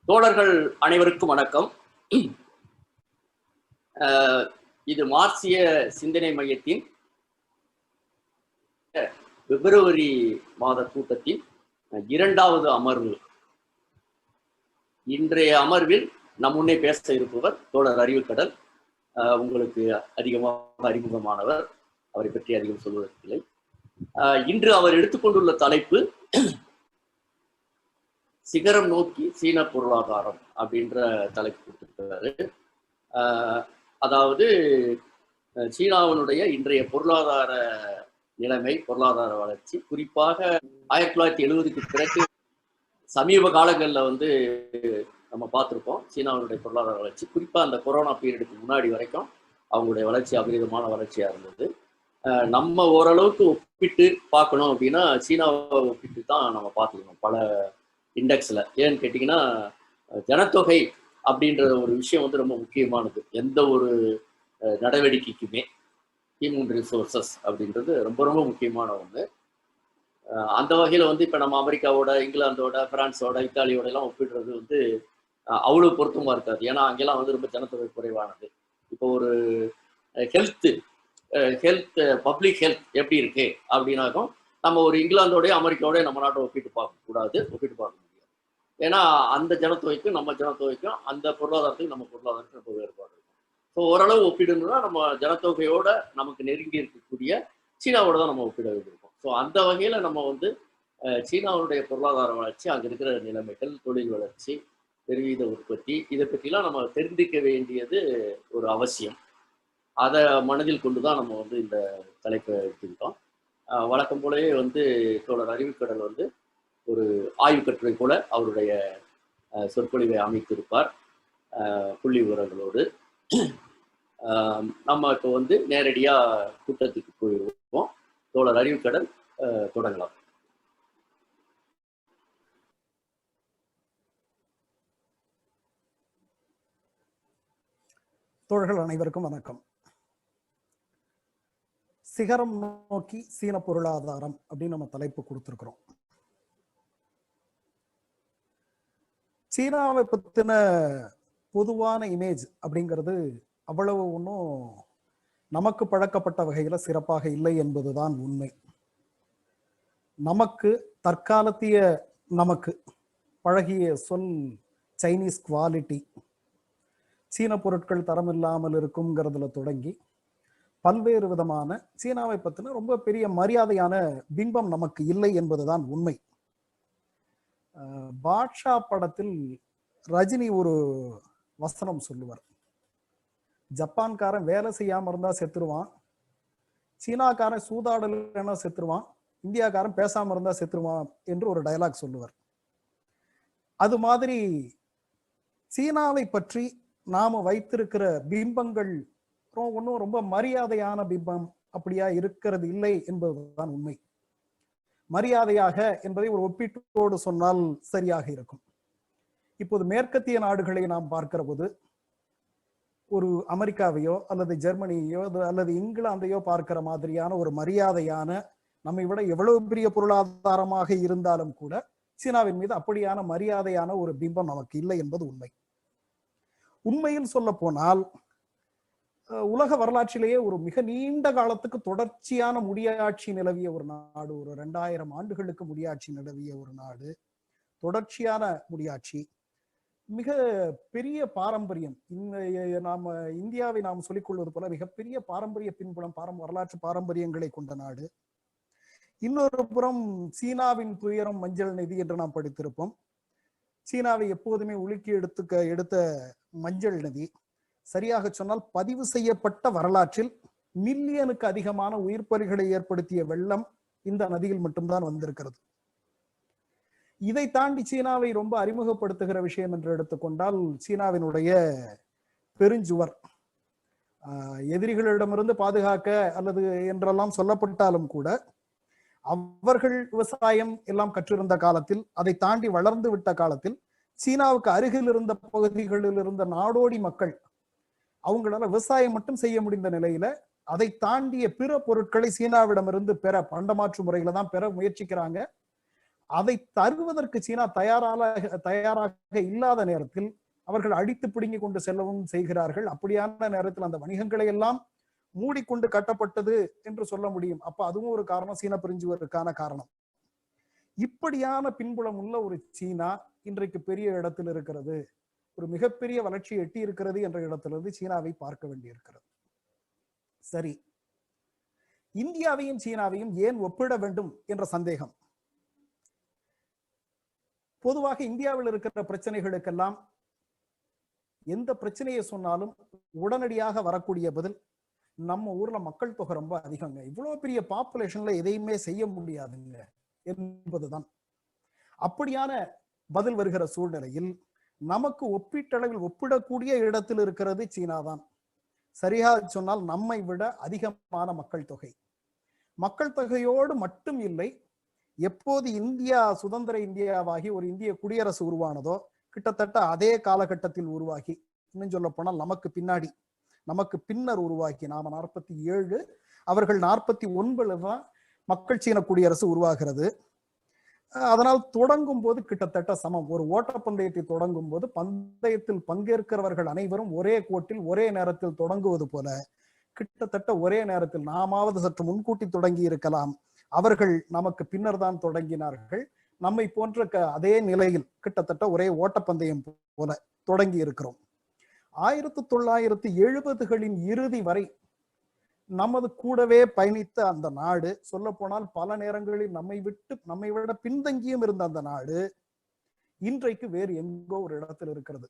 தோழர்கள் அனைவருக்கும் வணக்கம். இது மார்க்சிய சிந்தனை மையத்தின் பிப்ரவரி மாத கூட்டத்தின் இரண்டாவது அமர்வு. இன்றைய அமர்வில் நம் முன்னே பேச இருப்பவர் தோழர் அறிவுக்கடல். உங்களுக்கு அதிகமாக அறிமுகமானவர், அவரை பற்றி அதிகம் சொல்வதற்கில்லை. இன்று அவர் எடுத்துக்கொண்டுள்ள தலைப்பு சிகரம் நோக்கி சீன பொருளாதாரம் அப்படின்ற தலைப்பு கொடுத்திருக்கிறாரு. அதாவது சீனாவினுடைய இன்றைய பொருளாதார நிலைமை, பொருளாதார வளர்ச்சி, குறிப்பாக 1970க்கு பிறகு சமீப காலங்களில் நம்ம பார்த்துருப்போம் சீனாவினுடைய பொருளாதார வளர்ச்சி. குறிப்பாக அந்த கொரோனா பீரியடுக்கு முன்னாடி வரைக்கும் அவங்களுடைய வளர்ச்சி அபரிதமான வளர்ச்சியாக இருந்தது. நம்ம ஓரளவுக்கு ஒப்பிட்டு பார்க்கணும் அப்படின்னா சீனாவை ஒப்பிட்டு தான் நம்ம பார்த்துக்கணும் பல இண்டெக்ஸில். ஏன்னு கேட்டிங்கன்னா, ஜனத்தொகை அப்படின்ற ஒரு விஷயம் ரொம்ப முக்கியமானது எந்த ஒரு நடவடிக்கைக்குமே. ஹியூமன் ரிசோர்சஸ் அப்படின்றது ரொம்ப ரொம்ப முக்கியமான ஒன்று. அந்த வகையில் இப்போ நம்ம அமெரிக்காவோட, இங்கிலாந்தோட, பிரான்ஸோட, இத்தாலியோட எல்லாம் ஒப்பிடுறது அவ்வளோ பொருத்தமாக இருக்காது. ஏன்னா அங்கெல்லாம் ரொம்ப ஜனத்தொகை குறைவானது. இப்போ ஒரு ஹெல்த் பப்ளிக் ஹெல்த் எப்படி இருக்கு அப்படின்னாக்கும் நம்ம ஒரு இங்கிலாந்தோடய அமெரிக்காவோடய நம்ம நாட்டை ஒப்பிட்டு பார்க்கக்கூடாது, ஒப்பிட்டு பார்க்க முடியாது. ஏன்னா அந்த ஜனத்தொகைக்கும் நம்ம ஜனத்தொகைக்கும், அந்த பொருளாதாரத்துக்கும் நம்ம பொருளாதாரத்துக்கும் ரொம்ப வேறுபாடு இருக்கும். ஸோ ஓரளவு ஒப்பிடணும்னா நம்ம ஜனத்தொகையோட நமக்கு நெருங்கி இருக்கக்கூடிய சீனாவோட தான் நம்ம ஒப்பிட வேண்டியிருக்கோம். ஸோ அந்த வகையில் நம்ம சீனாவுடைய பொருளாதார வளர்ச்சி, அங்கே இருக்கிற நிலைமைகள், தொழில் வளர்ச்சி, பெருவீத உற்பத்தி, இதை பற்றிலாம் நம்ம தெரிந்திக்க வேண்டியது ஒரு அவசியம். அதை மனதில் கொண்டு தான் நம்ம இந்த தலைப்பை எடுத்துக்கிட்டோம். வழக்கம் போலவே தோழர் அறிவுக்கடல் ஒரு ஆய்வு கட்டுரை போல அவருடைய சொற்பொழிவை அமைத்திருப்பார் புள்ளி விவரங்களோடு. நம்ம இப்போ நேரடியாக கூட்டத்துக்கு போயிடுவோம். தோழர் அறிவுக்கடல், தொடங்கலாம். தோழர்கள் அனைவருக்கும் வணக்கம். சிகரம் நோக்கி சீன பொருளாதாரம் அப்படின்னு நம்ம தலைப்பு கொடுத்திருக்கிறோம். சீனாவை பத்தின பொதுவான இமேஜ் அப்படிங்கிறது அவ்வளவு ஒன்றும் நமக்கு பழக்கப்பட்ட வகையில சிறப்பாக இல்லை என்பதுதான் உண்மை. நமக்கு தற்காலத்திய நமக்கு பழகிய சொல் சைனீஸ் குவாலிட்டி, சீன பொருட்கள் தரம் இல்லாமல் இருக்குங்கிறதுல தொடங்கி பல்வேறு விதமான சீனாவை பத்தின ரொம்ப பெரிய மரியாதையான பிம்பம் நமக்கு இல்லை என்பதுதான் உண்மை. பாட்ஷா படத்தில் ரஜினி ஒரு வசனம் சொல்லுவார், ஜப்பான்காரன் வேலை செய்யாம இருந்தா செத்துருவான், சீனாக்காரன் சூதாடலைன்னா செத்துருவான், இந்தியாக்காரன் பேசாம இருந்தா செத்துருவான் என்று ஒரு டயலாக் சொல்லுவார். அது மாதிரி சீனாவை பற்றி நாம வைத்திருக்கிற பிம்பங்கள் ஒன்றும் ரொம்ப மரியாதையான பிம்பம் அப்படியா இருக்கிறது இல்லை என்பதுதான் உண்மை. மரியாதையாக என்பதை ஒரு ஒப்பீட்டோடு சொன்னால் சரியாக இருக்கும். இப்போது மேற்கத்திய நாடுகளை நாம் பார்க்கிற போது ஒரு அமெரிக்காவையோ அல்லது ஜெர்மனியோ அல்லது இங்கிலாந்தையோ பார்க்கிற மாதிரியான ஒரு மரியாதையான, நம்மை விட எவ்வளவு பெரிய பொருளாதாரமாக இருந்தாலும் கூட சீனாவின் மீது அப்படியான மரியாதையான ஒரு பிம்பம் நமக்கு இல்லை என்பது உண்மை. உண்மையில் சொல்ல போனால் உலக வரலாற்றிலேயே ஒரு மிக நீண்ட காலத்துக்கு தொடர்ச்சியான முடியாட்சி நிலவிய ஒரு நாடு, ஒரு 2000 ஆண்டுகளுக்கு முடியாட்சி நிலவிய ஒரு நாடு, தொடர்ச்சியான முடியாட்சி, மிக பெரிய பாரம்பரியம். நாம இந்தியாவை நாம் சொல்லிக் கொள்வது போல மிகப்பெரிய பாரம்பரிய பின்புலம், வரலாற்று பாரம்பரியங்களை கொண்ட நாடு. இன்னொரு புறம் சீனாவின் துயரம் மஞ்சள் நிதி என்று நாம் படித்திருப்போம். சீனாவை எப்போதுமே உலுக்கி எடுத்த மஞ்சள் நதி, சரியாக சொன்னால் பதிவு செய்யப்பட்ட வரலாற்றில் மில்லியனுக்கு அதிகமான உயிர் பலிகளை ஏற்படுத்திய வெள்ளம் இந்த நதியில் மட்டும்தான் வந்திருக்கிறது. இதை தாண்டி சீனாவை ரொம்ப அறிமுகப்படுத்துகிற விஷயம் என்று எடுத்துக்கொண்டால் சீனாவினுடைய பெருஞ்சுவர், எதிரிகளிடமிருந்து பாதுகாக்க அல்லது என்றெல்லாம் சொல்லப்பட்டாலும் கூட அவர்கள் விவசாயம் எல்லாம் கற்றிருந்த காலத்தில், அதை தாண்டி வளர்ந்து விட்ட காலத்தில் சீனாவுக்கு அருகில் இருந்த பகுதிகளில் இருந்த நாடோடி மக்கள் அவங்களால விவசாயம் மட்டும் செய்ய முடிந்த நிலையில அதை தாண்டிய பிற பொருட்களை சீனாவிடமிருந்து பெற பண்டமாற்று முறையில தான் பெற முயற்சிக்கிறாங்க. அதை தருவதற்கு சீனா தயாராக இல்லாத நேரத்தில் அவர்கள் அடித்து பிடுங்கி கொண்டு செல்லவும் செய்கிறார்கள். அப்படியான நேரத்தில் அந்த வணிகங்களை எல்லாம் மூடிக்கொண்டு கட்டப்பட்டது என்று சொல்ல முடியும். அப்ப அதுவும் ஒரு காரணம், சீனா பிரிஞ்சுவதற்கான காரணம். இப்படியான பின்புலம் உள்ள ஒரு சீனா இன்றைக்கு பெரிய இடத்தில் இருக்கிறது, ஒரு மிகப்பெரிய வளர்ச்சி எட்டி இருக்கிறது என்ற இடத்திலிருந்து சீனாவை பார்க்க வேண்டியிருக்கிறது. சரி, இந்தியாவையும் சீனாவையும் ஏன் ஒப்பிட வேண்டும் என்ற சந்தேகம். பொதுவாக இந்தியாவில் இருக்கிற பிரச்சனைகளுக்கெல்லாம் எந்த பிரச்சனையை சொன்னாலும் உடனடியாக வரக்கூடிய பதில், நம்ம ஊர்ல மக்கள் தொகை ரொம்ப அதிகங்க, இவ்வளவு பெரிய பாப்புலேஷன்ல எதையுமே செய்ய முடியாதுங்க என்பதுதான். அப்படியான பதில் வருகிற சூழ்நிலையில் நமக்கு ஒப்பீட்டளவில் ஒப்பிடக்கூடிய இடத்தில் இருக்கிறது சீனா தான். சரியாக சொன்னால் நம்மை விட அதிகமான மக்கள் தொகை. மக்கள் தொகையோடு மட்டும் இல்லை, எப்போது இந்தியா சுதந்திர இந்தியாவாகி ஒரு இந்திய குடியரசு உருவானதோ கிட்டத்தட்ட அதே காலகட்டத்தில் உருவாகி, இன்னும் சொல்ல போனால் நமக்கு பின்னர் உருவாக்கி, நாம 47, அவர்கள் 49 தான் மக்கள் சீன குடியரசு உருவாகிறது. அதனால் தொடங்கும் போது கிட்டத்தட்ட சமம். ஒரு ஓட்டப்பந்தயத்தை தொடங்கும் போது பந்தயத்தில் பங்கேற்கிறவர்கள் அனைவரும் ஒரே கோட்டில் ஒரே நேரத்தில் தொடங்குவது போல கிட்டத்தட்ட ஒரே நேரத்தில், நாமாவது சற்று முன்கூட்டி தொடங்கி இருக்கலாம், அவர்கள் நமக்கு பின்னர் தான் தொடங்கினார்கள். நம்மை போன்ற அதே நிலையில் கிட்டத்தட்ட ஒரே ஓட்டப்பந்தயம் போல தொடங்கி இருக்கிறோம். 1970களின் இறுதி வரை நமது கூடவே பயணித்த அந்த நாடு, சொல்ல போனால் பல நேரங்களில் நம்மை விட பின்தங்கியும் இருந்த அந்த நாடு இன்றைக்கு வேறு எங்கோ ஒரு இடத்தில் இருக்கிறது.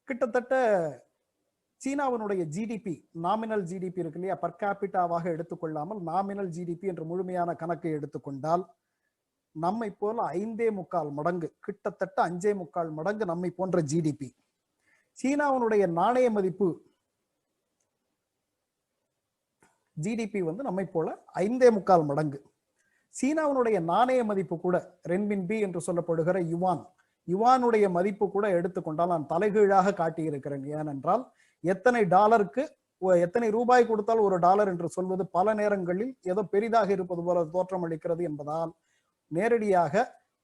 கிட்டத்தட்ட சீனாவினுடைய ஜிடிபி, நாமினல் ஜிடிபி இருக்கு இல்லையா, பர் கேபிட்டாவாக எடுத்துக்கொள்ளாமல் நாமினல் ஜிடிபி என்ற முழுமையான கணக்கை எடுத்துக்கொண்டால் நம்மை போல 5.25 மடங்கு, கிட்டத்தட்ட 5.25 மடங்கு நம்மை போன்ற ஜிடிபி. சீனாவினுடைய நாணய மதிப்பு ஜிடிபி நம்மை போல 5.25 மடங்கு. சீனாவினுடைய நாணய மதிப்பு கூட ரென்மின்பி என்று சொல்லப்படுகிற யுவானுடைய மதிப்பு கூட எடுத்துக்கொண்டால் நான் தலைகீழாக காட்டியிருக்கிறேன். ஏனென்றால் எத்தனை ரூபாய் கொடுத்தால் ஒரு டாலர் என்று சொல்வது பல நேரங்களில் ஏதோ பெரிதாக இருப்பது போல தோற்றம் அளிக்கிறது என்பதால் நேரடியாக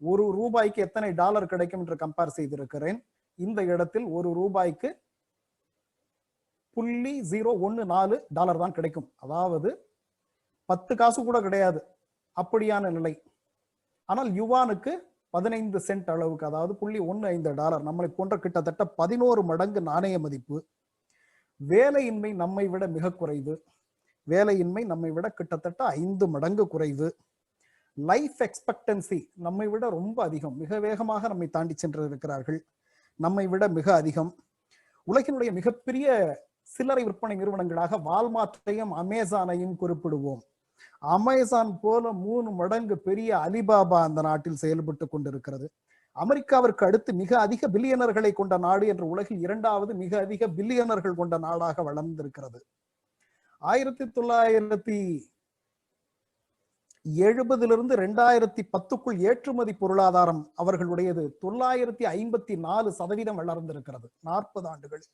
ஒரு ரூபாய்க்கு எத்தனை டாலர் கிடைக்கும் என்று கம்பேர் செய்திருக்கிறேன். இந்த இடத்தில் ஒரு ரூபாய்க்கு 0.014 டாலர் தான் கிடைக்கும். அதாவது 10 காசு கூட கிடையாது, அப்படியான நிலை. ஆனால் யுவானுக்கு 15 சென்ட் அளவுக்கு, அதாவது 0.15 டாலர், நம்மளை போன்ற கிட்டத்தட்ட 11 மடங்கு நாணய மதிப்பு. வேலையின்மை நம்மை விட மிக குறைவு. வேலையின்மை நம்மை விட கிட்டத்தட்ட 5 மடங்கு குறைவு. லைஃப் எக்ஸ்பெக்டன்சி நம்மை விட ரொம்ப அதிகம், மிக வேகமாக நம்மை தாண்டி சென்று இருக்கிறார்கள், நம்மை விட மிக அதிகம். உலகினுடைய மிகப்பெரிய சில்லறை விற்பனை நிறுவனங்களாக வால்மார்ட்டையும் அமேசானையும் குறிப்பிடுவோம். அமேசான் போல 3 மடங்கு பெரிய அலிபாபா அந்த நாட்டில் செயல்பட்டு கொண்டிருக்கிறது. அமெரிக்காவிற்கு அடுத்து மிக அதிக பில்லியனர்களை கொண்ட நாடு என்று உலகில் 2வது மிக அதிக பில்லியனர்கள் கொண்ட நாடாக வளர்ந்திருக்கிறது. 1970 2010க்குள் ஏற்றுமதி பொருளாதாரம் அவர்களுடையது 954% வளர்ந்திருக்கிறது. 40 ஆண்டுகளில்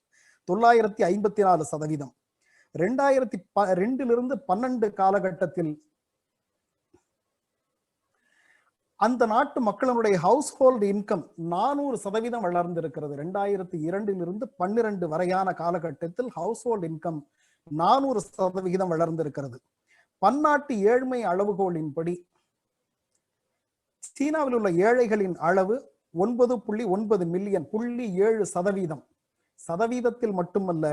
954%. 2002 12 காலகட்டத்தில் அந்த நாட்டு மக்களுடைய ஹவுஸ் ஹோல்டு இன்கம் 400% வளர்ந்திருக்கிறது. 2002 12 வரையான காலகட்டத்தில் ஹவுஸ் ஹோல்டு இன்கம் 400% வளர்ந்திருக்கிறது. பன்னாட்டு ஏழ்மை அளவுகோலின்படி சீனாவில் உள்ள ஏழைகளின் அளவு 9.9 மில்லியன், 0.7%. சதவீதத்தில் மட்டுமல்ல,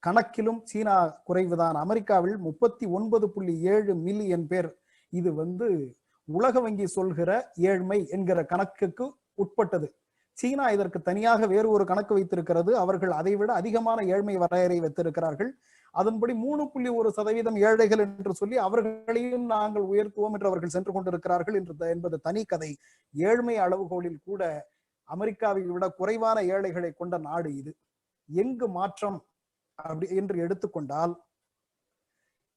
கணக்கிலும் சீனா குறைவுதான். அமெரிக்காவில் 39.7 மில்லியன் பேர். இது உலக வங்கி சொல்கிற ஏழ்மை என்கிற கணக்குக்கு உட்பட்டது. சீனா இதற்கு தனியாக வேறு ஒரு கணக்கு வைத்திருக்கிறது. அவர்கள் அதைவிட அதிகமான ஏழ்மை வரையறை வைத்திருக்கிறார்கள். அதன்படி 3.1% ஏழைகள் என்று சொல்லி அவர்களையும் நாங்கள் உயர்த்துவோம் என்று அவர்கள் சென்று கொண்டிருக்கிறார்கள் என்பது தனி கதை. ஏழ்மை அளவுகோலில் கூட அமெரிக்காவை விட குறைவான ஏழைகளை கொண்ட நாடு இது. எங்கு மாற்றம் அப்படி என்று எடுத்துக்கொண்டால்,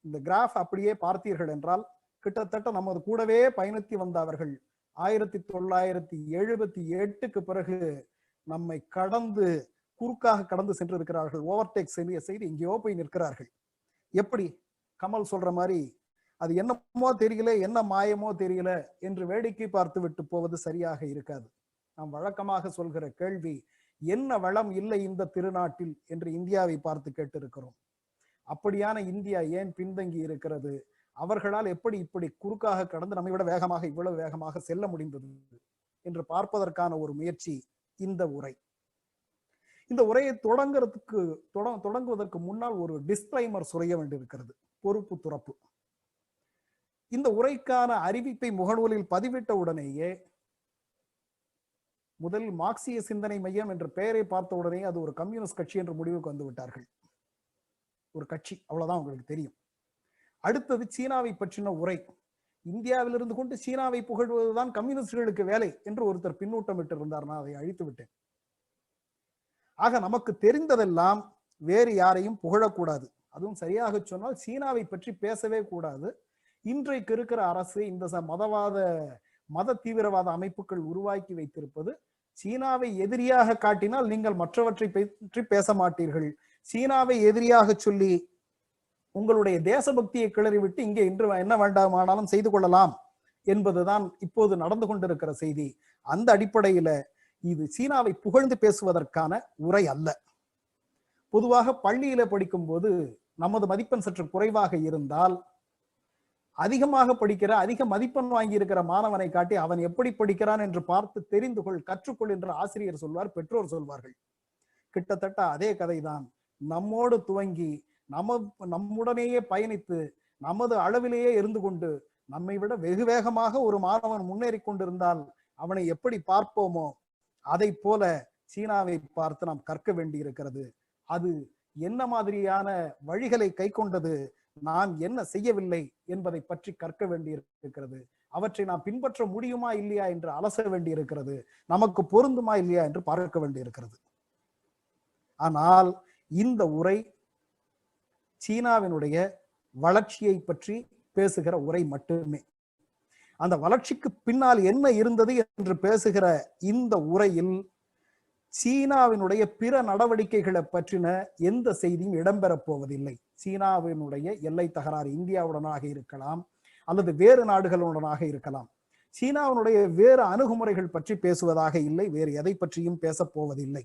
இந்த கிராஃப் அப்படியே பார்த்தீர்கள் என்றால், கிட்டத்தட்ட நமது கூடவே பயணித்து வந்த அவர்கள் 1978க்கு பிறகு நம்மை குறுக்காக கடந்து சென்றிருக்கிறார்கள். ஓவர்டேக் செய்து எங்கேயோ போய் நிற்கிறார்கள். எப்படி கமல் சொல்ற மாதிரி அது என்னமோ தெரியல, என்ன மாயமோ தெரியல என்று வேடிக்கை பார்த்து விட்டு போவது சரியாக இருக்காது. நாம் வழக்கமாக சொல்கிற கேள்வி, என்ன வளம் இல்லை இந்த திருநாட்டில் என்று இந்தியாவை பார்த்து கேட்டிருக்கிறோம். அப்படியான இந்தியா ஏன் பின்தங்கி இருக்கிறது? அவர்களால் எப்படி இப்படி குறுக்காக கடந்து நம்மை விட வேகமாக இவ்வளவு வேகமாக செல்ல முடிந்தது என்று பார்ப்பதற்கான ஒரு முயற்சி இந்த உரை. இந்த உரையை தொடங்குவதற்கு முன்னால் ஒரு டிஸ்க்ளைமர் சொல்ல வேண்டியிருக்கிறது, பொறுப்பு துறப்பு. இந்த உரைக்கான அறிவிப்பை முகநூலில் பதிவிட்ட உடனேயே முதலில் மார்க்சிய சிந்தனை மையம் என்ற பெயரை பார்த்த உடனே அது ஒரு கம்யூனிஸ்ட் கட்சி என்ற முடிவுக்கு வந்து விட்டார்கள். ஒரு கட்சி, அவ்வளவுதான் உங்களுக்கு தெரியும். அடுத்தது சீனாவை பற்றின உரை. இந்தியாவில் இருந்து கொண்டு சீனாவை புகழ்வதுதான் கம்யூனிஸ்டுகளுக்கு வேலை என்று ஒருத்தர் பின்னூட்டம் விட்டு இருந்தார். நான் அதை அழித்து விட்டேன். ஆக நமக்கு தெரிந்ததெல்லாம் வேறு யாரையும் புகழக்கூடாது. அதுவும் சரியாக சொன்னால் சீனாவை பற்றி பேசவே கூடாது. இன்றைக்கு இருக்கிற அரசு இந்த மத தீவிரவாத அமைப்புகள் உருவாக்கி வைத்திருப்பது, சீனாவை எதிரியாக காட்டினால் நீங்கள் மற்றவற்றை பற்றி பேச மாட்டீர்கள், சீனாவை எதிரியாக சொல்லி உங்களுடைய தேசபக்தியை கிளறிவிட்டு இங்கே இன்று என்ன வேண்டாமானாலும் செய்து கொள்ளலாம் என்பதுதான் இப்போது நடந்து கொண்டிருக்கிற செய்தி. அந்த அடிப்படையில இது சீனாவை புகழ்ந்து பேசுவதற்கான உரை அல்ல. பொதுவாக பள்ளியில படிக்கும் போது நமது மதிப்பெண் சற்று குறைவாக இருந்தால் அதிகமாக படிக்கிற, அதிக மதிப்பெண் வாங்கி இருக்கிற மாணவனை காட்டி அவன் எப்படி படிக்கிறான் என்று பார்த்து தெரிந்து கொள், கற்றுக்கொள் என்று ஆசிரியர் சொல்வார், பெற்றோர் சொல்வார்கள். கிட்டத்தட்ட அதே கதைதான். நம்மோடு துவங்கி நம்முடனேயே பயணித்து நமது அளவிலேயே இருந்து கொண்டு நம்மை விட வெகு வேகமாக ஒரு மாணவன் முன்னேறி கொண்டிருந்தால் அவனை எப்படி பார்ப்போமோ அதை போல சீனாவை பார்த்து நாம் கற்க வேண்டி இருக்கிறது. அது என்ன மாதிரியான வழிகளை கை கொண்டது, நாம் என்ன செய்யவில்லை என்பதை பற்றி கற்க வேண்டி இருக்கிறது. அவற்றை நாம் பின்பற்ற முடியுமா இல்லையா என்று அலச வேண்டி இருக்கிறது. நமக்கு பொருந்துமா இல்லையா என்று பார்க்க வேண்டி இருக்கிறது. ஆனால் இந்த உரை சீனாவினுடைய வளர்ச்சியை பற்றி பேசுகிற உரை மட்டுமே. அந்த வளர்ச்சிக்கு பின்னால் என்ன இருந்தது என்று பேசுகிற இந்த உரையில் சீனாவினுடைய பிற நடவடிக்கைகளை பற்றின எந்த செய்தியும் இடம்பெறப் போவதில்லை. சீனாவினுடைய எல்லை தகராறு இந்தியாவுடனாக இருக்கலாம் அல்லது வேறு நாடுகளுடனாக இருக்கலாம். சீனாவினுடைய வேறு அணுகுமுறைகள் பற்றி பேசுவதாக இல்லை, வேறு எதை பற்றியும் பேசப் போவதில்லை.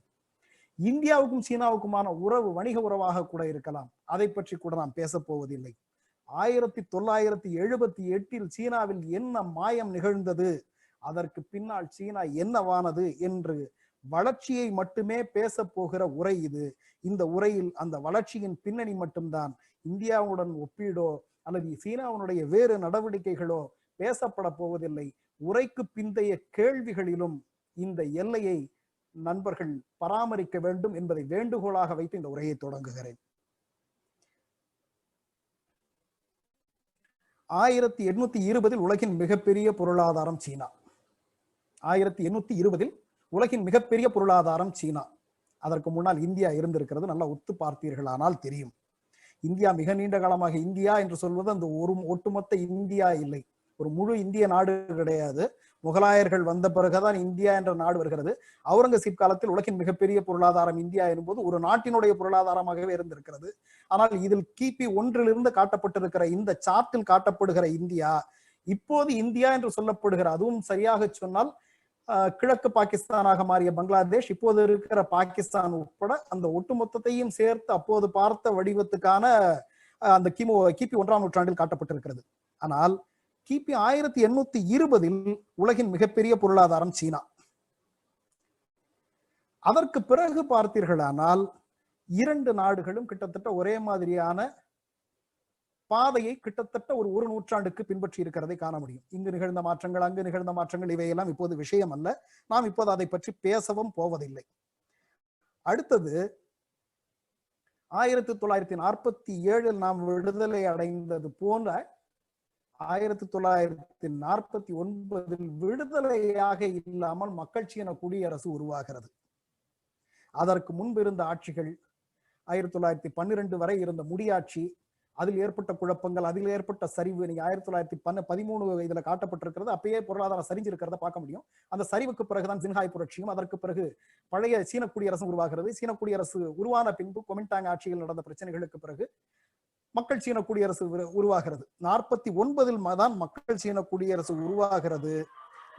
இந்தியாவுக்கும் சீனாவுக்குமான உறவு வணிக உறவாக கூட இருக்கலாம், அதை பற்றி கூட நாம் பேசப் போவதில்லை. 1978 சீனாவில் என்ன மாயம் நிகழ்ந்தது, அதற்கு பின்னால் சீனா என்னவானது என்று வளர்ச்சியை மட்டுமே பேச போகிற உரை இது. இந்த உரையில் அந்த வளர்ச்சியின் பின்னணி மட்டும்தான், இந்தியாவுடன் ஒப்பீடோ அல்லது சீனாவுடைய வேறு நடவடிக்கைகளோ பேசப்பட போவதில்லை. உரைக்கு பிந்தைய கேள்விகளிலும் இந்த எல்லையை நண்பர்கள் பராமரிக்க வேண்டும் என்பதை வேண்டுகோளாக வைத்து இந்த உரையை தொடங்குகிறேன். 1820 உலகின் மிகப்பெரிய பொருளாதாரம் சீனா. 1820 உலகின் மிகப்பெரிய பொருளாதாரம் சீனா. அதற்கு முன்னால் இந்தியா இருந்திருக்கிறது. நல்லா ஒத்து பார்த்தீர்களானால் தெரியும். இந்தியா மிக நீண்ட காலமாக, இந்தியா என்று சொல்வது அந்த ஒரு ஒட்டுமொத்த இந்தியா இல்லை, ஒரு முழு இந்திய நாடு கிடையாது. முகலாயர்கள் வந்த பிறகுதான் இந்தியா என்ற நாடு வருகிறது. அவுரங்கசீப் காலத்தில் உலகின் மிகப்பெரிய பொருளாதாரம் இந்தியா என்பது ஒரு நாட்டினுடைய பொருளாதாரமாகவே இருந்திருக்கிறது. ஆனால் இதில் கிபி 1 காட்டப்பட்டிருக்கிற இந்த சார்ட்டில் காட்டப்படுகிற இந்தியா இப்போது இந்தியா என்று சொல்லப்படுகிற, அதுவும் சரியாக சொன்னால் கிழக்கு பாகிஸ்தானாக மாறிய பங்களாதேஷ், இப்போது இருக்கிற பாகிஸ்தான் உட்பட அந்த ஒட்டுமொத்தத்தையும் சேர்த்து அப்போது பார்த்த வடிவத்துக்கான அந்த கிபி 1ஆம் நூற்றாண்டில் காட்டப்பட்டிருக்கிறது. ஆனால் கிபி 1820 உலகின் மிகப்பெரிய பொருளாதாரம் சீனா. அதற்கு பிறகு பார்த்தீர்களானால் 2 நாடுகளும் கிட்டத்தட்ட ஒரே மாதிரியான பாதையை கிட்டத்தட்ட ஒரு நூற்றாண்டுக்கு பின்பற்றி இருக்கிறதை காண முடியும். இங்கு நிகழ்ந்த மாற்றங்கள், அங்கு நிகழ்ந்த மாற்றங்கள், இவையெல்லாம் இப்போது விஷயம் அல்ல. நாம் இப்போது அதை பற்றி பேசவும் போவதில்லை. அடுத்தது 1947 நாம் விடுதலை அடைந்தது போன்ற 1949 விடுதலையாக இல்லாமல் மக்கள் சீன குடியரசு உருவாகிறது. அதற்கு முன்பு இருந்த ஆட்சிகள் 1912 வரை இருந்த முடியாட்சி, அதில் ஏற்பட்ட குழப்பங்கள், அதில் ஏற்பட்ட சரிவு. நீங்க 1913 இதுல காட்டப்பட்டிருக்கிறது. அப்பயே பொருளாதாரம் சரிஞ்சிருக்கிறத பார்க்க முடியும். அந்த சரிவுக்கு பிறகுதான் சின்ஹாய் புரட்சியும், அதற்கு பிறகு பழைய சீன குடியரசு உருவாகிறது. சீன குடியரசு உருவான பின்பு கொமின்டாங் ஆட்சியில் நடந்த பிரச்சனைகளுக்கு பிறகு மக்கள் சீன குடியரசு உருவாகிறது. 49 தான் மக்கள் சீன குடியரசு உருவாகிறது.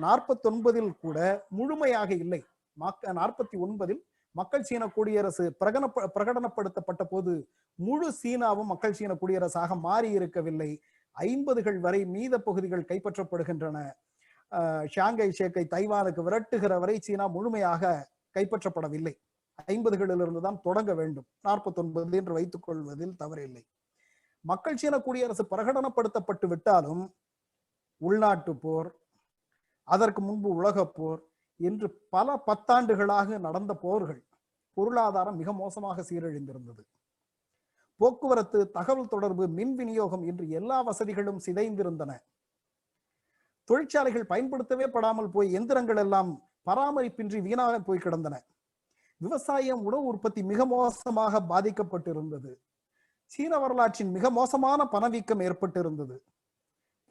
49 கூட முழுமையாக இல்லை. 49 மக்கள் சீன குடியரசு பிரகடனப்படுத்தப்பட்ட போது முழு சீனாவும் மக்கள் சீன குடியரசாக மாறி இருக்கவில்லை. 50கள் வரை மீத பகுதிகள் கைப்பற்றப்படுகின்றன. ஷாங்கை ஷேக்கை தைவானுக்கு விரட்டுகிற வரை சீனா முழுமையாக கைப்பற்றப்படவில்லை. 50களிலிருந்து தான் தொடங்க வேண்டும். 49 என்று வைத்துக் கொள்வதில் தவறில்லை. மக்கள் சீன குடியரசு பிரகடனப்படுத்தப்பட்டு விட்டாலும் உள்நாட்டு போர், அதற்கு முன்பு உலகப் போர் என்று பல பத்தாண்டுகளாக நடந்த போர்கள், பொருளாதாரம் மிக மோசமாக சீரழிந்திருந்தது. போக்குவரத்து, தகவல் தொடர்பு, மின் விநியோகம் என்று எல்லா வசதிகளும் சிதைந்திருந்தன. தொழிற்சாலைகள் பயன்படுத்தவே படாமல் போய் எந்திரங்கள் எல்லாம் பராமரிப்பின்றி வீணாக போய் கிடந்தன. விவசாயம், உணவு உற்பத்தி மிக மோசமாக பாதிக்கப்பட்டிருந்தது. சீன வரலாற்றின் மிக மோசமான பணவீக்கம் ஏற்பட்டிருந்தது.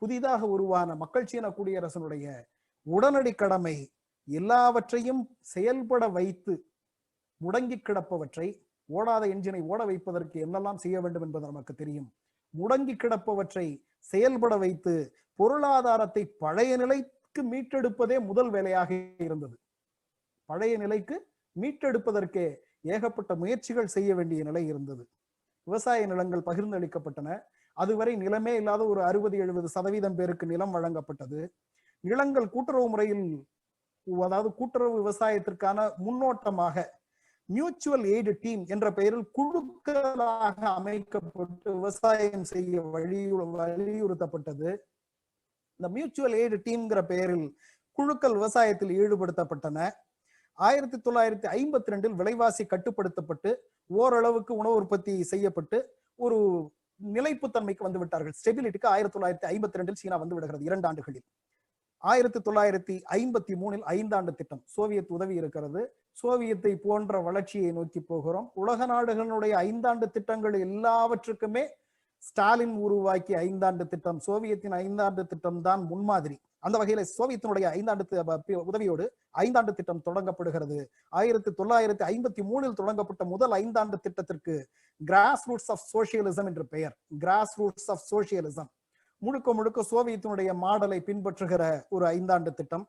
புதிதாக உருவான மக்கள் சீன குடியரசனுடைய உடனடி கடமை எல்லாவற்றையும் செயல்பட வைத்து, முடங்கி கிடப்பவற்றை, ஓடாத என்ஜினை ஓட வைப்பதற்கு என்னெல்லாம் செய்ய வேண்டும் என்பது நமக்கு தெரியும். முடங்கி கிடப்பவற்றை செயல்பட வைத்து பொருளாதாரத்தை பழைய நிலைக்கு மீட்டெடுப்பதே முதல் வேலையாக இருந்தது. பழைய நிலைக்கு மீட்டெடுப்பதற்கே ஏகப்பட்ட முயற்சிகள் செய்ய வேண்டிய நிலை இருந்தது. விவசாய நிலங்கள் பகிர்ந்தளிக்கப்பட்டன. அதுவரை நிலமே இல்லாத ஒரு 60-70% பேருக்கு நிலம் வழங்கப்பட்டது. நிலங்கள் கூட்டுறவு முறையில், அதாவது கூட்டுறவு விவசாயத்திற்கான முன்னோட்டமாக மியூச்சுவல் எய்டு டீம் என்ற பெயரில் குழுக்களாக அமைக்கப்பட்டு விவசாயம் செய்ய வலியுறுத்தப்பட்டது. இந்த மியூச்சுவல் எய்டு டீம்ங்கிற பெயரில் குழுக்கள் விவசாயத்தில் ஈடுபடுத்தப்பட்டன. 1952 விலைவாசி கட்டுப்படுத்தப்பட்டு ஓரளவுக்கு உணவு உற்பத்தி செய்யப்பட்டு ஒரு நிலைப்புத்தன்மைக்கு வந்து விட்டார்கள். ஸ்டெபிலிட்டிக்கு 1952 சீனா வந்து விடுகிறது 2 ஆண்டுகளில். 1953 5ஆண்டு திட்டம், சோவியத் உதவி இருக்கிறது. சோவியத்தை போன்ற வளர்ச்சியை நோக்கி போகிறோம். உலக நாடுகளுடைய 5ஆண்டு திட்டங்கள் எல்லாவற்றுக்குமே ஸ்டாலின் உருவாக்கிய 5ஆண்டு திட்டம், சோவியத்தின் 5ஆண்டு திட்டம் தான் முன்மாதிரி. அந்த வகையில சோவியத்தினுடைய 5ஆண்டு உதவியோடு 5ஆண்டு திட்டம் தொடங்கப்படுகிறது. 1953 தொடங்கப்பட்ட முதல் 5ஆண்டு திட்டத்திற்கு கிராஸ் ரூட்ஸ் ஆஃப் சோசியலிசம் என்று பெயர். கிராஸ் ரூட்ஸ் ஆஃப் சோசியலிசம் முழுக்க முழுக்க சோவியத்தினுடைய மாடலை பின்பற்றுகிற ஒரு 5ஆண்டு திட்டம்.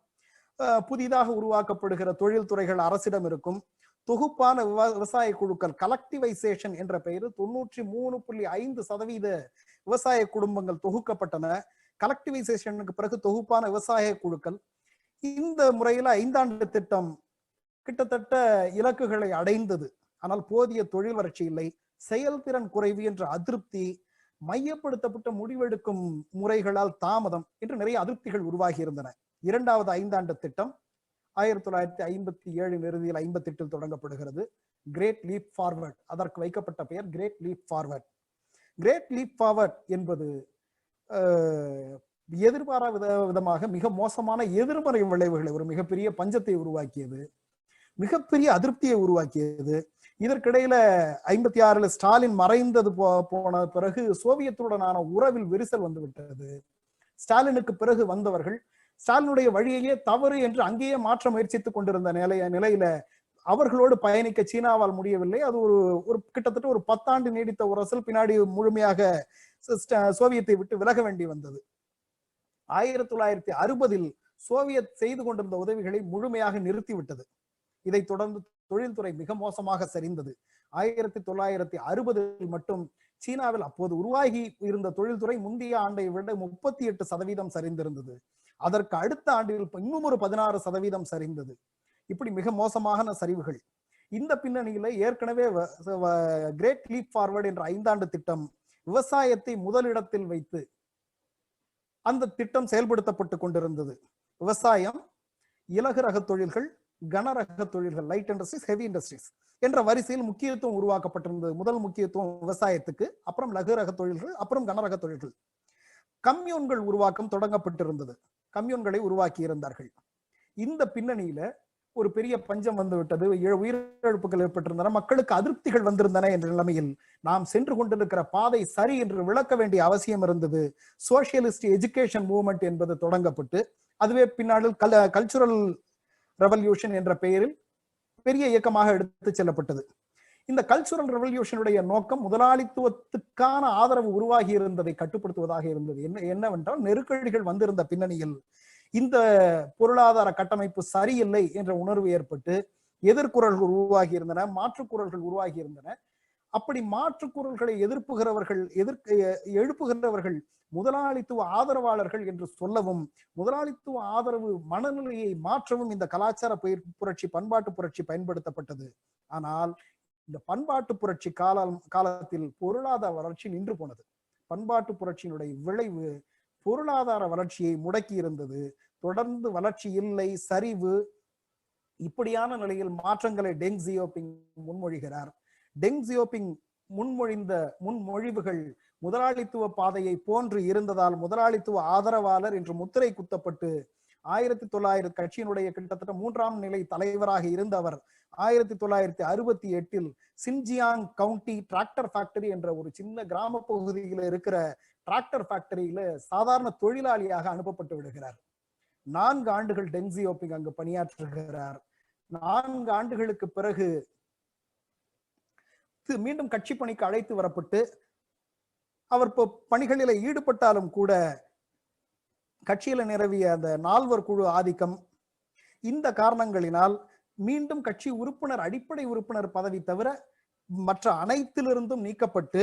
புதிதாக உருவாக்கப்படுகிற தொழில் துறைகள் அரசிடம் இருக்கும். தொகுப்பான விவசாய குழுக்கள், கலெக்டிவைசேஷன் என்ற பெயரில் 93.5% விவசாய குடும்பங்கள் தொகுக்கப்பட்டன. கலெக்டிவைசேஷனுக்கு பிறகு தொகுப்பான விவசாய குழுக்கள். இந்த முறையில 5ஆண்டு திட்டம் கிட்டத்தட்ட இலக்குகளை அடைந்தது. ஆனால் போதிய தொழில் வளர்ச்சி இல்லை, செயல்திறன் குறைவு என்ற அதிருப்தி, மையப்படுத்தப்பட்ட முடிவெடுக்கும் முறைகளால் தாமதம் என்று நிறைய அதிருப்திகள் உருவாகி இருந்தன. 2வது 5ஆண்டு திட்டம் 1957 இறுதியில் 58 தொடங்கப்படுகிறது. கிரேட் லீப் ஃபார்வர்ட், அதற்கு வைக்கப்பட்ட பெயர் great leap forward. Great leap forward என்பது எதிர்பாராத விதமாக மிக மோசமான எதிர்மறை விளைவுகளை, ஒரு மிகப்பெரிய பஞ்சத்தை உருவாக்கியது, மிகப்பெரிய அதிருப்தியை உருவாக்கியது. இதற்கிடையில 56 ஸ்டாலின் மறைந்தது போன பிறகு சோவியத்துடனான உறவில் விரிசல் வந்து விட்டது. ஸ்டாலினுக்கு பிறகு வந்தவர்கள் ஸ்டாலினுடைய வழியையே தவறு என்று அங்கேயே மாற்ற முயற்சித்துக் கொண்டிருந்த நிலையில அவர்களோடு பயணிக்க சீனாவால் முடியவில்லை. அது ஒரு கிட்டத்தட்ட ஒரு 10 ஆண்டு நீடித்த உரசல். பின்னாடி முழுமையாக சோவியத்தை விட்டு விலக வேண்டி வந்தது. 1960 சோவியத் செய்து கொண்டிருந்த உதவிகளை முழுமையாக நிறுத்திவிட்டது. இதை தொடர்ந்து தொழில்துறை மிக மோசமாக சரிந்தது. 1960 மட்டும் சீனாவில் அப்போது உருவாகி இருந்த தொழில்துறை முந்தைய ஆண்டை விட 38% சரிந்திருந்தது. அதற்கு அடுத்த ஆண்டில் இன்னும் ஒரு 16% சரிந்தது. இப்படி மிக மோசமான சரிவுகள். இந்த பின்னணியில ஏற்கனவே கிரேட் லீப் ஃபார்வர்ட் என்ற 5ஆண்டு திட்டம் விவசாயத்தை முதலிடத்தில் வைத்து அந்த திட்டம் செயல்படுத்தப்பட்டு கொண்டிருந்தது. விவசாயம், இலகு ரக தொழில்கள், கனரக தொழில்கள், லைட் இண்டஸ்ட்ரீஸ், ஹெவி இண்டஸ்ட்ரீஸ் என்ற வரிசையில் முக்கியத்துவம் உருவாக்கப்பட்டிருந்தது. முதல் முக்கியத்துவம் விவசாயத்துக்கு, அப்புறம் லகு ரக தொழில்கள், அப்புறம் கனரக தொழில்கள். கம்யூன்கள் உருவாக்கம் தொடங்கப்பட்டிருந்தது. கம்யூன்களை உருவாக்கி இருந்தார்கள். இந்த பின்னணியில ஒரு பெரிய பஞ்சம் வந்து விட்டது, உயிரிழப்புகள் ஏற்பட்டிருந்தன, மக்களுக்கு அதிருப்திகள் வந்திருந்தன என்ற நிலைமையில் நாம் சென்று கொண்டிருக்கிற பாதை சரி என்று விளக்க வேண்டிய அவசியம் இருந்தது. சோசியலிஸ்ட் எஜுகேஷன் மூவ்மெண்ட் என்பது தொடங்கப்பட்டு, அதுவே பின்னாளில் கல்ச்சுரல் ரெவல்யூஷன் என்ற பெயரில் பெரிய இயக்கமாக எடுத்து செல்லப்பட்டது. இந்த கல்ச்சுரல் ரெவல்யூஷனுடைய நோக்கம் முதலாளித்துவத்துக்கான ஆதரவு உருவாகி இருந்ததை கட்டுப்படுத்துவதாக இருந்தது. என்னவென்றால் நெருக்கடிகள் வந்திருந்த பின்னணியில் இந்த பொருளாதார கட்டமைப்பு சரியில்லை என்ற உணர்வு ஏற்பட்டு எதிர்குரல்கள் உருவாகி இருந்தன, மாற்றுக்குரல்கள் உருவாகி இருந்தன. அப்படி மாற்றுக்குரல்களை எழுப்புகிறவர்கள் முதலாளித்துவ ஆதரவாளர்கள் என்று சொல்லவும், முதலாளித்துவ ஆதரவு மனநிலையை மாற்றவும் இந்த கலாச்சார புரட்சி, பண்பாட்டு புரட்சி பயன்படுத்தப்பட்டது. ஆனால் இந்த பண்பாட்டு புரட்சி காலத்தில் பொருளாதார வளர்ச்சி நின்று போனது. பண்பாட்டு புரட்சியினுடைய விளைவு பொருளாதார வளர்ச்சியை முடக்கி இருந்தது. தொடர்ந்து வளர்ச்சி இல்லை, சரிவு, இப்படியான நிலையில் மாற்றங்களை டெங் ஜியோபிங் முன்மொழிகிறார். டெங் ஜியோபிங் முன்மொழிந்த முன்மொழிவுகள் முதலாளித்துவ பாதையை போன்று இருந்ததால் முதலாளித்துவ ஆதரவாளர் என்று முத்திரை குத்தப்பட்டு 1900 கட்சியினுடைய கிட்டத்தட்ட 3ஆம் நிலை தலைவராக இருந்த அவர் 1968 சின்ஜியாங் கவுண்டி டிராக்டர் ஃபேக்டரி என்ற ஒரு சின்ன கிராம பகுதியில் இருக்கிற டிராக்டர் ஃபேக்டரியில சாதாரண தொழிலாளியாக அனுப்பப்பட்டு விடுகிறார். 4 ஆண்டுகள் டெங் ஜியோபிங் அங்கு பணியாற்றுகிறார். 4 ஆண்டுகளுக்கு பிறகு மீண்டும் கட்சி பணிக்கு அழைத்து வரப்பட்டு அவர் பணிகளில் ஈடுபட்டாலும் கூட கட்சியில நிரவிய அந்த 4 குழு ஆதிக்கம், இந்த காரணங்களினால் மீண்டும் கட்சி உறுப்பினர், அடிப்படை உறுப்பினர் பதவி தவிர மற்ற அனைத்திலிருந்தும் நீக்கப்பட்டு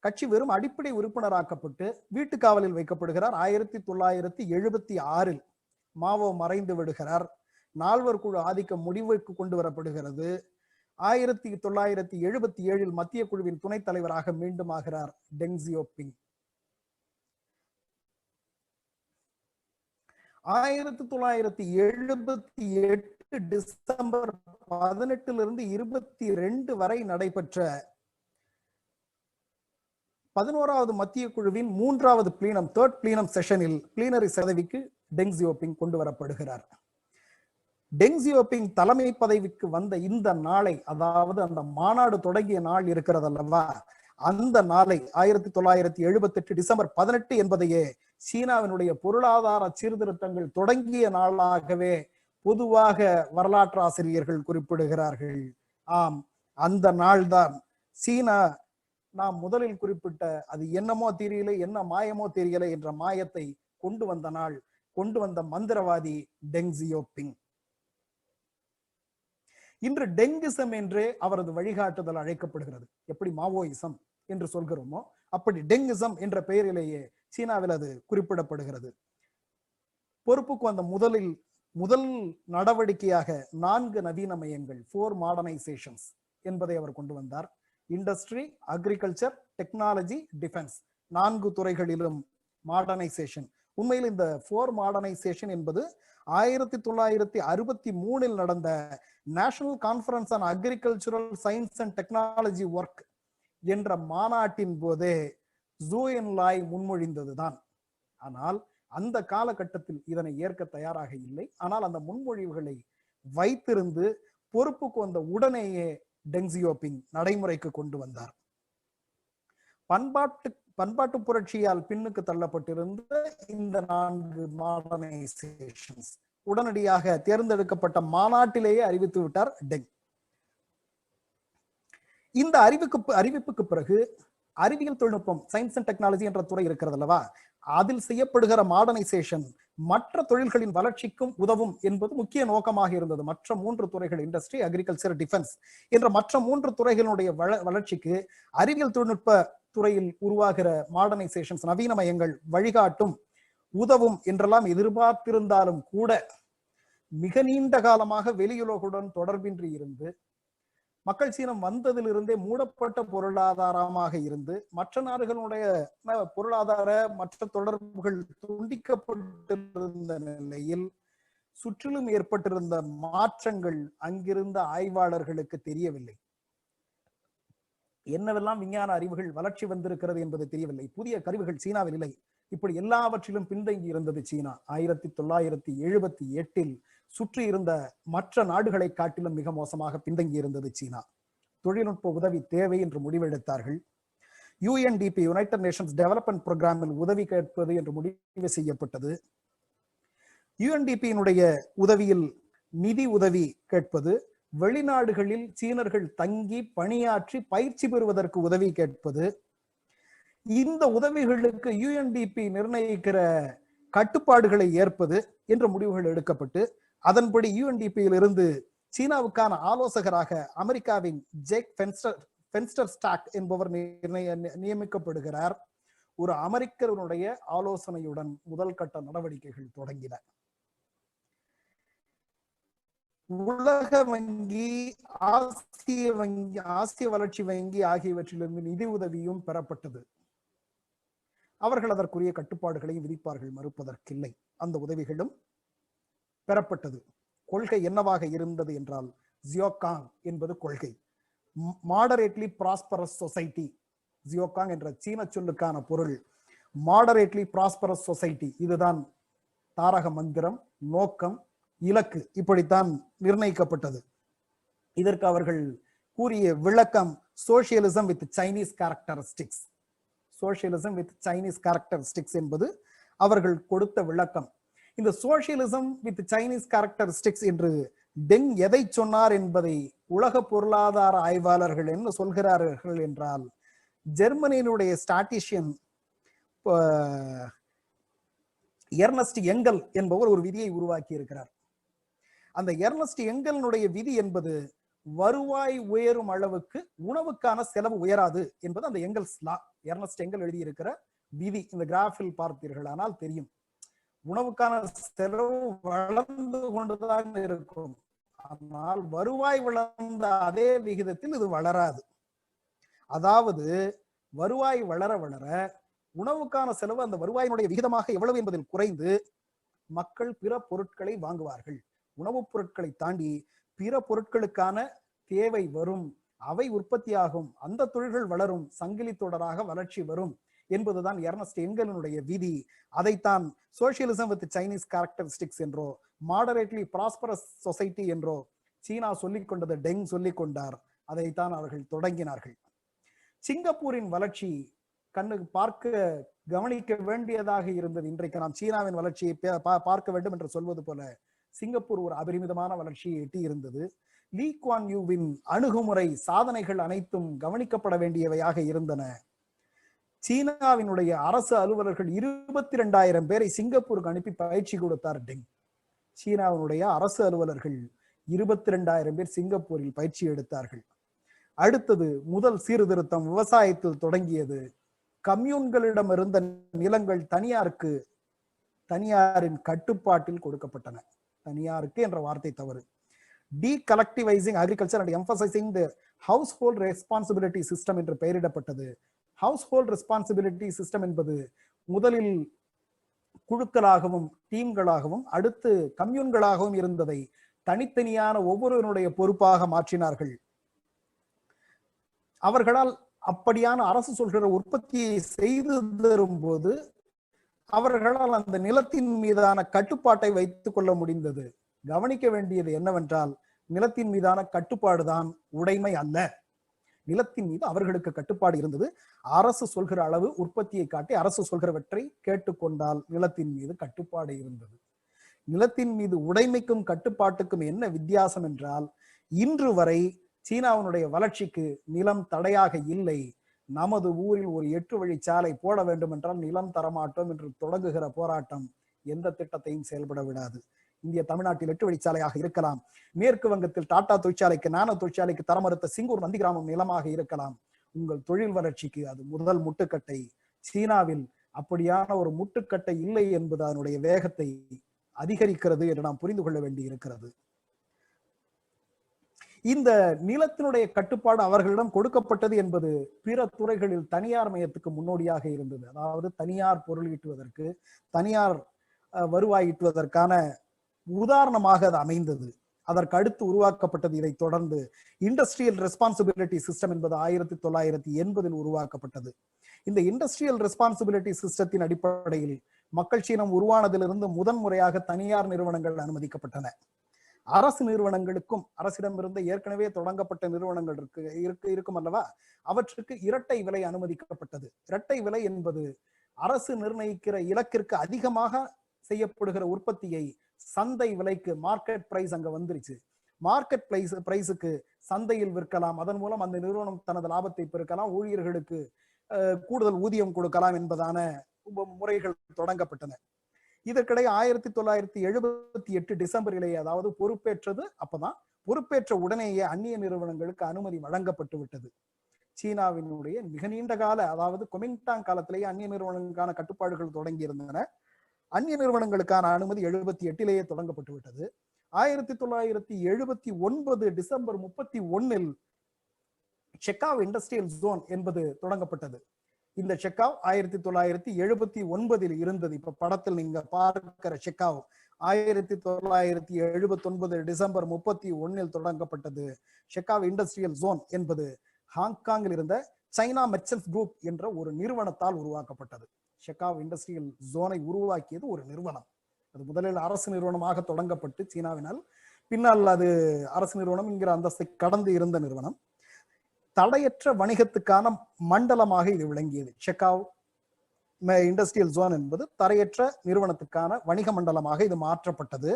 கட்சி வெறும் அடிப்படை உறுப்பினராக்கப்பட்டு வீட்டு காவலில் வைக்கப்படுகிறார். 1976 மாவோ மறைந்து விடுகிறார். 4 குழு ஆதிக்கம் முடிவுக்கு கொண்டு வரப்படுகிறது. 1977 மத்திய குழுவின் துணைத் தலைவராக மீண்டும் ஆகிறார் டெங் ஜியோபிங். 1978 டிசம்பர் 18 22 வரை நடைபெற்ற 11வது மத்திய குழுவின் 3வது பிளீனம், தேர்ட் பிளீனம் செஷனில் பிளீனரி பதவிக்கு டெங் ஜியோபிங் கொண்டு வரப்படுகிறார். டெங் ஜியோபிங் தலைமை பதவிக்கு வந்த இந்த நாளை, அதாவது அந்த மாநாடு தொடங்கிய நாள் இருக்கிறது அல்லவா, அந்த நாளை 1978 டிசம்பர் 18 என்பதையே சீனாவினுடைய பொருளாதார சீர்திருத்தங்கள் தொடங்கிய நாளாகவே பொதுவாக வரலாற்று ஆசிரியர்கள் குறிப்பிடுகிறார்கள். ஆம், அந்த நாள்தான் சீனா நாம் முதலில் குறிப்பிட்ட அது என்னமோ தெரியல, என்ன மாயமோ தெரியல என்ற மாயத்தை கொண்டு வந்த நாள், கொண்டு வந்த மந்திரவாதி டெங் ஜியோபிங். இன்று டெங்கிசம் என்றே அவரது வழிகாட்டுதல் அழைக்கப்படுகிறது. எப்படி மாவோயிசம் என்று சொல்கிறோமோ அப்படி டெங்கிசம் என்ற பெயரிலேயே சீனாவில் அது குறிப்பிடப்படுகிறது. பொறுப்புக்கு வந்த முதல் நடவடிக்கையாக 4 நவீன மையங்கள், 4 மாடர்னைசேஷன்ஸ் என்பதை அவர் கொண்டு வந்தார். இண்டஸ்ட்ரி, அக்ரிகல்ச்சர், டெக்னாலஜி, டிஃபென்ஸ், 4 துறைகளிலும் மாடர்னைசேஷன். உண்மையில் இந்த 4 மாடர்னைசேஷன் என்பது 1963 நடந்த national conference on agricultural science and technology work என்ற மாநாட்டின் போதே ஜூ என்லாய் முன்மொழிந்ததுதான். ஆனால் அந்த காலகட்டத்தில் இதனை ஏற்க தயாராக இல்லை. ஆனால் அந்த முன்மொழிவுகளை வைத்திருந்து பொறுப்புக்கு வந்த உடனேயே டெங் ஜியோபிங் நடைமுறைக்கு கொண்டு வந்தார். பண்பாட்டு புரட்சியால் பின்னுக்கு தள்ளப்பட்டிருந்த இந்த 4 மாடர்னைசேஷன்ஸ் உடனடியாக தேர்ந்தெடுக்கப்பட்ட மாநாட்டிலேயே அறிவித்து விட்டார் டெங். இந்த அறிவிப்புக்கு பிறகு அறிவியல் தொழில்நுட்பம், சயின்ஸ் அண்ட் டெக்னாலஜி என்ற துறை இருக்கிறது அல்லவா, அதில் செய்யப்படுகிற மாடர்னைசேஷன் மற்ற தொழில்களின் வளர்ச்சிக்கும் உதவும் என்பது முக்கிய நோக்கமாக இருந்தது. மற்ற 3 துறைகள், இண்டஸ்ட்ரி, அக்ரிகல்ச்சர், டிஃபென்ஸ் என்ற மற்ற 3 துறைகளுடைய வளர்ச்சிக்கு அறிவியல் தொழில்நுட்ப துறையில் உருவாகிற மாடர்னைசேஷன்ஸ், நவீன மையங்கள் வழிகாட்டும், உதவும் என்றெல்லாம் எதிர்பார்த்திருந்தாலும் கூட மிக நீண்ட காலமாக வெளியுலகுடன் தொடர்பின்றி இருந்து, மக்கள் சீனம் வந்ததிலிருந்தே மூடப்பட்ட பொருளாதாரமாக இருந்து, மற்ற நாடுகளுடைய பொருளாதார மற்ற தொடர்புகள் துண்டிக்கப்பட்டிருந்த நிலையில் சுற்றிலும் ஏற்பட்டிருந்த மாற்றங்கள் அங்கிருந்த ஆய்வாளர்களுக்கு தெரியவில்லை. என்னவெல்லாம் விஞ்ஞான அறிவுகள் வளர்ச்சி வந்திருக்கிறது என்பது தெரியவில்லை. புதிய கருவிகள் சீனாவில் இல்லை. இப்படி எல்லாவற்றிலும் பின்தங்கி இருந்தது சீனா. 1978 சுற்றி இருந்த மற்ற நாடுகளை காட்டிலும் மிக மோசமாக பின்தங்கி இருந்தது சீனா. தொழில்நுட்ப உதவி தேவை என்று முடிவெடுத்தார்கள். UNDP, யுனைடெட் நேஷன்ஸ் டெவலப்மெண்ட் புரோகிராமில் உதவி கேட்பது என்று முடிவு செய்யப்பட்டது. UNDP உதவியில் நிதி உதவி கேட்பது, வெளிநாடுகளில் சீனர்கள் தங்கி பணியாற்றி பயிற்சி பெறுவதற்கு உதவி கேட்பது, இந்த உதவிகளுக்கு யுஎன்டிபி நிர்ணயிக்கிற கட்டுப்பாடுகளை ஏற்பது என்ற முடிவுகள் எடுக்கப்பட்டு அதன்படி யுஎன்டிபியில் இருந்து சீனாவுக்கான ஆலோசகராக அமெரிக்காவின் ஜேக் ஃபென்ஸ்டர் ஸ்டாக் என்பவர் நியமிக்கப்படுகிறார். ஒரு அமெரிக்கருடைய ஆலோசனையுடன் முதல் கட்ட நடவடிக்கைகள் தொடங்கின. உலக வங்கி, ஆசிய வளர்ச்சி வங்கி ஆகியவற்றிலிருந்து நிதி உதவியும் பெறப்பட்டது. அவர்கள் அதற்குரிய கட்டுப்பாடுகளையும் விதிப்பார்கள், மறுப்பதற்கில்லை. அந்த உதவிகளும் பெறப்பட்டது. கொள்கை என்னவாக இருந்தது என்றால், ஜியோகாங் என்பது கொள்கை. Moderately prosperous society. ஜியோகாங் என்ற சீன சொல்லுக்கான பொருள் மாடரேட்லி ப்ராஸ்பரஸ் சொசைட்டி. இதுதான் தாரக மந்திரம், நோக்கம், இலக்கு இப்படித்தான் நிர்ணயிக்கப்பட்டது. இதற்கு அவர்கள் கூறிய விளக்கம் socialism with Chinese characteristics. Socialism with Chinese characteristics என்பது அவர்கள் கொடுத்த விளக்கம். இந்த சோசியலிசம் வித் சைனீஸ் கேரக்டரிஸ்டிக்ஸ் என்று டெங் எதை சொன்னார் என்பதை உலக பொருளாதார ஆய்வாளர்கள் என்ன சொல்கிறார்கள் என்றால், ஜெர்மனியினுடைய ஸ்டாட்டிஷியன் எர்னஸ்ட் எங்கல் என்பவர் ஒரு விதியை உருவாக்கி இருக்கிறார். அந்த எர்னஸ்ட் எங்கலினுடைய விதி என்பது வருவாய் உயரும் அளவுக்கு உணவுக்கான செலவு உயராது என்பது அந்த எங்கல்ஸ் லா. எர்னஸ்ட் எங்கல் எழுதியிருக்கிற விதி. இந்த கிராஃபில் பார்த்தீர்களானால் தெரியும். உணவுக்கான செலவு வளர்ந்து கொண்டுதான் இருக்கும், ஆனால் வருவாய் வளர்ந்த அதே விகிதத்தில் இது வளராது. அதாவது வருவாய் வளர வளர உணவுக்கான செலவு அந்த வருவாயினுடைய விகிதமாக எவ்வளவு என்பதில் குறைந்து மக்கள் பிற பொருட்களை வாங்குவார்கள். உணவுப் பொருட்களை தாண்டி பிற பொருட்களுக்கான தேவை வரும், அவை உற்பத்தியாகும், அந்த தொழில்கள் வளரும், சங்கிலி தொடராக வளர்ச்சி வரும் என்பதுதான் எர்னஸ்ட் எங்கலினுடைய விதி. அதைத்தான் சோசியலிசம் வித் சைனீஸ் கேரக்டரிஸ்டிக்ஸ் என்றோ மாடரேட்லி ப்ராஸ்பரஸ் சொசைட்டி என்றோ சீனா சொல்லிக் கொண்டது, டெங் சொல்லிக் கொண்டார். அதைத்தான் அவர்கள் தொடங்கினார்கள். சிங்கப்பூரின் வளர்ச்சி கண்ணுக்கு பார்க்க கவனிக்க வேண்டியதாக இருந்தது. இன்றைக்கு நாம் சீனாவின் வளர்ச்சியை பார்க்க வேண்டும் என்று சொல்வது போல சிங்கப்பூர் ஒரு அபரிமிதமான வளர்ச்சியை எட்டி இருந்தது. லீ குவான் யூவின் அணுகுமுறை, சாதனைகள் அனைத்தும் கவனிக்கப்பட வேண்டியவையாக இருந்தன. சீனாவினுடைய அரசு அலுவலர்கள் 22,000 பேரை சிங்கப்பூருக்கு அனுப்பி பயிற்சி கொடுத்தார் டெங். சீனாவினுடைய அரசு அலுவலர்கள் 22,000 பேர் சிங்கப்பூரில் பயிற்சி எடுத்தார்கள். அடுத்தது முதல் சீர்திருத்தம் விவசாயத்தில் தொடங்கியது. கம்யூன்களிடம் இருந்த நிலங்கள் தனியாரின் கட்டுப்பாட்டில் கொடுக்கப்பட்டன. தனியாருக்கு என்ற வார்த்தை தவறு. Decollectivising agriculture and emphasising the household responsibility system என்று பெயரிடப்பட்டது. ஹவுஸ்ஹோல்ட் ரெஸ்பான்சிபிலிட்டி சிஸ்டம் என்பது முதலில் குழுக்களாகவும் டீம்களாகவும் அடுத்து கம்யூன்களாகவும் இருந்ததை தனித்தனியான ஒவ்வொருவருடைய பொறுப்பாக மாற்றினார்கள். அவர்களால் அப்படியான அரசு சொல்கிற உற்பத்தியை செய்து தரும் போது அவர்களால் அந்த நிலத்தின் மீதான கட்டுப்பாட்டை வைத்துக் கொள்ள முடிந்தது. கவனிக்க வேண்டியது என்னவென்றால், நிலத்தின் மீதான கட்டுப்பாடுதான் உடைமை அல்ல. நிலத்தின் மீது அவர்களுக்கு கட்டுப்பாடு இருந்தது. அரசு சொல்கிற அளவு உற்பத்தியை காட்டி அரசு சொல்கிறவற்றை கேட்டுக்கொண்டால் நிலத்தின் மீது கட்டுப்பாடு இருந்தது. நிலத்தின் மீது உடைமைக்கும் கட்டுப்பாட்டுக்கும் என்ன வித்தியாசம் என்றால், இன்று வரை சீனாவினுடைய வளர்ச்சிக்கு நிலம் தடையாக இல்லை. நமது ஊரில் ஒரு 8 வழிச்சாலை போட வேண்டும் என்றால் நிலம் தரமாட்டோம் என்று தொடங்குகிற போராட்டம் எந்த திட்டத்தையும் செயல்பட விடாது. இந்திய தமிழ்நாட்டில் 8 வழிச்சாலையாக இருக்கலாம். மேற்கு வங்கத்தில் டாடா தொழிற்சாலைக்கு, நானோ தொழிற்சாலைக்கு தர மறுத்த சிங்கூர் நந்தி கிராமம் நிலமாக இருக்கலாம். உங்கள் தொழில் வளர்ச்சிக்கு அது முதல் முட்டுக்கட்டை. சீனாவில் அப்படியான ஒரு முட்டுக்கட்டை இல்லை என்பது அதனுடைய வேகத்தை அதிகரிக்கிறது என்று நாம் புரிந்து கொள்ள வேண்டி இருக்கிறது. இந்த நிலத்தினுடைய கட்டுப்பாடு அவர்களிடம் கொடுக்கப்பட்டது என்பது பிற துறைகளில் தனியார் மயத்துக்கு முன்னோடியாக இருந்தது. அதாவது தனியார் பொருள் ஈட்டுவதற்கு, தனியார் வருவாய் ஈட்டுவதற்கான உதாரணமாக அது அமைந்தது. அதற்கு அடுத்து உருவாக்கப்பட்டது. இதை தொடர்ந்து இண்டஸ்ட்ரியல் ரெஸ்பான்சிபிலிட்டி சிஸ்டம் என்பது 1980 உருவாக்கப்பட்டது. இந்த இண்டஸ்ட்ரியல் ரெஸ்பான்சிபிலிட்டி சிஸ்டத்தின் அடிப்படையில் மக்கள் சீனம் உருவானதிலிருந்து முதன்முறையாக தனியார் நிறுவனங்கள் அனுமதிக்கப்பட்டன. அரசு நிறுவனங்களுக்கும் அரசிடமிருந்து ஏற்கனவே தொடங்கப்பட்ட நிறுவனங்கள் இருக்கும் அல்லவா, அவற்றுக்கு இரட்டை விலை அனுமதிக்கப்பட்டது. இரட்டை விலை என்பது அரசு நிர்ணயிக்கிற இலக்கிற்கு அதிகமாக செய்யப்படுகிற உற்பத்தியை சந்தை விலைக்கு, மார்க்கெட் பிரைஸ் அங்க வந்துருச்சு. மார்க்கெட் பிரைஸுக்கு சந்தையில் விற்கலாம், அதன் மூலம் அந்த நிறுவனம் தனது லாபத்தை பெருக்கலாம், ஊழியர்களுக்கு கூடுதல் ஊதியம் கொடுக்கலாம் என்பதான முறைகள் தொடங்கப்பட்டன. இதற்கிடையே 1978 டிசம்பரிலேயே, அதாவது பொறுப்பேற்றது அப்பதான், பொறுப்பேற்ற உடனேயே அந்நிய நிறுவனங்களுக்கு அனுமதி வழங்கப்பட்டு விட்டது. சீனாவினுடைய மிக நீண்ட கால, அதாவது கொமிங்டாங் காலத்திலேயே அந்நிய நிறுவனங்களுக்கான கட்டுப்பாடுகள் தொடங்கி இருந்தன. அந்நிய நிறுவனங்களுக்கான அனுமதி 78லேயே தொடங்கப்பட்டு விட்டது. 1979 டிசம்பர் 31 ஷெகாவ் இண்டஸ்ட்ரியல் ஜோன் என்பது தொடங்கப்பட்டது. இந்த ஷெகாவ் 1979 இருந்தது. இப்ப படத்தில் நீங்க பார்க்கிற ஷெகாவ் 1979 டிசம்பர் 31 தொடங்கப்பட்டது. ஷெகாவ் இண்டஸ்ட்ரியல் ஜோன் என்பது ஹாங்காங்கில் இருந்த சைனா மெர்ச்சன்ட்ஸ் குரூப் என்ற ஒரு நிறுவனத்தால் உருவாக்கப்பட்டது. ஷெகாவ் இண்டஸ்ட்ரியல் ஜோனை உருவாக்கியது ஒரு நிறுவனம். அது முதலில் அரசு நிறுவனமாக தொடங்கப்பட்டு சீனாவினால், பின்னால் அது அரசு நிறுவனம் என்கிற அந்தஸ்தை கடந்து இருந்த நிறுவனம். தடையற்ற வணிகத்துக்கான மண்டலமாக இது விளங்கியது. ஷெகாவ் இண்டஸ்ட்ரியல் ஜோன் என்பது தடையற்ற நிறுவனத்துக்கான வணிக மண்டலமாக இது மாற்றப்பட்டது.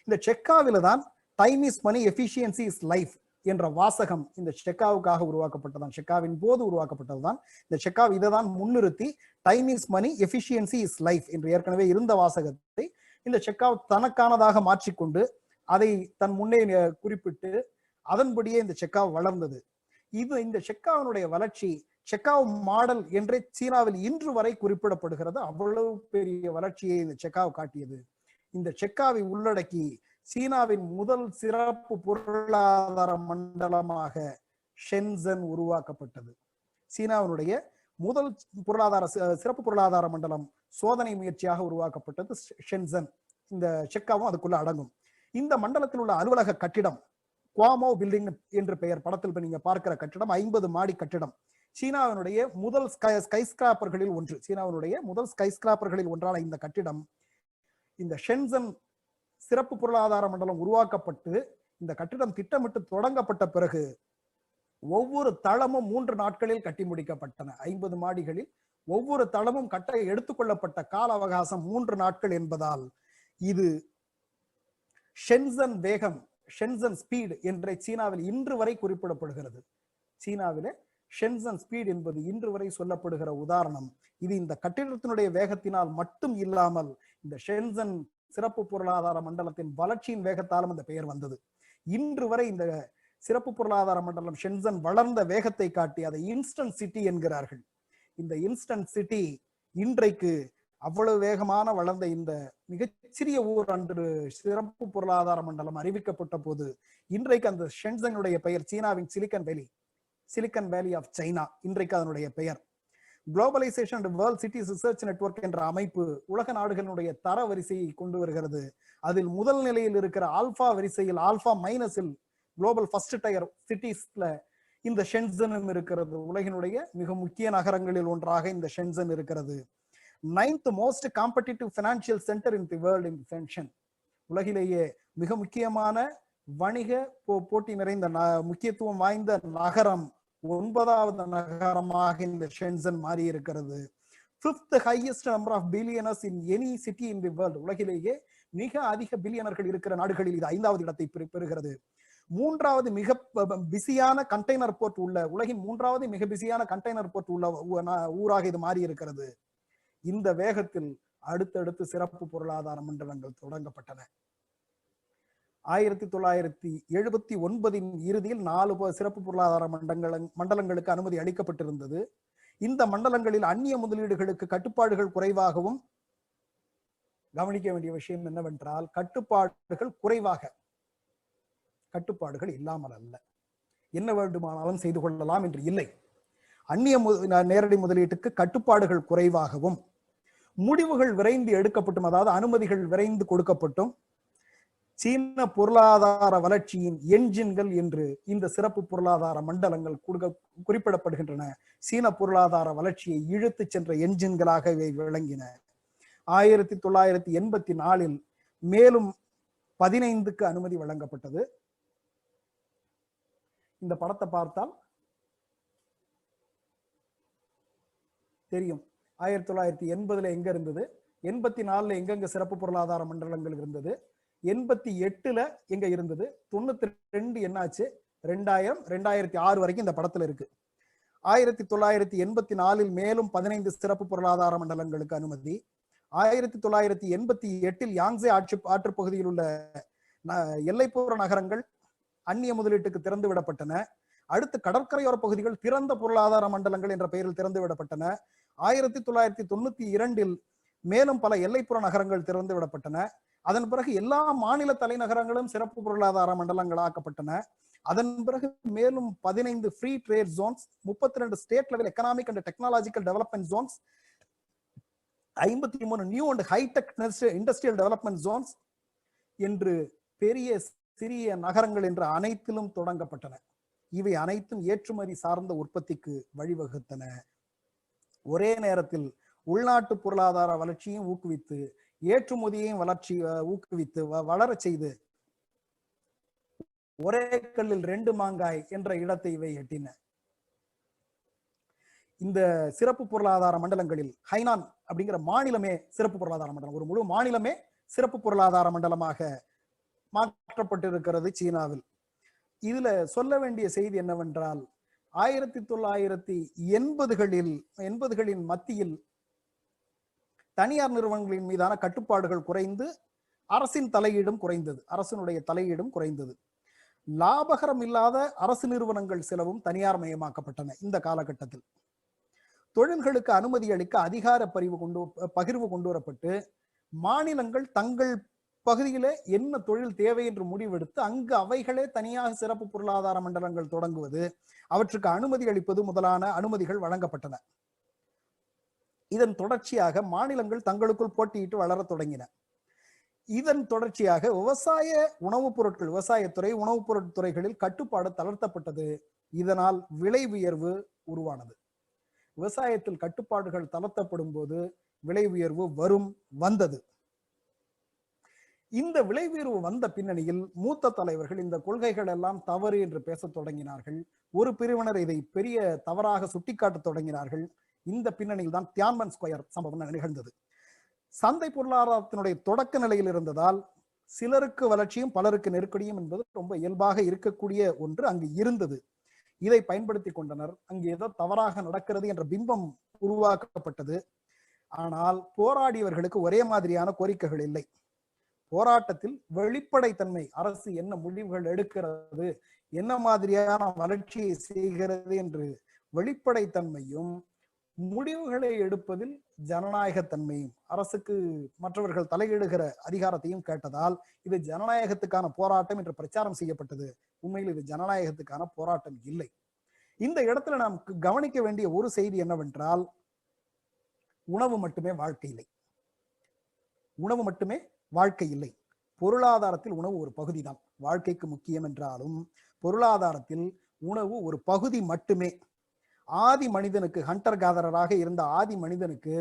இந்த ஷெகாவில தான் time is money, efficiency is life என்ற வாசகம் இந்த ஷெகாவுக்காக உருவாக்கப்பட்டதான், ஷெகாவின் போது உருவாக்கப்பட்டதுதான். இந்த ஷெகாவ் இதை தான் முன்னிறுத்தி time is money, efficiency is life என்று ஏற்கனவே இருந்த வாசகத்தை இந்த ஷெகாவ் தனக்கானதாக மாற்றிக்கொண்டு அதை தன் முன்னே குறிப்பிட்டு அதன்படியே இந்த ஷெகாவ் வளர்ந்தது. இந்த ஷெகாவினுடைய வளர்ச்சி ஷெகாவ் மாடல் என்றே சீனாவில் இன்று வரை குறிப்பிடப்படுகிறது. அவ்வளவு பெரிய வளர்ச்சியை இந்த ஷெகாவ் காட்டியது. இந்த ஷெகாவை உள்ளடக்கி சீனாவின் முதல் சிறப்பு பொருளாதார மண்டலமாக ஷென்சன் உருவாக்கப்பட்டது. சீனாவினுடைய முதல் சிறப்பு பொருளாதார மண்டலம் சோதனை முயற்சியாக உருவாக்கப்பட்டது ஷென்சன். இந்த ஷெகாவும் அதுக்குள்ள அடங்கும். இந்த மண்டலத்தில் உள்ள அலுவலக கட்டிடம் குவாமோ பில்டிங் என்று பெயர். படத்தில் நீங்க பார்க்கிற கட்டிடம் 50 மாடி கட்டிடம். சீனாவினுடைய முதல் ஸ்கைஸ்கிராப்பர்களில் ஒன்று. சீனாவினுடைய முதல் ஸ்கைஸ்கிராப்பர்களில் ஒன்றான இந்த கட்டிடம், இந்த ஷென்சன் சிறப்பு பொருளாதார மண்டலம் உருவாக்கப்பட்டு இந்த கட்டிடம் திட்டமிட்டு தொடங்கப்பட்ட பிறகு ஒவ்வொரு தளமும் 3 நாட்களில் கட்டி முடிக்கப்பட்டன. 50 மாடிகளில் ஒவ்வொரு தளமும் கட்ட எடுத்துக்கொள்ளப்பட்ட கால அவகாசம் 3 நாட்கள் என்பதால் இது ஷென்சன் வேகம், ஷென்சன் ஸ்பீட் என்ற சீனாவில் இன்று வரை குறிப்பிடப்படுகிறது. சீனாவிலே ஷென்சன் ஸ்பீட் என்பது இன்று வரை சொல்லப்படுகிற உதாரணம். இது இந்த கட்டிடத்தினுடைய வேகத்தினால் மட்டும் இல்லாமல் இந்த ஷென்சன் சிறப்பு பொருளாதார மண்டலத்தின் வளர்ச்சியின் வேகத்தாலும் அந்த பெயர் வந்தது. இன்று வரை இந்த சிறப்பு பொருளாதார மண்டலம் ஷென்சன் வளர்ந்த வேகத்தை காட்டி அதை இன்ஸ்டன்ட் சிட்டி என்கிறார்கள். இந்த இன்ஸ்டன்ட் சிட்டி இன்றைக்கு அவ்வளவு வேகமான வளர்ந்த இந்த மிகச்சிறிய ஊர் அன்று சிறப்பு பொருளாதார மண்டலம் அறிவிக்கப்பட்ட போது இன்றைக்கு அந்த ஷென்சனுடைய பெயர் சீனாவின் சிலிக்கன் வேலி ஆஃப் சைனா இன்றைக்கு அதனுடைய பெயர். Globalisation and world cities research network என்ற அமைப்பு உலக நாடுகளுடைய தர வரிசையை கொண்டு வருகிறது. அதில் முதல் நிலையில் இருக்கிற ஆல்பா வரிசையில், ஆல்பா மைனஸில் குளோபல் ஃபர்ஸ்ட் டயர் சிட்டிஸ்ல இந்த ஷென்சனும் இருக்கிறது. உலகினுடைய மிக முக்கிய நகரங்களில் ஒன்றாக இந்த ஷென்சன் இருக்கிறது. 9th most competitive financial centre in the world in Shenzhen. உலகிலேயே மிக முக்கியமான வணிக போட்டி நிறைந்த முக்கியத்துவம் வாய்ந்த நகரம், 9வது நகரமாக இந்த ஷென்சன் மாறி இருக்கிறது. 5th highest number of billionaires in any city in the world. உலகிலேயே மிக அதிக பில்லியனர்கள் இருக்கிற நாடுகளில் இது 5வது இடத்தை பெறுகிறது. 3வது மிக பிஸியான கண்டெய்னர் போர்ட் உள்ள, உலகின் 3வது மிக பிஸியான கண்டெய்னர் போர்ட் உள்ள ஊராக இது மாறி இருக்கிறது. இந்த வேகத்தில் அடுத்தடுத்து சிறப்பு பொருளாதார மண்டலங்கள் தொடங்கப்பட்டன. 1979 இறுதியில் 4 சிறப்பு பொருளாதார மண்டலங்களுக்கு அனுமதி அளிக்கப்பட்டிருந்தது. இந்த மண்டலங்களில் அந்நிய முதலீடுகளுக்கு கட்டுப்பாடுகள் குறைவாகவும், கவனிக்க வேண்டிய விஷயம் என்னவென்றால் கட்டுப்பாடுகள் இல்லாமல் அல்ல, என்ன வேண்டுமானாலும் செய்து கொள்ளலாம் என்று இல்லை. அந்நிய நேரடி முதலீட்டுக்கு கட்டுப்பாடுகள் குறைவாகவும், முடிவுகள் விரைந்து எடுக்கப்பட்டும், அதாவது அனுமதிகள் விரைந்து கொடுக்கப்பட்டும், சீன பொருளாதார வளர்ச்சியின் என்ஜின்கள் என்று இந்த சிறப்பு பொருளாதார மண்டலங்கள் குறிப்பிடப்படுகின்றன. சீன பொருளாதார வளர்ச்சியை இழுத்து சென்ற என்ஜின்களாக இவை விளங்கின. 1984 மேலும் 15க்கு அனுமதி வழங்கப்பட்டது. இந்த படத்தை பார்த்தால் தெரியும். 1980 எங்க இருந்தது, 84 எங்கெங்க சிறப்பு பொருளாதார மண்டலங்கள் இருந்தது, 88ல எங்க இருந்தது, 92 என்னாச்சு, 2000, 2006 வரைக்கும் இந்த படத்துல இருக்கு. 1984 மேலும் 15 சிறப்பு பொருளாதார மண்டலங்களுக்கு அனுமதி. 1988 யாங்ஸே ஆற்றுப் பகுதியில் உள்ள எல்லைப்புற நகரங்கள் அந்நிய முதலீட்டுக்கு திறந்து விடப்பட்டன. அடுத்து கடற்கரையோர பகுதிகள் திறந்த பொருளாதார மண்டலங்கள் என்ற பெயரில் திறந்து விடப்பட்டன. 1992 மேலும் பல எல்லைப்புற நகரங்கள் திறந்து விடப்பட்டன. அதன் பிறகு எல்லா மாநில தலைநகரங்களும் சிறப்பு பொருளாதார மண்டலங்களாக்கப்பட்டன. அதன் பிறகு மேலும் 15 free trade zones, 32 state level economic and technological development zones, 53 new and high tech industrial development zones என்று பெரிய சிறிய நகரங்கள் என்று அனைத்திலும் தொடங்கப்பட்டன. இவை அனைத்தும் ஏற்றுமதி சார்ந்த உற்பத்திக்கு வழிவகுத்தன. ஒரே நேரத்தில் உள்நாட்டு பொருளாதார வளர்ச்சியும் ஊக்குவித்து ஏற்றுமதியையும் ஊக்குவித்து வளரச் செய்து ஒரே கல்லில் 2 மாங்காய் என்ற இடத்தை இவை எட்டின. இந்த சிறப்பு பொருளாதார மண்டலங்களில் ஹைனான் அப்படிங்கிற மாநிலமே சிறப்பு பொருளாதார மண்டலம், ஒரு முழு மாநிலமே சிறப்பு பொருளாதார மண்டலமாக மாற்றப்பட்டிருக்கிறது சீனாவில். இதுல சொல்ல வேண்டிய செய்தி என்னவென்றால், 1980களின் மத்தியில் தனியார் நிறுவனங்களின் மீதான கட்டுப்பாடுகள் குறைந்து அரசின் தலையீடும் குறைந்தது, அரசினுடைய தலையீடும் குறைந்தது. லாபகரம் இல்லாத அரசு நிறுவனங்கள் சிலவும் தனியார் மயமாக்கப்பட்டன. இந்த காலகட்டத்தில் தொழில்களுக்கு அனுமதி அளிக்க அதிகார பகிர்வு கொண்டு வரப்பட்டு மாநிலங்கள் தங்கள் பகுதியிலே என்ன தொழில் தேவை என்று முடிவெடுத்து அங்கு அவைகளே தனியாக சிறப்பு பொருளாதார மண்டலங்கள் தொடங்குவது, அவற்றுக்கு அனுமதி அளிப்பது முதலான அனுமதிகள் வழங்கப்பட்டன. இதன் தொடர்ச்சியாக மாநிலங்கள் தங்களுக்குள் போட்டியிட்டு வளரத் தொடங்கின. இதன் தொடர்ச்சியாக விவசாயத்துறை, உணவுப் பொருட்துறைகளில் கட்டுப்பாடு தளர்த்தப்பட்டது. இதனால் விலை உயர்வு உருவானது. விவசாயத்தில் கட்டுப்பாடுகள் தளர்த்தப்படும் போது விலை உயர்வு வந்தது. இந்த விலை உயர்வு வந்த பின்னணியில் மூத்த தலைவர்கள் இந்த கொள்கைகள் எல்லாம் தவறு என்று பேசத் தொடங்கினார்கள். ஒரு பிரிவினர் இதை பெரிய தவறாக சுட்டிக்காட்ட தொடங்கினார்கள். இந்த பின்னணியில் தான் தியான்மன் ஸ்கொயர் சம்பவம் நிகழ்ந்தது. சந்தை பொருளாதாரத்தினுடைய தொடக்க நிலையில் இருந்ததால் சிலருக்கு வளர்ச்சியும் பலருக்கு நெருக்கடியும் என்பது ரொம்ப இயல்பாக இருக்கக்கூடிய ஒன்று அங்கு இருந்தது. இதை பயன்படுத்தி கொண்டனர். அங்கு ஏதோ தவறாக நடக்கிறது என்ற பிம்பம் உருவாக்கப்பட்டது. ஆனால் போராடியவர்களுக்கு ஒரே மாதிரியான கோரிக்கைகள் இல்லை. போராட்டத்தில் வெளிப்படைத்தன்மை, அரசு என்ன முடிவுகள் எடுக்கிறது, என்ன மாதிரியான வளர்ச்சியை செய்கிறது என்று வெளிப்படைத்தன்மையும், முடிவுகளை எடுப்பதில் ஜனநாயகத்தன்மையும், அரசுக்கு மற்றவர்கள் தலையிடுகிற அதிகாரத்தையும் கேட்டதால் இது ஜனநாயகத்துக்கான போராட்டம் என்று பிரச்சாரம் செய்யப்பட்டது. உண்மையில் இது ஜனநாயகத்துக்கான போராட்டம் இல்லை. இந்த இடத்துல நாம் கவனிக்க வேண்டிய ஒரு செய்தி என்னவென்றால், உணவு மட்டுமே வாழ்க்கை இல்லை. உணவு மட்டுமே வாழ்க்கை இல்லை. பொருளாதாரத்தில் உணவு ஒரு பகுதி தான். வாழ்க்கைக்கு முக்கியம் என்றாலும் பொருளாதாரத்தில் உணவு ஒரு பகுதி மட்டுமே. ஆதி மனிதனுக்கு, ஹண்டர் கேதரராக இருந்த ஆதி மனிதனுக்கு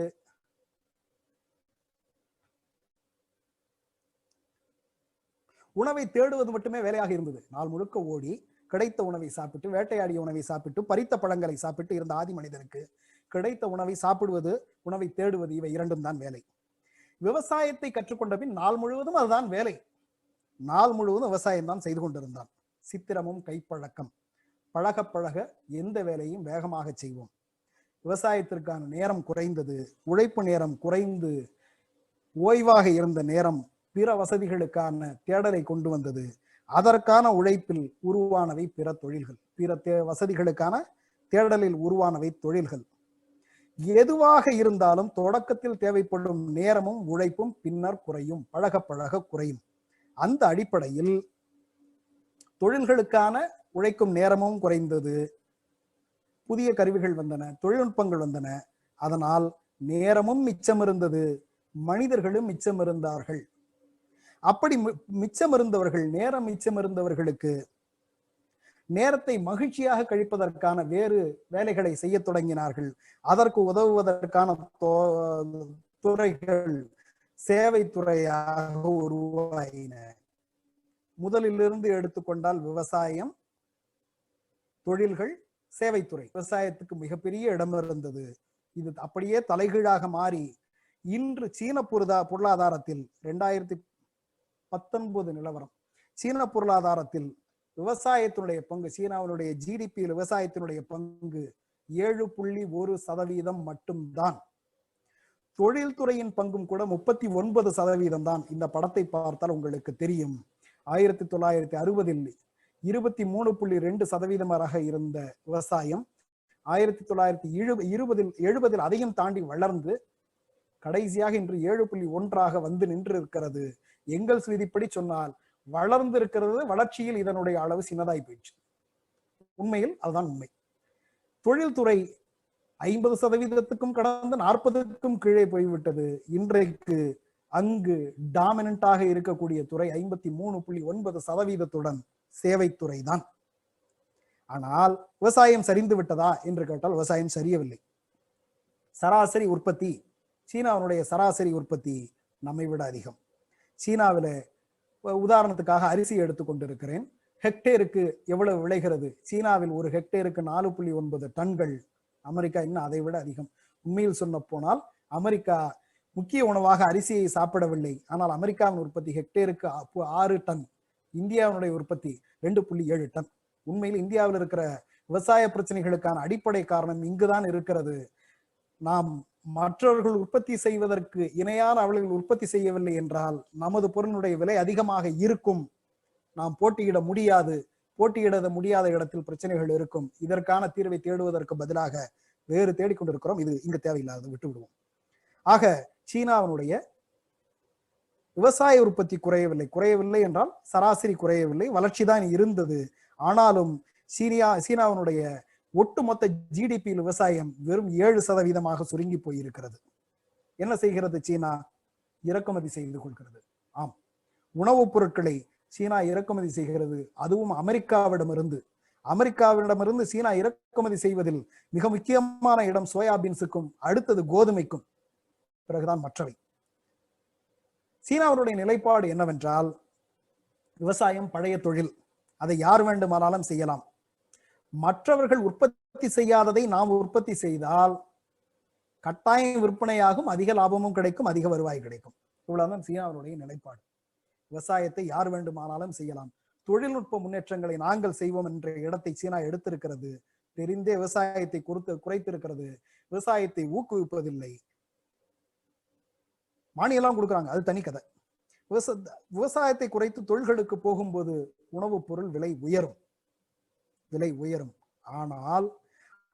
உணவை தேடுவது மட்டுமே வேலையாக இருந்தது. நாள் முழுக்க ஓடி கிடைத்த உணவை சாப்பிட்டு, வேட்டையாடிய உணவை சாப்பிட்டு, பறித்த பழங்களை சாப்பிட்டு இருந்த ஆதி மனிதனுக்கு கிடைத்த உணவை சாப்பிடுவது, உணவை தேடுவது, இவை இரண்டும் தான் வேலை. விவசாயத்தை கற்றுக்கொண்ட பின் நாள் முழுவதும் அதுதான் வேலை. நாள் முழுவதும் விவசாயம் தான் செய்து கொண்டிருந்தான். சித்திரமும் கைப்பழக்கம். பழக பழக எந்த வேலையும் வேகமாக செய்வோம். விவசாயத்திற்கான நேரம் குறைந்தது, உழைப்பு நேரம் குறைந்து ஓய்வாக இருந்த நேரம் பிற வசதிகளுக்கான தேடலை கொண்டு வந்தது. அதற்கான உழைப்பில் உருவானவை பிற தொழில்கள், பிற வசதிகளுக்கான தேடலில் உருவானவை தொழில்கள். எதுவாக இருந்தாலும் தொடக்கத்தில் தேவைப்படும் நேரமும் உழைப்பும் பின்னர் குறையும், பழக பழக குறையும். அந்த அடிப்படையில் தொழில்களுக்கான உழைக்கும் நேரமும் குறைந்தது. புதிய கருவிகள் வந்தன, தொழில்நுட்பங்கள் வந்தன. அதனால் நேரமும் மிச்சம் இருந்தது, மனிதர்களும் மிச்சம் இருந்தார்கள். அப்படி மிச்சம் இருந்தவர்கள், நேரம் மிச்சம் இருந்தவர்களுக்கு நேரத்தை மகிழ்ச்சியாக கழிப்பதற்கான வேறு வேலைகளை செய்ய தொடங்கினார்கள். அதற்கு உதவுவதற்கான துறைகள் சேவை துறையாக உருவாயின. முதலிலிருந்து எடுத்துக்கொண்டால் விவசாயம், தொழில்கள், சேவைத்துறை. விவசாயத்துக்கு மிகப்பெரிய இடம் இருந்தது. இது அப்படியே தலைகீழாக மாறி இன்று சீன பொருளாதாரத்தில் 2010 19 நிலவரம். சீன பொருளாதாரத்தில் விவசாயத்தினுடைய பங்கு, சீனாவினுடைய ஜிடிபியில் விவசாயத்தினுடைய பங்கு 7.1% மட்டும்தான். தொழில்துறையின் பங்கும் கூட 39% தான். இந்த படத்தை பார்த்தால் உங்களுக்கு தெரியும். 1960 23.2% இருந்த விவசாயம் 1970 அதையும் தாண்டி வளர்ந்து கடைசியாக இன்று 7.1 வந்து நின்று இருக்கிறது. எங்கெல்ஸ் விதிப்படி சொன்னால் வளர்ந்து இருக்கிறது, வளர்ச்சியில் இதனுடைய அளவு சின்னதாய் போயிடுச்சு. உண்மையில் அதுதான் உண்மை. தொழில்துறை 50%க்கும் கடந்து 40க்கும் கீழே போய்விட்டது. இன்றைக்கு அங்கு டாமினண்டாக இருக்கக்கூடிய துறை 53.9% சேவைத்துறை தான். ஆனால் விவசாயம் சரிந்து விட்டதா என்று கேட்டால் விவசாயம் சரியவில்லை. சராசரி உற்பத்தி, சீனாவினுடைய சராசரி உற்பத்தி நம்மை விட அதிகம். சீனாவில உதாரணத்துக்காக அரிசி எடுத்துக்கொண்டிருக்கிறேன். ஹெக்டேருக்கு எவ்வளவு விளைகிறது? சீனாவில் ஒரு ஹெக்டேருக்கு 4.9 டன்கள். அமெரிக்கா இன்னும் அதை விட அதிகம். உண்மையில் சொன்ன போனால் அமெரிக்கா முக்கிய உணவாக அரிசியை சாப்பிடவில்லை. ஆனால் அமெரிக்காவின் உற்பத்தி ஹெக்டேருக்கு 6 டன், இந்தியாவினுடைய உற்பத்தி 2.7 டன். உண்மையில் இந்தியாவில் இருக்கிற விவசாய பிரச்சனைகளுக்கான அடிப்படை காரணம் இங்குதான் இருக்கிறது. நாம் மற்றவர்கள் உற்பத்தி செய்வதற்கு இணையான அவர்கள் உற்பத்தி செய்யவில்லை என்றால் நமது பொருளுடைய விலை அதிகமாக இருக்கும். நாம் போட்டியிட முடியாது. போட்டியிட முடியாத இடத்தில் பிரச்சனைகள் இருக்கும். இதற்கான தீர்வை தேடுவதற்கு பதிலாக வேறு தேடிக்கொண்டிருக்கிறோம். இது இங்கு தேவையில்லாத விட்டு விடுவோம். ஆக சீனாவினுடைய விவசாய உற்பத்தி குறையவில்லை என்றால் சராசரி குறையவில்லை, வளர்ச்சி தான் இருந்தது. ஆனாலும் சீனாவினுடைய ஒட்டுமொத்த ஜிடிபியில் விவசாயம் வெறும் 7% சுருங்கி போயிருக்கிறது. என்ன செய்கிறது சீனா? இறக்குமதி செய்து கொள்கிறது. ஆம், உணவுப் பொருட்களை சீனா இறக்குமதி செய்கிறது. அதுவும் அமெரிக்காவிடமிருந்து சீனா இறக்குமதி செய்வதில் மிக முக்கியமான இடம் சோயாபீன்ஸுக்கும், அடுத்தது கோதுமைக்கும், பிறகுதான் மற்றவை. சீனாவுடைய நிலைப்பாடு என்னவென்றால், விவசாயம் பழைய தொழில், அதை யார் வேண்டுமானாலும் செய்யலாம். மற்றவர்கள் உற்பத்தி செய்யாததை நாம் உற்பத்தி செய்தால் கட்டாயம் விற்பனையாகும், அதிக லாபமும் கிடைக்கும், அதிக வருவாய் கிடைக்கும். இவ்வளவுதான் சீனாவுடைய நிலைப்பாடு. விவசாயத்தை யார் வேண்டுமானாலும் செய்யலாம். தொழில்நுட்ப முன்னேற்றங்களை நாங்கள் செய்வோம் என்ற இடத்தை சீனா எடுத்திருக்கிறது. தெரிந்தே விவசாயத்தை குறைத்திருக்கிறது. விவசாயத்தை ஊக்குவிப்பதில்லை. மானியெல்லாம் கொடுக்குறாங்க, அது தனி கதை. விவசாயத்தை குறைத்து தொழில்களுக்கு போகும்போது உணவுப் பொருள் விலை உயரும். ஆனால்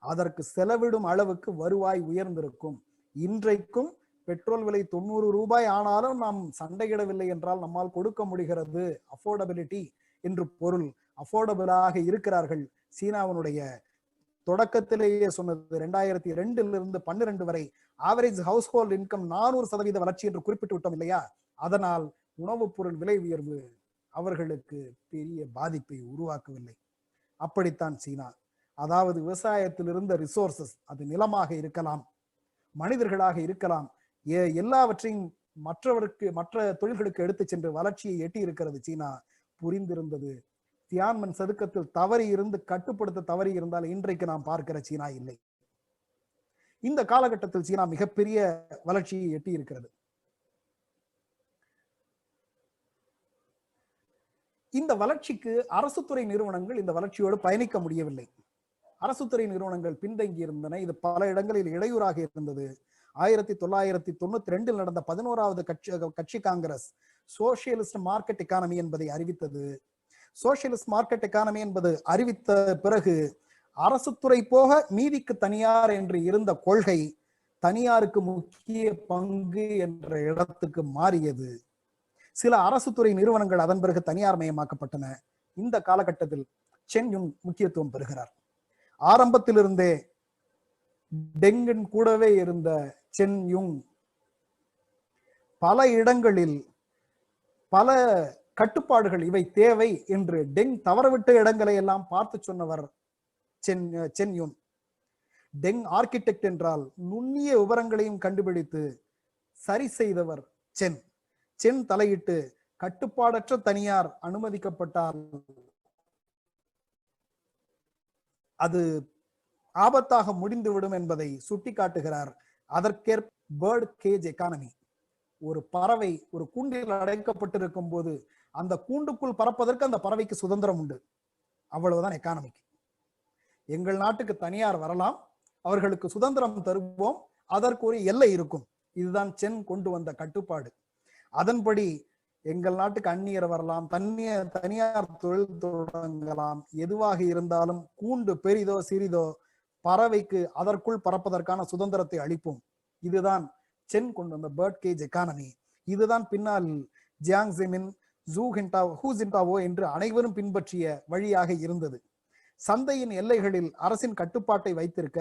அதற்கு செலவிடும் அளவுக்கு வருவாய் உயர்ந்திருக்கும். இன்றைக்கும் பெட்ரோல் விலை 90 ரூபாய் ஆனாலும் நாம் சண்டையிடவில்லை என்றால் நம்மால் கொடுக்க முடிகிறது. அஃபோர்டபிலிட்டி என்று பொருள். அஃபோர்டபிளாக இருக்கிறார்கள். சீனாவினுடைய தொடக்கத்திலேயே சொன்னது 2002 12 வரை ஆவரேஜ் ஹவுஸ் ஹோல்ட் இன்கம் 400% வளர்ச்சி என்று குறிப்பிட்டு விட்டோம் இல்லையா? அதனால் உணவுப் பொருள் விலை உயர்வு அவர்களுக்கு பெரிய பாதிப்பை உருவாக்கவில்லை. அப்படித்தான் சீனா. அதாவது விவசாயத்தில் இருந்த ரிசோர்சஸ், அது நிலமாக இருக்கலாம், மனிதர்களாக இருக்கலாம், எல்லாவற்றையும் மற்ற தொழில்களுக்கு எடுத்து சென்று வளர்ச்சியை எட்டி இருக்கிறது சீனா. புரிந்திருந்தது. தியான்மன் சதுக்கத்தில் கட்டுப்படுத்த தவறி இருந்தால் இன்றைக்கு நாம் பார்க்கிற சீனா இல்லை. இந்த காலகட்டத்தில் சீனா மிகப்பெரிய வளர்ச்சியை எட்டி இருக்கிறது. இந்த வளர்ச்சிக்கு அரசுத்துறை நிறுவனங்கள் இந்த வளர்ச்சியோடு பயணிக்க முடியவில்லை. அரசுத்துறை நிறுவனங்கள் பின்தங்கி இருந்தன. இது பல இடங்களில் இடையூறாக இருந்தது. 1992 நடந்த 11வது கட்சி காங்கிரஸ் சோசியலிஸ்ட் மார்க்கெட் எக்கானமி என்பதை அறிவித்தது. சோசியலிஸ்ட் மார்க்கெட் எக்கானமி என்பது அறிவித்த பிறகு அரசுத்துறை போக மீதிக்கு தனியார் என்று இருந்த கொள்கை தனியாருக்கு முக்கிய பங்கு என்ற இடத்துக்கு மாறியது. சில அரசுத்துறை நிறுவனங்கள் அதன் பிறகு தனியார் மயமாக்கப்பட்டன. இந்த காலகட்டத்தில் சென் யுங் முக்கியத்துவம் பெறுகிறார். ஆரம்பத்திலிருந்தே டெங்கின் கூடவே இருந்த சென் யுங் பல இடங்களில் பல கட்டுப்பாடுகள் இவை தேவை என்று டெங் தவறவிட்ட இடங்களை எல்லாம் பார்த்து சொன்னவர் சென் யுங். டெங் ஆர்கிடெக்ட் என்றால் நுண்ணிய விவரங்களையும் கண்டுபிடித்து சரி செய்தவர் சென் தலையிட்டு கட்டுப்பாடற்ற தனியார் அனுமதிக்கப்பட்டால் அது ஆபத்தாக முடிந்துவிடும் என்பதை சுட்டிக்காட்டுகிறார். அதற்கேற்ப பேர்ட் கேஜ் எக்கானமி, ஒரு பறவை ஒரு கூண்டில் அடைக்கப்பட்டிருக்கும் போது அந்த கூண்டுக்குள் பறப்பதற்கு அந்த பறவைக்கு சுதந்திரம் உண்டு. அவ்வளவுதான் எக்கானமிக். எங்கள் நாட்டுக்கு தனியார் வரலாம், அவர்களுக்கு சுதந்திரம் தருவோம், அதற்கு ஒரு எல்லை இருக்கும். இதுதான் சென் கொண்டு வந்த கட்டுப்பாடு. அதன்படி எங்கள் நாட்டுக்கு அந்நியர் வரலாம், தனியார் தொழில் தொடங்கலாம், எதுவாக இருந்தாலும் கூண்டு பெரிதோ சிறிதோ பறவைக்கு அதற்குள் பறப்பதற்கான சுதந்திரத்தை அளிப்போம். இதுதான் சென் கொண்டு வந்த பேர்ட் கேஜ் எக்கானமி. இதுதான் பின்னால் ஜியாங் ஜெமின், ஹூ ஜின்டாவோ என்று அனைவரும் பின்பற்றிய வழியாக இருந்தது. சந்தையின் எல்லைகளில் அரசின் கட்டுப்பாட்டை வைத்திருக்க,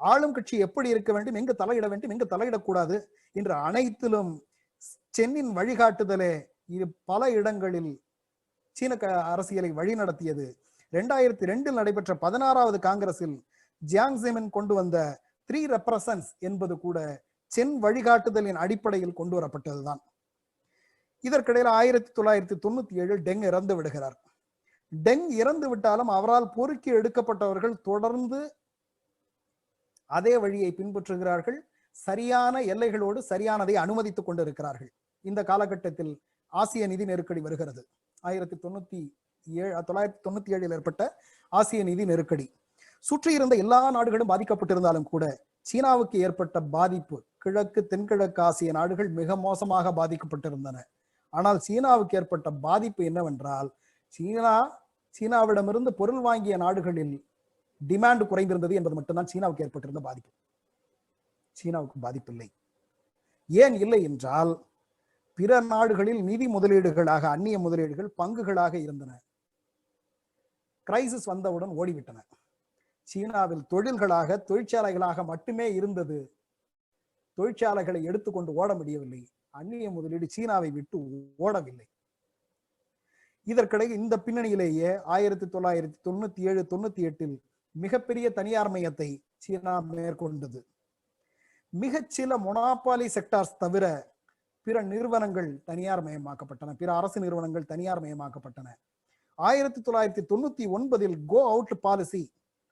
ஆளும் கட்சி எப்படி இருக்க வேண்டும், எங்கு தலையிட வேண்டும், எங்கு தலையிடக்கூடாது என்று அனைத்திலும் சென்னின் வழிகாட்டுதலே இது பல இடங்களில் சீன அரசியலை வழிநடத்தியது. 2002 நடைபெற்ற 16வது காங்கிரஸில் ஜியாங் ஜெமின் கொண்டு வந்த 3 ரெப்ரசன்ஸ் என்பது கூட சென் வழிகாட்டுதலின் அடிப்படையில் கொண்டு வரப்பட்டதுதான். இதற்கிடையில் 1997 டெங் இறந்து விடுகிறார். டெங் இறந்து விட்டாலும் அவரால் பொறுக்கி எடுக்கப்பட்டவர்கள் தொடர்ந்து அதே வழியை பின்பற்றுகிறார்கள். சரியான எல்லைகளோடு சரியானதை அனுமதித்துக் கொண்டிருக்கிறார்கள். இந்த காலகட்டத்தில் ஆசிய நிதி நெருக்கடி வருகிறது. 1997 ஏற்பட்ட ஆசிய நிதி நெருக்கடி சுற்றி இருந்த எல்லா நாடுகளும் பாதிக்கப்பட்டிருந்தாலும் கூட சீனாவுக்கு ஏற்பட்ட பாதிப்பு, கிழக்கு தென்கிழக்கு ஆசிய நாடுகள் மிக மோசமாக பாதிக்கப்பட்டிருந்தன. ஆனால் சீனாவுக்கு ஏற்பட்ட பாதிப்பு என்னவென்றால், சீனாவிடமிருந்து பொருள் வாங்கிய நாடுகளில் டிமாண்ட் குறைந்திருந்தது என்பது மட்டும்தான் சீனாவுக்கு ஏற்பட்டிருந்த பாதிப்பு. சீனாவுக்கு பாதிப்பில்லை. ஏன் இல்லை என்றால், பிற நாடுகளில் நிதி முதலீடுகளாக, அந்நிய முதலீடுகள் பங்குகளாக இருந்தன. கிரைசிஸ் வந்தவுடன் ஓடிவிட்டன. சீனாவில் தொழில்களாக, தொழிற்சாலைகளாக மட்டுமே இருந்தது. தொழிற்சாலைகளை எடுத்துக்கொண்டு ஓட முடியவில்லை. அந்நிய முதலீடு சீனாவை விட்டு ஓடவில்லை. இதற்கிடையே இந்த பின்னணியிலேயே 1997-98 மிகப்பெரிய தனியார் மயத்தை சீனா மேற்கொண்டது. மிகச்சில மொனாபாலி செக்டார்ஸ் தவிர பிற நிறுவனங்கள் தனியார் மயமாக்கப்பட்டன, பிற அரசு நிறுவனங்கள் தனியார் மயமாக்கப்பட்டன. 1999 கோ அவுட் பாலிசி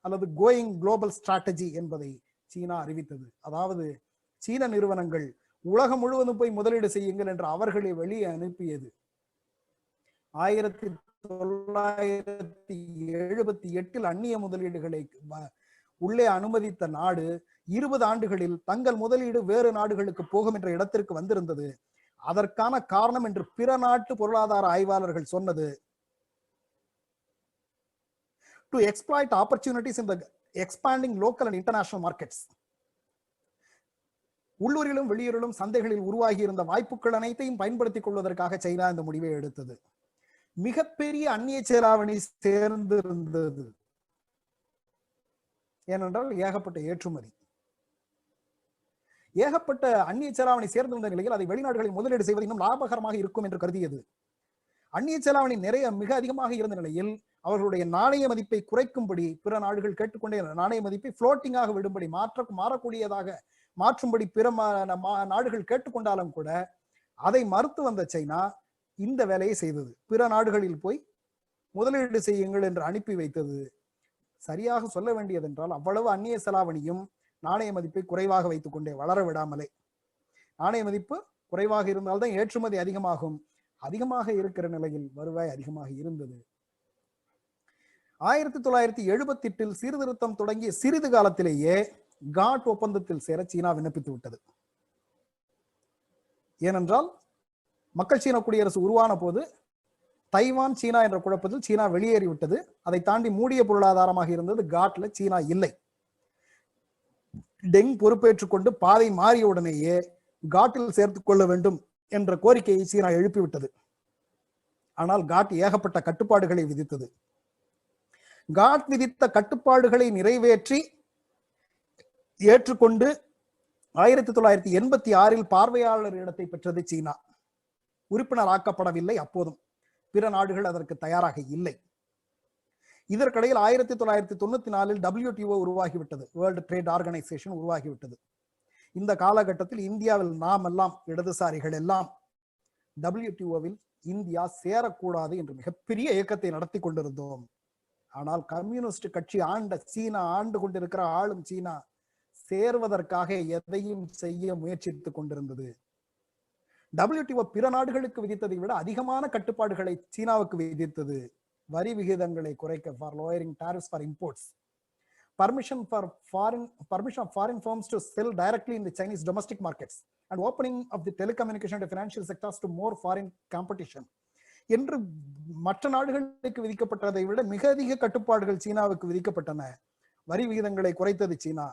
அல்லது கோயிங் குளோபல் ஸ்ட்ராட்டஜி என்பதை சீனா அறிவித்தது. அதாவது சீன நிறுவனங்கள் உலகம் முழுவதும் போய் முதலீடு செய்யுங்கள் என்று அவர்களை வெளியே அனுப்பியது. 1978 அந்நிய முதலீடுகளை உள்ளே அனுமதித்த நாடு 20 ஆண்டுகளில் தங்கள் முதலீடு வேறு நாடுகளுக்கு போகும் என்ற இடத்திற்கு வந்திருந்தது. அதற்கான காரணம் என்று பிற நாட்டு பொருளாதார ஆய்வாளர்கள் சொன்னது, to exploit opportunities in the expanding local and international markets. உள்ளூரிலும் வெளியூரிலும் சந்தைகளில் உருவாகி இருந்த வாய்ப்புகள் அனைத்தையும் பயன்படுத்திக் கொள்வதற்காக சைனா இந்த முடிவை எடுத்தது. மிகப்பெரிய அந்நிய செலாவணி சேர்ந்திருந்தது. ஏனென்றால் ஏகப்பட்ட ஏற்றுமதி, ஏகப்பட்ட அந்நிய செலாவணி சேர்ந்திருந்த நிலையில் அதை வெளிநாடுகளில் முதலீடு செய்வது இன்னும் லாபகரமாக இருக்கும் என்று கருதியது. அந்நிய செலாவணி மிக அதிகமாக இருந்த நிலையில் அவர்களுடைய நாணய மதிப்பை குறைக்கும்படி பிற நாடுகள் கேட்டுக்கொண்டே, நாணய மதிப்பை புளோட்டிங்காக விடும்படி, மாறக்கூடியதாக மாற்றும்படி பிற நாடுகள் கேட்டுக்கொண்டாலும் கூட அதை மறுத்து வந்த சைனா இந்த வேலையை செய்தது. பிற நாடுகளில் போய் முதலீடு செய்யுங்கள் என்று அனுப்பி வைத்தது. சரியாக சொல்ல வேண்டியதென்றால், அவ்வளவு அந்நிய செலாவணியும் நாணய மதிப்பை குறைவாக வைத்துக் கொண்டே, வளர விடாமலே. நாணய மதிப்பு குறைவாக இருந்தால்தான் ஏற்றுமதி அதிகமாகும். அதிகமாக இருக்கிற நிலையில் வருவாய் அதிகமாக இருந்தது. 1978 சீர்திருத்தம் தொடங்கிய சிறிது காலத்திலேயே காட் ஒப்பந்தத்தில் சேர சீனா விண்ணப்பித்து விட்டது. ஏனென்றால் மக்கள் சீன குடியரசு உருவான போது தைவான் சீனா என்ற குழப்பத்தில் சீனா வெளியேறிவிட்டது. அதை தாண்டி மூடிய பொருளாதாரமாக இருந்தது. காட்ல சீனா இல்லை. டெங் பொறுப்பேற்றுக் கொண்டு பாதை மாறிய உடனேயே காட்டில் சேர்த்துக் கொள்ள வேண்டும் என்ற கோரிக்கையை சீனா எழுப்பிவிட்டது. ஆனால் காட் ஏகப்பட்ட கட்டுப்பாடுகளை விதித்தது. காட் விதித்த கட்டுப்பாடுகளை நிறைவேற்றி ஏற்றுக்கொண்டு 1986 பார்வையாளர் இடத்தை பெற்றது சீனா. உறுப்பினர் ஆக்கப்படவில்லை. அப்போதும் பிற நாடுகள் அதற்கு தயாராக இல்லை. இதற்கிடையில் 1994 WTO உருவாகிவிட்டது. வேர்ல்டு ட்ரேட் ஆர்கனைசேஷன் உருவாகிவிட்டது. இந்த காலகட்டத்தில் இந்தியாவில் நாம் எல்லாம், இடதுசாரிகள் எல்லாம், WTOவில் இந்தியா சேரக்கூடாது என்று மிகப்பெரிய இயக்கத்தை நடத்தி கொண்டிருந்தோம். ஆனால் கம்யூனிஸ்ட் கட்சி சீனா ஆண்டு கொண்டிருக்கிற ஆளும் சீனா சேர்வதற்காக எதையும் செய்ய முயற்சித்துக் கொண்டிருந்தது. WTO பிற நாடுகளுக்கு விதித்ததை விட அதிகமான கட்டுப்பாடுகளை சீனாவுக்கு விதித்தது. வரி விகிதங்களை குறைக்க, for lowering tariffs for imports, permission of foreign firms to sell directly in the Chinese domestic markets, and opening of the telecommunication and financial sectors to more foreign competition என்று மற்ற நாடுகளுக்கு விதிக்கப்பட்டதை விட மிக அதிக கட்டுப்பாடுகள் சீனாவுக்கு விதிக்கப்பட்டன. வரி விகிதங்களை குறைத்தது சீனா.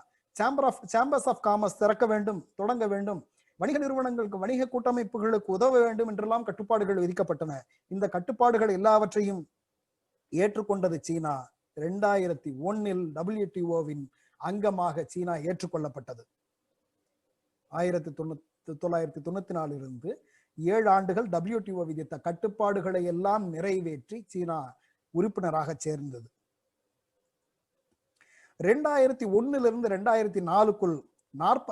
சேம்பர்ஸ் ஆஃப் காமர்ஸ் திறக்க வேண்டும், தொடங்க வேண்டும், வணிக நிறுவனங்களுக்கு, வணிக கூட்டமைப்புகளுக்கு உதவ வேண்டும் என்றெல்லாம் கட்டுப்பாடுகள் விதிக்கப்பட்டன. இந்த கட்டுப்பாடுகள் எல்லாவற்றையும் ஏற்றுக்கொண்டது சீனா. 2001 WTOவின் அங்கமாக சீனா ஏற்றுக்கொள்ளப்பட்டது. 1994 இருந்து 7 ஆண்டுகள் WTO விதித்த கட்டுப்பாடுகளை எல்லாம் நிறைவேற்றி சீனா உறுப்பினராக சேர்ந்தது. 2001 2004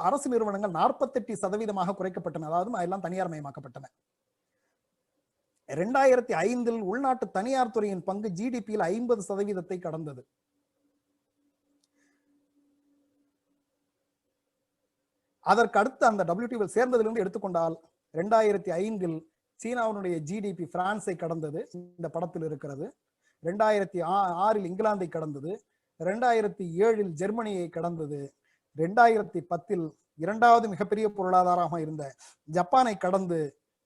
அரசு நிறுவனங்கள் 48% குறைக்கப்பட்டன. அதாவது எல்லாம் தனியார் மயமாக்கப்பட்டன. 2005 உள்நாட்டு தனியார் துறையின் பங்கு GDP-யில் 50% கடந்தது. அதற்கு அடுத்து அந்த WTO சேர்ந்ததிலிருந்து எடுத்துக்கொண்டால் 2005 சீனாவுடைய GDP பிரான்ஸை கடந்தது. இந்த படத்தில் இருக்கிறது. 2006 இங்கிலாந்தை கடந்தது. 2007 ஜெர்மனியை கடந்தது. 2010 இரண்டாவது மிகப்பெரிய பொருளாதாரமாக இருந்த ஜப்பானை கடந்து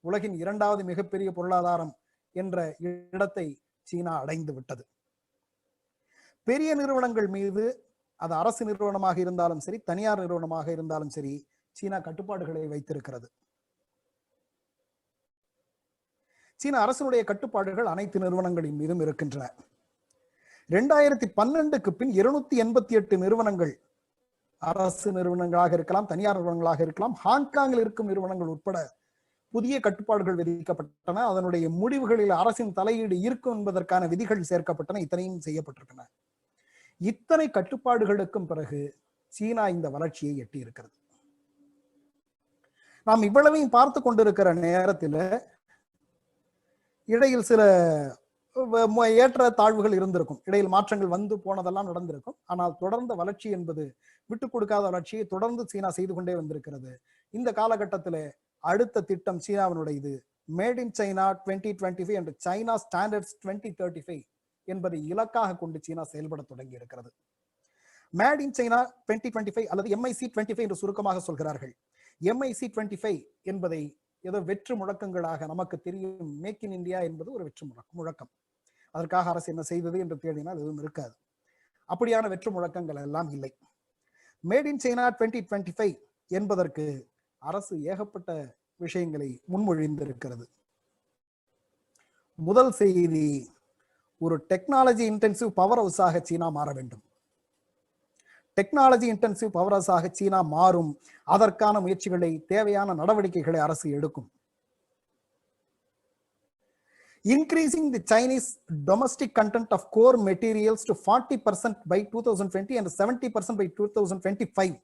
உலகின் 2வது மிகப்பெரிய பொருளாதாரம் என்ற இடத்தை சீனா அடைந்து விட்டது. பெரிய நிறுவனங்கள் மீது, அது அரசு நிறுவனமாக இருந்தாலும் சரி, தனியார் நிறுவனமாக இருந்தாலும் சரி, சீனா கட்டுப்பாடுகளை வைத்திருக்கிறது. சீனா அரசுடைய கட்டுப்பாடுகள் அனைத்து நிறுவனங்களின் மீதும் இருக்கின்றன. 2012க்கு பின் 288 நிறுவனங்கள், அரசு நிறுவனங்களாக இருக்கலாம், தனியார் நிறுவனங்களாக இருக்கலாம், ஹாங்காங்கில் இருக்கும் நிறுவனங்கள் உட்பட புதிய கட்டுப்பாடுகள் விதிக்கப்பட்டன. அதனுடைய முடிவுகளில் அரசின் தலையீடு இருக்கும் என்பதற்கான விதிகள் சேர்க்கப்பட்டன. இத்தனையும் செய்யப்பட்டிருக்கின்றன. இத்தனை கட்டுப்பாடுகளுக்கும் பிறகு சீனா இந்த வளர்ச்சியை எட்டி இருக்கிறது. நாம் இவ்வளவையும் பார்த்து கொண்டிருக்கிற நேரத்தில் இடையில் சில ஏற்ற தாழ்வுகள் இருந்திருக்கும். இடையில் மாற்றங்கள் வந்து போனதெல்லாம் நடந்திருக்கும். ஆனால் தொடர்ந்த வளர்ச்சி என்பது, விட்டுக் கொடுக்காத வளர்ச்சியை தொடர்ந்து சீனா செய்து கொண்டே வந்திருக்கிறது. இந்த காலகட்டத்தில் அடுத்த திட்டம் சீனாவினுடையது. மேட் இன் சைனா 2025 என்ற சைனா ஸ்டாண்டர்ட்ஸ் 2035 என்பதை இலக்காக கொண்டு சீனா செயல்பட தொடங்கி இருக்கிறது. மேட் இன் சைனா 2025 அல்லது MIC 25 என்று சுருக்கமாக சொல்கிறார்கள். MIC 25 என்பதை ஏதோ வெற்று முழக்கங்களாக நமக்கு தெரியும். மேக் இன் இந்தியா என்பது ஒரு வெற்று முழக்கம். அதற்காக அரசு என்ன செய்தது என்று தேடினால் எதுவும் இருக்காது. அப்படியான வெற்று முழக்கங்கள் எல்லாம் இல்லை. மேட் இன் சைனா 2025 என்பதற்கு அரசு ஏகப்பட்ட விஷயங்களை முன்மொழிந்திருக்கிறது. முதல் செய்தி, ஒரு டெக்னாலஜி இன்டென்சிவ் பவர் ஹவுஸாக சீனா மாற வேண்டும். டெக்னாலஜி இன்டென்சிவ் பவர் ஹவுஸாக சீனா மாறும். அதற்கான முயற்சிகளை, தேவையான நடவடிக்கைகளை அரசு எடுக்கும். Increasing the Chinese domestic content of core materials to 40% by 2020 and 70% by 2025.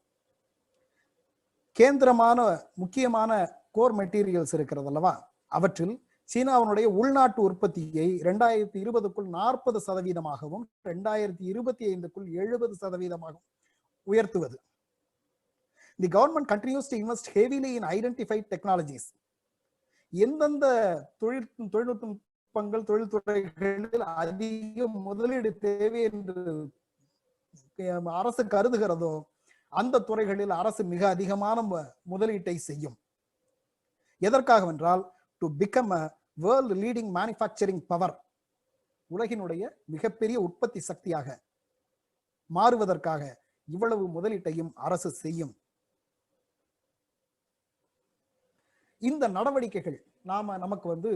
கேந்திரமான முக்கியமான கோர் மெட்டீரியல்ஸ் இருக்கிறது அல்லவா, அவற்றில் சீனாவினுடைய உள்நாட்டு உற்பத்தியை 2020க்குள் 40%, 2025க்குள் 70% உயர்த்துவது. The government continues to invest heavily in identified technologies. எந்தெந்த தொழில்நுட்பங்கள், தொழில்துறைகளில் அதிக முதலீடு தேவை என்று அரசு கருதுகிறதோ அந்த துறைகளில் அரசு மிக அதிகமான முதலீட்டை செய்யும். எதற்காகவென்றால், to become a world leading manufacturing power, உலகினுடைய மிகப்பெரிய உற்பத்தி சக்தியாக மாறுவதற்காக இவ்வளவு முதலீட்டையும் அரசு செய்யும். இந்த நடவடிக்கைகள் நமக்கு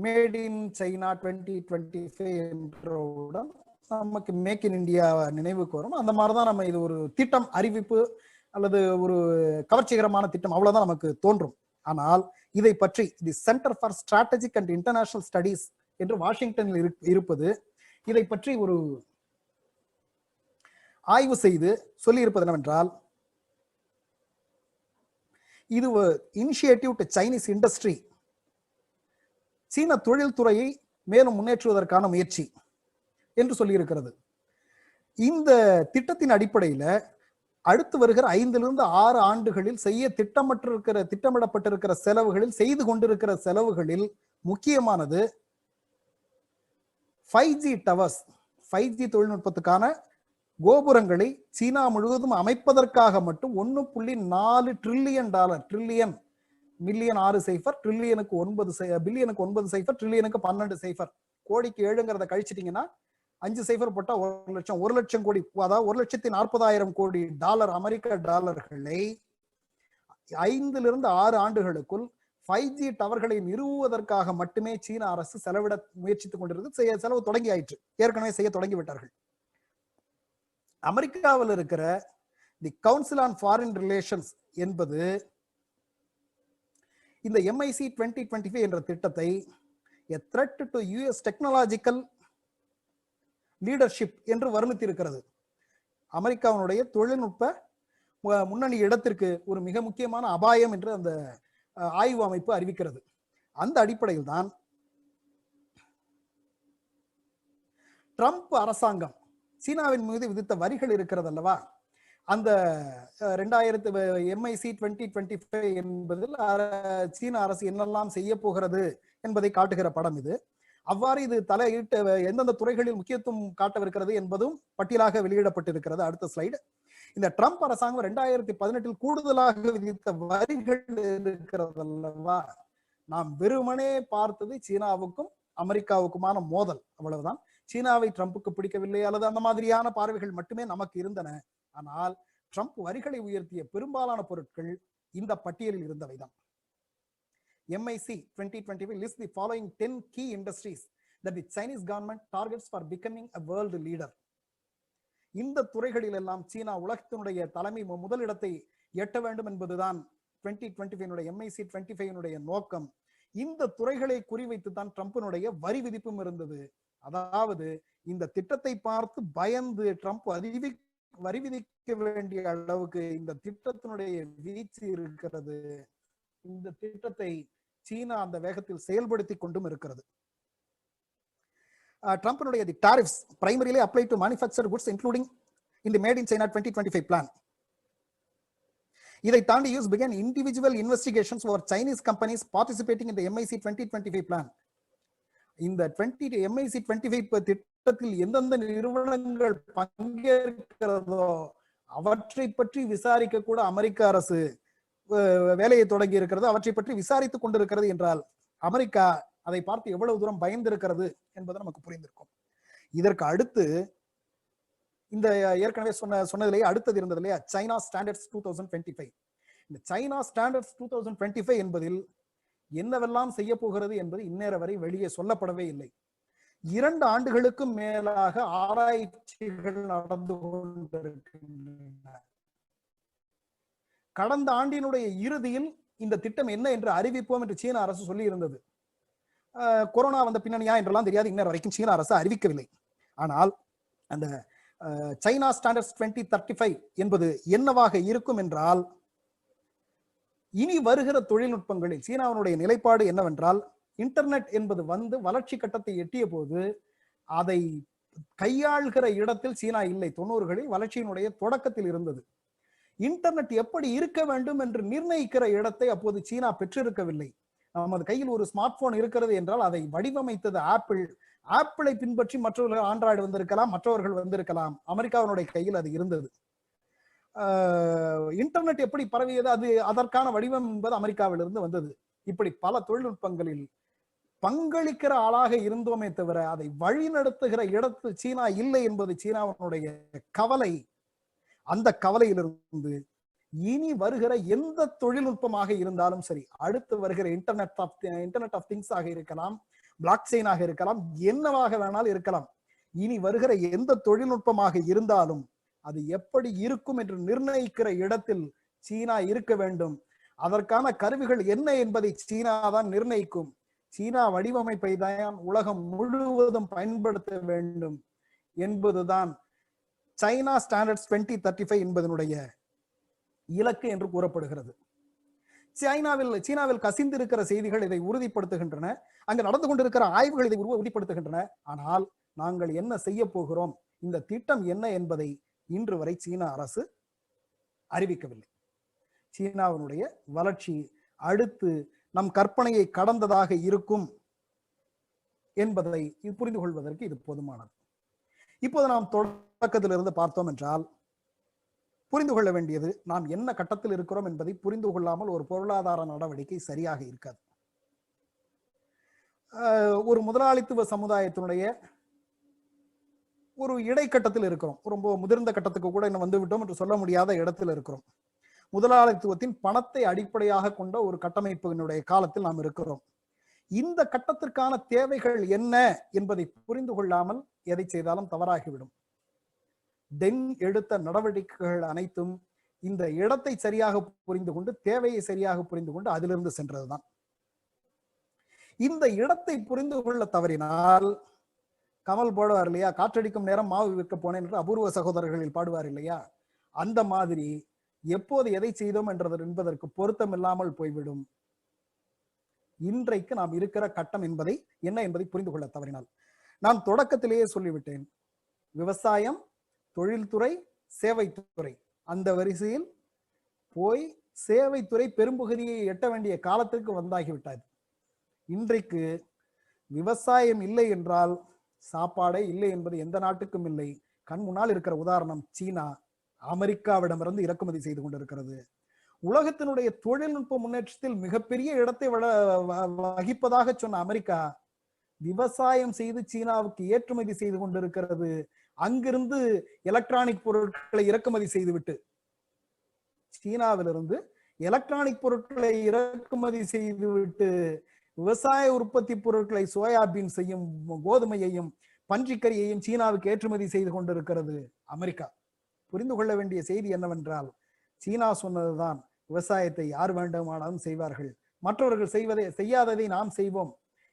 மேட் இன் சைனா 2025 என்றவுடன் நமக்கு மேக் இன் இந்தியா நினைவுக்கு வரும். அந்த மாதிரிதான் நம்ம இது ஒரு திட்டம், அறிவிப்பு அல்லது ஒரு கவர்ச்சிகரமான திட்டம், அவ்வளவுதான் நமக்கு தோன்றும். ஆனால் இதை பற்றி the centre for strategic and international studies என்று வாஷிங்டனில் இருப்பது இதை பற்றி ஒரு ஆய்வு செய்து சொல்லி இருப்பது என்னவென்றால், இது இனிஷியேட்டிவ் டு சைனீஸ் இண்டஸ்ட்ரி, சீன தொழில்துறையை மேலும் முன்னேற்றுவதற்கான முயற்சி என்று சொல்லி இருக்கிறது. இந்த திட்டத்தின் அடிப்படையில் அடுத்து வருகிற 5 to 6 ஆண்டுகளில் செய்ய திட்டமிடப்பட்டிருக்கிற செலவுகளில், செய்து கொண்டிருக்கிற செலவுகளில் முக்கியமானது 5G டவர்ஸ், 5G தொழில்நுட்பத்துக்கான கோபுரங்களை சீனா முழுவதும் அமைப்பதற்காக மட்டும் $1.4 trillion, ட்ரில்லியன், மில்லியன் 6 சைஃபர், ட்ரில்லியனுக்கு 9 பில்லியனுக்கு 9 சைஃபர், ட்ரில்லியனுக்கு 12 சைஃபர், கோடிக்கு 7ங்கிறத கழிச்சிட்டீங்கன்னா 5 சைஃபர் போட்டா 1 லட்சம், 1 லட்சம் கோடி, அதாவது $1,40,000 கோடி அமெரிக்க டாலர்களை 5 to 6 ஆண்டுகளுக்குள் 5G டவர்களை நிறுவுவதற்காக மட்டுமே சீன அரசு செலவிட முயற்சித்துக் கொண்டிருக்கு. செலவு தொடங்கி ஆயிற்று, ஏற்கனவே செய்ய தொடங்கி விட்டார்கள். அமெரிக்காவில் இருக்கிற தி கவுன்சில் ஆன் ஃபாரின் ரிலேஷன்ஸ் என்பது இந்த MIC 2025 என்ற திட்டத்தை a threat to US technological leadership என்று வர்ணித்திருக்கிறது. அமெரிக்காவினுடைய தொழில்நுட்ப முன்னணி இடத்திற்கு ஒரு மிக முக்கியமான அபாயம் என்று அந்த ஆய்வு அமைப்பு அறிவிக்கிறது. அந்த அடிப்படையில் தான் ட்ரம்ப் அரசாங்கம் சீனாவின் மீது விதித்த வரிகள் இருக்கிறது அல்லவா, அந்த MIC 2025 என்பதில் சீன அரசு என்னெல்லாம் செய்ய போகிறது என்பதை காட்டுகிற படம் இது. அவ்வாறு இது தலையிட்டு எந்தெந்த துறைகளில் முக்கியத்துவம் காட்டவிருக்கிறது என்பதும் பட்டியலாக வெளியிடப்பட்டிருக்கிறது. அடுத்த ஸ்லைடு. இந்த ட்ரம்ப் அரசாங்கம் 2018 கூடுதலாக விதித்த வரிகள் இருக்கிறது அல்லவா, நாம் வெறுமனே பார்த்தது சீனாவுக்கும் அமெரிக்காவுக்குமான மோதல், அவ்வளவுதான். சீனாவை ட்ரம்புக்கு பிடிக்கவில்லை அல்லது அந்த மாதிரியான பார்வைகள் மட்டுமே நமக்கு இருந்தன. ஆனால் ட்ரம்ப் வரிகளை உயர்த்திய பெரும்பாலான பொருட்கள் இந்த பட்டியலில் இருந்தவைதான். MIC 2025 lists the following 10 key industries that the Chinese government targets for becoming a world leader. இந்த துறைகளில் எல்லாம் சீனா உலகத்தினுடைய தலைமை முதலிடத்தை எட்ட வேண்டும் என்பதுதான் 2025 MIC 25 நோக்கம். இந்த துறைகளை குறிவைத்து தான் ட்ரம்பினுடைய வரி விதிப்பும் இருந்தது. அதாவது இந்த திட்டத்தை பார்த்து பயந்து ட்ரம்ப் வரி விதிக்க வேண்டிய அளவுக்கு இந்த திட்டத்தினுடைய வீச்சு இருக்கிறது. இந்த திட்டத்தை சீனா அந்த வேகத்தில் செயல்படுத்தி கொண்டும் இருக்கிறது. ட்ரம்பினுடைய தி tariffs primarily apply to manufactured goods including in the Made in China 2025 plan. இதை தாண்டி use began individual investigations over Chinese companies participating in the MIC 2025 plan. இந்த MIC 25 திட்டத்தில் எந்தெந்த நிறுவனங்கள் பங்கேற்கிறதோ அவற்றை பற்றி விசாரிக்க கூட அமெரிக்க அரசு வேலையை தொடங்கி இருக்கிறது. அவற்றை பற்றி விசாரித்துக் கொண்டிருக்கிறது என்றால் அமெரிக்கா அதை பார்த்து எவ்வளவு தூரம் பயந்திருக்கிறது என்பது நமக்கு புரிந்திருக்கும். இதற்கு அடுத்து இந்த ஏற்கனவே சொன்னதிலேயே அடுத்தது இருந்தது இல்லையா, சைனா ஸ்டாண்டர்ட்ஸ் 2025. இந்த சைனா ஸ்டாண்டர்ட்ஸ் 2025 என்பதில் என்னவெல்லாம் செய்ய போகிறது என்பது இந்நேர வரை வெளியே சொல்லப்படவே இல்லை. 2 ஆண்டுகளுக்கும் மேலாக ஆராய்ச்சிகள் நடந்து கொண்டிருக்கின்றன. கடந்த ஆண்டினுடைய இறுதியில் இந்த திட்டம் என்ன என்று அறிவிப்போம் என்று சீன அரசு சொல்லி இருந்தது. கொரோனா வந்த பின்னணியா என்றெல்லாம் தெரியாது, இன்னொரு வரைக்கும் சீன அரசு அறிவிக்கவில்லை. ஆனால் அந்த சைனா ஸ்டாண்டர்ட்ஸ் 2035 என்பது என்னவாக இருக்கும் என்றால், இனி வருகிற தொழில்நுட்பங்களில் சீனாவினுடைய நிலைப்பாடு என்னவென்றால், இன்டர்நெட் என்பது வளர்ச்சி கட்டத்தை எட்டிய போது அதை கையாள்கிற இடத்தில் சீனா இல்லை. 90களில் வளர்ச்சியினுடைய தொடக்கத்தில் இருந்தது. இன்டர்நெட் எப்படி இருக்க வேண்டும் என்று நிர்ணயிக்கிற இடத்தை அப்போது சீனா பெற்றிருக்கவில்லை. நமது கையில் ஒரு ஸ்மார்ட் போன் இருக்கிறது என்றால் அதை வடிவமைத்தது ஆப்பிள். ஆப்பிளை பின்பற்றி மற்றவர்கள் ஆண்ட்ராய்டு வந்திருக்கலாம், மற்றவர்கள் வந்திருக்கலாம். அமெரிக்காவினுடைய கையில் அது இருந்தது. இன்டர்நெட் எப்படி பரவியது, அது அதற்கான வடிவம் என்பது அமெரிக்காவிலிருந்து வந்தது. இப்படி பல தொழில்நுட்பங்களில் பங்களிக்கிற ஆளாக இருந்தோமே தவிர அதை வழிநடத்துகிற இடத்தில் சீனா இல்லை என்பது சீனாவினுடைய கவலை. அந்த கவலையிலிருந்து இனி வருகிற எந்த தொழில்நுட்பமாக இருந்தாலும் சரி, அடுத்து வருகிற இன்டர்நெட் ஆஃப் திங்ஸ் ஆக இருக்கலாம், பிளாக் செயின் ஆக இருக்கலாம், என்னவாக வேணாலும் இருக்கலாம், இனி வருகிற எந்த தொழில்நுட்பமாக இருந்தாலும் அது எப்படி இருக்கும் என்று நிர்ணயிக்கிற இடத்தில் சீனா இருக்க வேண்டும். அதற்கான கருவிகள் என்ன என்பதை சீனா தான் நிர்ணயிக்கும். சீனா வடிவமைப்பை தான் உலகம் முழுவதும் பயன்படுத்த வேண்டும் என்பதுதான் சைனா ஸ்டாண்டர்ட்ஸ் 2035 என்பதனுடைய இலக்கு என்று கூறப்படுகிறது. சீனாவில் கசிந்திருக்கிற செய்திகள் இதை உறுதிப்படுத்துகின்றன. அங்கு நடந்து கொண்டிருக்கிற ஆய்வுகள் இதை உறுதிப்படுத்துகின்றன. ஆனால் நாங்கள் என்ன செய்ய போகிறோம், இந்த திட்டம் என்ன என்பதை இன்று வரை சீன அரசு அறிவிக்கவில்லை. சீனாவினுடைய வளர்ச்சி அடுத்து நம் கற்பனையை கடந்ததாக இருக்கும் என்பதை புரிந்து கொள்வதற்கு இது போதுமானது. இப்போது நாம் தொடக்கத்திலிருந்து பார்த்தோம் என்றால் புரிந்து கொள்ள வேண்டியது, நாம் என்ன கட்டத்தில் இருக்கிறோம் என்பதை புரிந்து கொள்ளாமல் ஒரு பொருளாதார நடவடிக்கை சரியாக இருக்காது. ஒரு முதலாளித்துவ சமுதாயத்தினுடைய ஒரு இடைக்கட்டத்தில் இருக்கிறோம். ரொம்ப முதிர்ந்த கட்டத்துக்கு கூட இன்னும் வந்து விட்டோம் என்று சொல்ல முடியாத இடத்தில் இருக்கிறோம். முதலாளித்துவத்தின் பணத்தை அடிப்படையாக கொண்ட ஒரு கட்டமைப்பினுடைய காலத்தில் நாம் இருக்கிறோம். இந்த கட்டத்திற்கான தேவைகள் என்ன என்பதை புரிந்து கொள்ளாமல் எதை செய்தாலும் தவறாகிவிடும். டென் எடுத்த நடவடிக்கைகள் அனைத்தும் இந்த இடத்தை சரியாக புரிந்து கொண்டு, தேவையை சரியாக புரிந்து கொண்டு அதிலிருந்து சென்றதுதான். இந்த இடத்தை புரிந்து கொள்ள தவறினால், கமல் பாடுவார் இல்லையா, காற்றடிக்கும் நேரம் மாவு விற்க போனேன் என்று அபூர்வ சகோதரர்களில் பாடுவார் இல்லையா, அந்த மாதிரி எப்போது எதை செய்தோம் என்பதற்கு பொருத்தம் இல்லாமல் போய்விடும். இன்றைக்கு நாம் இருக்கிற கட்டம் என்பதை என்ன என்பதை புரிந்து கொள்ள தவறினால், நான் தொடக்கத்திலேயே சொல்லிவிட்டேன், விவசாயம், தொழில்துறை, சேவைத்துறை, அந்த வரிசையில் போய் சேவைத்துறை பெரும்பகுதியை எட்ட வேண்டிய காலத்திற்கு வந்தாகிவிட்டது. இன்றைக்கு விவசாயம் இல்லை என்றால் சாப்பாடே இல்லை என்பது எந்த நாட்டுக்கும் இல்லை. கண் முன்னால் இருக்கிற உதாரணம் சீனா அமெரிக்காவிடமிருந்து இறக்குமதி செய்து கொண்டிருக்கிறது. உலகத்தினுடைய தொழில்நுட்ப முன்னேற்றத்தில் மிகப்பெரிய இடத்தை வகிப்பதாக சொன்ன அமெரிக்கா விவசாயம் செய்து சீனாவுக்கு ஏற்றுமதி செய்து கொண்டிருக்கிறது. அங்கிருந்து எலக்ட்ரானிக் பொருட்களை இறக்குமதி செய்துவிட்டு, சீனாவிலிருந்து எலக்ட்ரானிக் பொருட்களை இறக்குமதி செய்துவிட்டு விவசாய உற்பத்தி பொருட்களை, சோயாபீன் செய்யும் கோதுமையையும் பன்றிக்கறியையும் சீனாவுக்கு ஏற்றுமதி செய்து கொண்டிருக்கிறது அமெரிக்கா. புரிந்து கொள்ள வேண்டிய செய்தி என்னவென்றால், சீனா சொன்னதுதான், விவசாயத்தை யார் வேண்டுமானாலும் செய்வார்கள், மற்றவர்கள் செய்யாததை நாம் செய்வோம்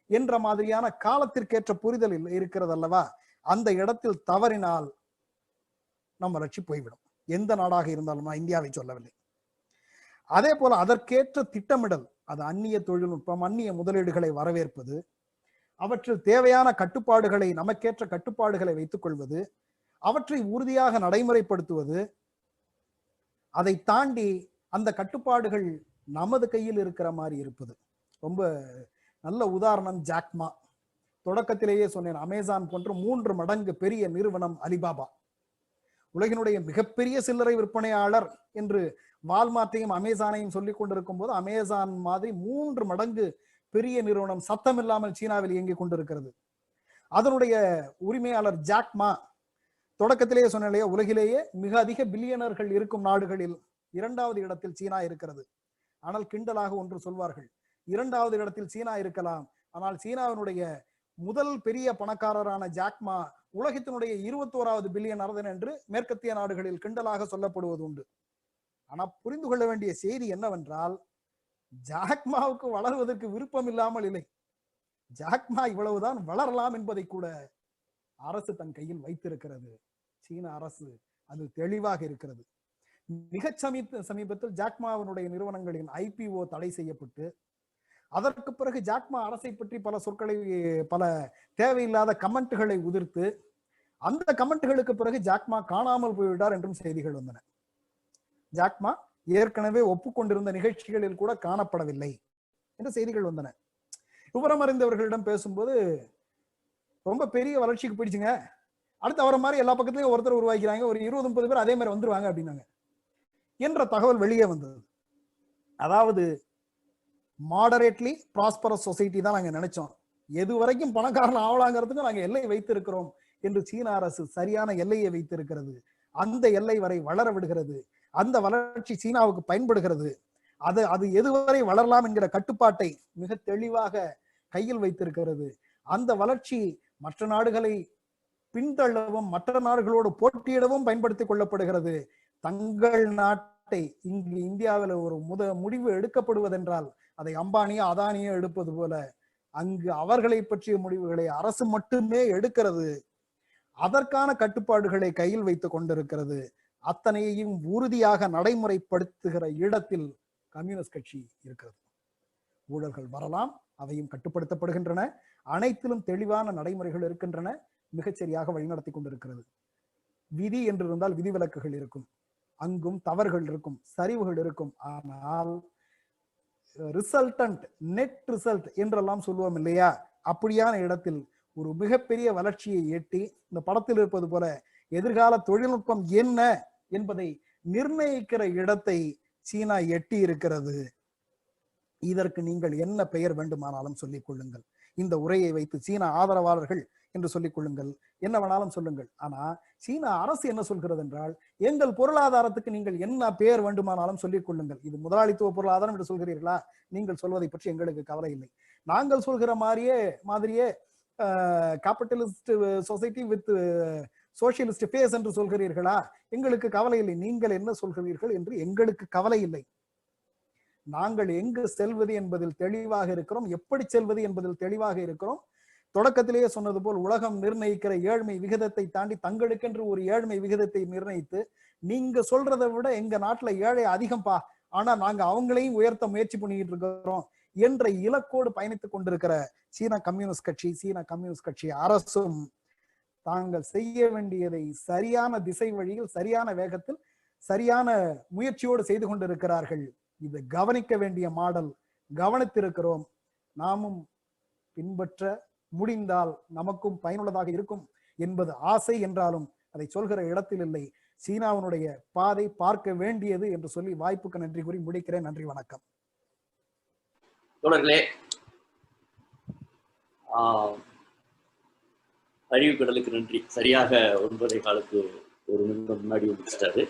என்ற மாதிரியான காலத்திற்கேற்ற புரிதல் இருக்கிறது அல்லவா. அந்த இடத்தில் தவறினால் நம் வளர்ச்சி போய்விடும். எந்த நாடாக இருந்தாலும், நான் இந்தியாவை சொல்லவில்லை. அதே போல அதற்கேற்ற திட்டமிடல், அது அந்நிய தொழில்நுட்பம், அந்நிய முதலீடுகளை வரவேற்பது, அவற்றில் தேவையான கட்டுப்பாடுகளை, நமக்கேற்ற கட்டுப்பாடுகளை வைத்துக் கொள்வது, அவற்றை உறுதியாக நடைமுறைப்படுத்துவது, அதை தாண்டி அந்த கட்டுப்பாடுகள் நமது கையில் இருக்கிற மாதிரி இருப்பது. ரொம்ப நல்ல உதாரணம் ஜாக்மா. தொடக்கத்திலேயே சொன்னேன், அமேசான் போன்ற 3 மடங்கு பெரிய நிறுவனம் அலிபாபா. உலகினுடைய மிகப்பெரிய சில்லறை விற்பனையாளர் என்று வால்மார்ட்டையும் அமேசானையும் சொல்லிக் கொண்டிருக்கும் போது, அமேசான் மாதிரி 3 மடங்கு பெரிய நிறுவனம் சத்தம் இல்லாமல் சீனாவில் இயங்கிக் கொண்டிருக்கிறது. அதனுடைய உரிமையாளர் ஜாக்மா, தொடக்கத்திலேயே சொன்ன, உலகிலேயே மிக அதிக பில்லியனர்கள் இருக்கும் நாடுகளில் 2வது இடத்தில் சீனா இருக்கிறது. ஆனால் கிண்டலாக ஒன்று சொல்வார்கள், 2வது இடத்தில் சீனா இருக்கலாம், ஆனால் சீனாவினுடைய முதல் பெரிய பணக்காரரான ஜாக்மா உலகத்தினுடைய 21வது பில்லியனர் என்று மேற்கத்திய நாடுகளில் கிண்டலாக சொல்லப்படுவது உண்டு. ஆனா புரிந்து கொள்ள வேண்டிய செய்தி என்னவென்றால், ஜாக்மாவுக்கு வளர்வதற்கு விருப்பம் இல்லாமல் இல்லை. ஜாக்மா இவ்வளவுதான் வளரலாம் என்பதை கூட அரசு தன் கையில் வைத்திருக்கிறது. சீன அரசு அது தெளிவாக இருக்கிறது. மிக சமீபத்தில் ஜாக்மாவினுடைய நிறுவனங்களின் IPO தடை செய்யப்பட்டு, அதற்கு பிறகு ஜாக்மா அரசை பற்றி பல சொற்களை, பல தேவையில்லாத கமெண்ட்களை உதிர்த்து, அந்த கமெண்ட்களுக்கு பிறகு ஜாக்மா காணாமல் போய்விட்டார் என்றும் செய்திகள் வந்தன. ஜாக்மா ஏற்கனவே ஒப்புக்கொண்டிருந்த நிகழ்ச்சிகளில் கூட காணப்படவில்லை என்ற செய்திகள் வந்தன. விவரம் அறிந்தவர்களிடம் பேசும்போது, ரொம்ப பெரிய வளர்ச்சிக்கு போயிடுச்சுங்க, அடுத்து அவரை மாதிரி எல்லா பக்கத்துலயும் ஒருத்தர் உருவாக்கிறாங்க, ஒரு 20-30 பேர் அதே மாதிரி வந்துருவாங்க அப்படின்னாங்க என்ற தகவல் வெளியே வந்தது. அதாவது மாடரேட்லி ப்ராஸ்பரஸ் சொசைட்டி தான் நாங்க நினைச்சோம், எது வரைக்கும் பணக்காரன் ஆவலாங்கிறதுக்கு நாங்க எல்லை வைத்திருக்கிறோம் என்று சீன அரசு சரியான எல்லையை வைத்திருக்கிறது. அந்த எல்லை வரை வளர விடுகிறது. அந்த வளர்ச்சி சீனாவுக்கு பயன்படுகிறது. அது எதுவரை வளரலாம் என்கிற கட்டுப்பாட்டை மிக தெளிவாக கையில் வைத்திருக்கிறது. அந்த வளர்ச்சி மற்ற நாடுகளை பின்தள்ளவும், மற்ற நாடுகளோடு போட்டியிடவும் பயன்படுத்திக் கொள்ளப்படுகிறது. தங்கள் நாட்டை, இங்கு இந்தியாவில் ஒரு முடிவு எடுக்கப்படுவதென்றால் அதை அம்பானியோ அதானியோ எடுப்பது போல, அங்கு அவர்களை பற்றிய முடிவுகளை அரசு மட்டுமே எடுக்கிறது. அதற்கான கட்டுப்பாடுகளை கையில் வைத்துக் கொண்டிருக்கிறது. அத்தனையையும் உறுதியாக நடைமுறைப்படுத்துகிற இடத்தில் கம்யூனிஸ்ட் கட்சி இருக்கிறது. ஊழல்கள் வரலாம், அவையும் கட்டுப்படுத்தப்படுகின்றன. அனைத்திலும் தெளிவான நடைமுறைகள் இருக்கின்றன. மிகச்சரியாக வழிநடத்தி கொண்டிருக்கிறது. விதி என்று இருந்தால் விதிவிலக்குகள் இருக்கும். அங்கும் தவறுகள் இருக்கும், சரிவுகள் இருக்கும். ஆனால் ரிசல்டன்ட், நெட் ரிசல்ட் என்றெல்லாம் சொல்லுவோம் இல்லையா, அப்படியான இடத்தில் ஒரு மிகப்பெரிய வளர்ச்சியை எட்டி, இந்த படத்தில் இருப்பது போல எதிர்கால தொழில்நுட்பம் என்ன என்பதை நிர்ணயிக்கிற இடத்தை சீனா எட்டி இருக்கிறது. இதற்கு நீங்கள் என்ன பெயர் வேண்டுமானாலும் சொல்லிக் கொள்ளுங்கள். இந்த உரையை வைத்து சீனா ஆதரவாளர்கள் என்று சொல்லிக் கொள்ளுங்கள், என்ன வேணாலும் சொல்லுங்கள். ஆனா சீனா அரசு என்ன சொல்கிறது என்றால், எங்கள் பொருளாதாரத்துக்கு நீங்கள் என்ன பெயர் வேண்டுமானாலும் சொல்லிக் கொள்ளுங்கள். இது முதலாளித்துவ பொருளாதாரம் என்று சொல்கிறீர்களா? நீங்கள் சொல்வதை பற்றி எங்களுக்கு கவலை இல்லை. நாங்கள் சொல்கிற மாதிரியே capitalist society with socialist base என்று சொல்கிறீர்களா? எங்களுக்கு கவலை இல்லை. நீங்கள் என்ன சொல்கிறீர்கள் என்று எங்களுக்கு கவலை இல்லை. நாங்கள் எங்கு செல்வது என்பதில் தெளிவாக இருக்கிறோம், எப்படி செல்வது என்பதில் தெளிவாக இருக்கிறோம். தொடக்கத்திலேயே சொன்னது போல் உலகம் நிர்ணயிக்கிற ஏழ்மை விகிதத்தை தாண்டி தங்களுக்கென்று ஒரு ஏழ்மை விகிதத்தை நிர்ணயித்து, நீங்க சொல்றதை விட எங்க நாட்டுல ஏழை அதிகம்பா, ஆனா நாங்க அவங்களையும் உயர்த்த முயற்சி பண்ணிட்டு இருக்கிறோம் என்ற இலக்கோடு பயணித்துக் கொண்டிருக்கிற சீன கம்யூனிஸ்ட் கட்சி அரசும் தாங்கள் செய்ய வேண்டியதை சரியான திசை வழியில், சரியான வேகத்தில், சரியான முயற்சியோடு செய்து கொண்டிருக்கிறார்கள். இது கவனிக்க வேண்டிய மாடல். கவனித்திருக்கிறோம். நாமும் பின்பற்ற முடிந்தால் நமக்கும் பயனுள்ளதாக இருக்கும் என்பது ஆசை என்றாலும் அதை சொல்கிற இடத்தில் இல்லை. சீனாவினுடைய பாதை பார்க்க வேண்டியது என்று சொல்லி வாய்ப்புக்கு நன்றி கூறி முடிக்கிறேன். நன்றி, வணக்கம். தொடர்களே, அறிவு கடலுக்கு நன்றி. சரியாக 9:15 ஒரு நிமிடம் முன்னாடி முடிச்சிட்டாரு.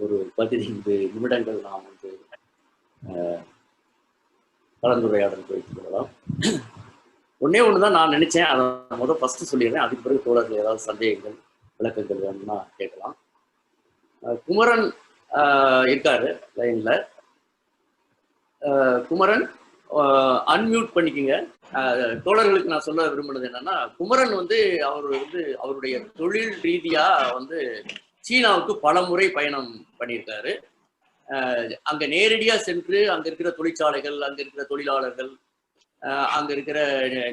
ஒரு 15 நிமிடங்கள் நாம் வந்து கலந்துரையாடல் வைத்துக் கொள்ளலாம். ஒன்னே ஒண்ணுதான் நான் நினைச்சேன், அதை ஃபர்ஸ்ட் சொல்லிடுறேன். அதுக்கு பிறகு தோழர்கள் ஏதாவது சந்தேகங்கள் விளக்கங்கள் வேணும்னா கேட்கலாம். குமரன் இருக்காரு லைன்ல. குமரன் அன்மியூட் பண்ணிக்கங்க. தோழர்களுக்கு நான் சொல்ல விரும்புனது என்னன்னா, குமரன் வந்து அவருடைய தொழில் ரீதியா வந்து சீனாவுக்கு பல முறை பயணம் பண்ணியிருக்காரு. அங்க நேரடியா சென்று அங்க இருக்கிற தொழிற்சாலைகள், அங்க இருக்கிற தொழிலாளர்கள், அங்க இருக்கிற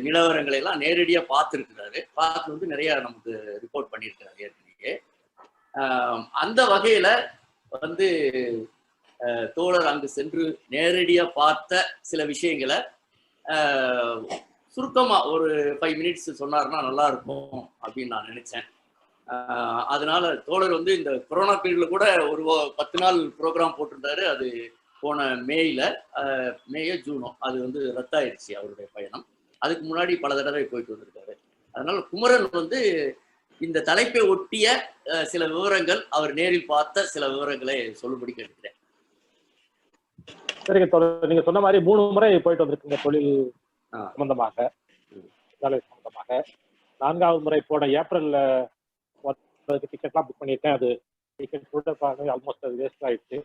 நிலவரங்களை எல்லாம் நேரடியா பார்த்துருக்கிறாரு. பார்த்து வந்து நிறைய நமக்கு ரிப்போர்ட் பண்ணியிருக்காரு ஏற்கனவே. அந்த வகையில வந்து தோழர் அங்கு சென்று நேரடியா பார்த்த சில விஷயங்களை சுருக்கமா ஒரு 5 மினிட்ஸ் சொன்னாருன்னா நல்லா இருக்கும் அப்படின்னு நான் நினைச்சேன். அதனால தோழர் வந்து இந்த கொரோனா பீரியட்ல கூட ஒரு 10 நாள் ப்ரோக்ராம் போட்டிருந்தாரு. அது போன மேயோ ஜூனோ அது வந்து ரத்தாயிடுச்சு அவருடைய பயணம். அதுக்கு முன்னாடி பல தடவை போயிட்டு வந்திருக்காரு. அதனால குமரன் வந்து இந்த தலைப்பை ஒட்டிய சில விவரங்கள், அவர் நேரில் பார்த்த சில விவரங்களை சொல்லும்படி கேட்கிறேன். சரிங்க தோழர், நீங்க சொன்ன மாதிரி 3 முறை போயிட்டு வந்திருக்கீங்க தொழில் சம்பந்தமாக, வேலை சம்பந்தமாக. 4வது முறை போன ஏப்ரல்ல டிக்கெட்லாம் புக் பண்ணியிருக்கேன். அது டிக்கெட் கூட ஆல்மோஸ்ட் அது வேஸ்ட் ஆயிடுச்சு.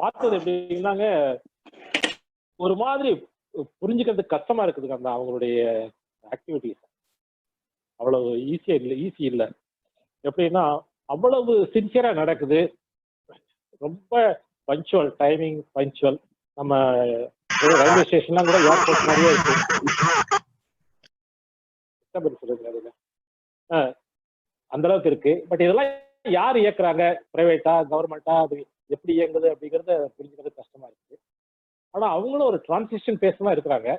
பார்த்தது எப்படின்னாங்க, ஒரு மாதிரி புரிஞ்சுக்கிறதுக்கு கஷ்டமா இருக்குதுங்க. அந்த அவங்களுடைய ஆக்டிவிட்டிஸ் அவ்வளவு ஈஸி இல்லை. எப்படின்னா அவ்வளவு சின்சியரா நடக்குது. ரொம்ப பஞ்சுவல், டைமிங் பஞ்சுவல். நம்ம ரயில்வே ஸ்டேஷன்லாம் கூட ஏர்போர்ட் மாதிரியே இருக்கு. அந்த அளவுக்கு இருக்கு. பட் இதெல்லாம் யார் இயக்குறாங்க, பிரைவேட்டா கவர்மெண்டா, அது எப்படி இயங்குது அப்படிங்கிறத புரிஞ்சுக்கிறது கஷ்டமா இருக்கு. ஆனா அவங்களும் ஒரு டிரான்சிஷன் பேஸ் தான் இருக்கிறாங்க.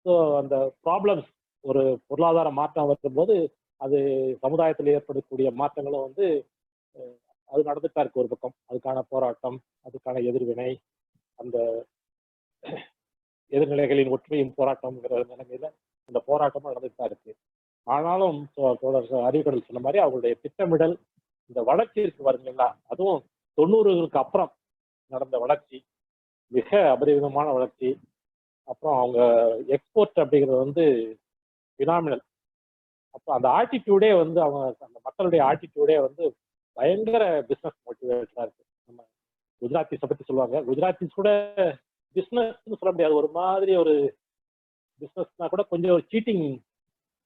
ஸோ அந்த ப்ராப்ளம்ஸ், ஒரு பொருளாதார மாற்றம் வரும்போது அது சமுதாயத்தில் ஏற்படக்கூடிய மாற்றங்களும் வந்து அது நடந்துட்டா இருக்கு. ஒரு பக்கம் அதுக்கான போராட்டம், அதுக்கான எதிர்வினை, அந்த எதிர்நிலைகளின் ஒற்றுமையும் போராட்டம்ங்கிற நிலைமையில அந்த போராட்டமும் நடந்துட்டு தான் இருக்கு. ஆனாலும் அறிவுக்கடல் சொன்ன மாதிரி அவங்களுடைய திட்டமிடல், இந்த வளர்ச்சி இருக்கு பாருங்களா, அதுவும் 90களுக்கு அப்புறம் நடந்த வளர்ச்சி, மிக அபரிவிதமான வளர்ச்சி. அப்புறம் அவங்க எக்ஸ்போர்ட் அப்படிங்கிறது வந்து பினாமினல். அப்போ அந்த ஆட்டிடியூடே வந்து அவங்க அந்த மக்களுடைய ஆட்டிடியூடே வந்து பயங்கர பிஸ்னஸ் மோட்டிவேட்டடா இருக்கு. நம்ம குஜராத்திஸை பத்தி சொல்லுவாங்க. குஜராத்திஸ் கூட பிஸ்னஸ்ன்னு சொல்ல முடியாது, ஒரு மாதிரி ஒரு பிஸ்னஸ்னா கூட கொஞ்சம் ஒரு சீட்டிங்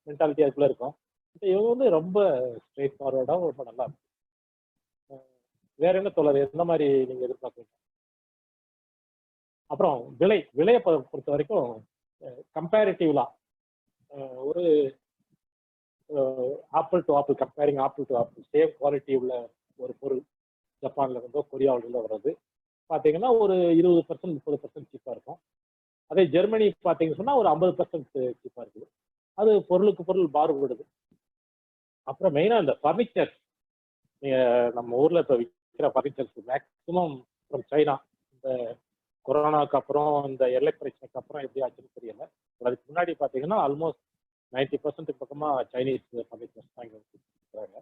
மென்டாலிட்டி அதுக்குள்ள இருக்கும். இவங்க வந்து ரொம்ப ஸ்ட்ரெயிட் ஃபார்வர்டாகவும் ரொம்ப நல்லா இருக்கும். வேற என்ன தோழர், எந்த மாதிரி நீங்க எதிர்பார்க்குறீங்க? அப்புறம் விலையை பொறுத்த வரைக்கும் கம்பேரிட்டிவ்லா ஒரு apple to apple, comparing apple to apple, same quality உள்ள ஒரு பொருள் ஜப்பான்ல இருந்தோ கொரியாவில இருந்தோ வர்றது பார்த்தீங்கன்னா ஒரு 20% 30% சீப்பாக இருக்கும். அதே ஜெர்மனி பார்த்தீங்கன்னு சொன்னா ஒரு 50% சீப்பாக இருக்குது. அது பொருளுக்கு பொருள் மாறுபடுது. அப்புறம் மெயினா இந்த ஃபர்னிச்சர், நீங்க நம்ம ஊர்ல இப்போ விற்கிற ஃபர்னிச்சர்ஸ் மேக்சிமம் ஃப்ரம் சைனா. இந்த கொரோனாக்கு அப்புறம் இந்த எல்லை பிரச்சனைக்கு அப்புறம் எப்படி ஆச்சுன்னு தெரியல. அதுக்கு முன்னாடி பார்த்தீங்கன்னா ஆல்மோஸ்ட் 90% பக்கமா சைனீஸ் ஃபர்னிச்சர்ஸ் தான் இங்க இருக்கிறாங்க.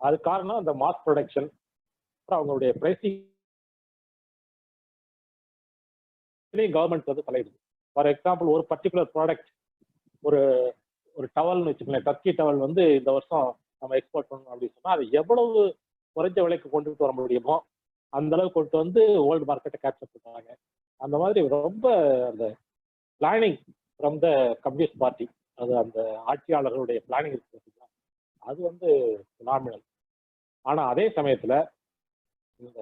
அது காரணம் அந்த மாஸ் ப்ரொடக்ஷன், அப்புறம் அவங்களுடைய பிரைசிங் கவர்மெண்ட் வந்து தலையிடுது. ஃபார் எக்ஸாம்பிள் ஒரு பர்டிகுலர் ப்ராடக்ட், ஒரு ஒரு டவல்னு வச்சுக்கோங்களேன், டர்க்கி டவல் வந்து இந்த வருஷம் நம்ம எக்ஸ்போர்ட் பண்ணணும் அப்படின்னு சொன்னா அது எவ்வளவு குறைஞ்ச விலைக்கு கொண்டு வர முடியுமோ அந்த அளவுக்கு கொண்டு வந்து வேர்ல்டு மார்க்கெட்டை கேப்சர் பண்ணுறாங்க. அந்த மாதிரி ரொம்ப அந்த planning from the communist party, அது அந்த ஆட்சியாளர்களுடைய பிளானிங் இருக்கு பார்த்தீங்களா, அது வந்து பினாமினல். ஆனா அதே சமயத்துல இந்த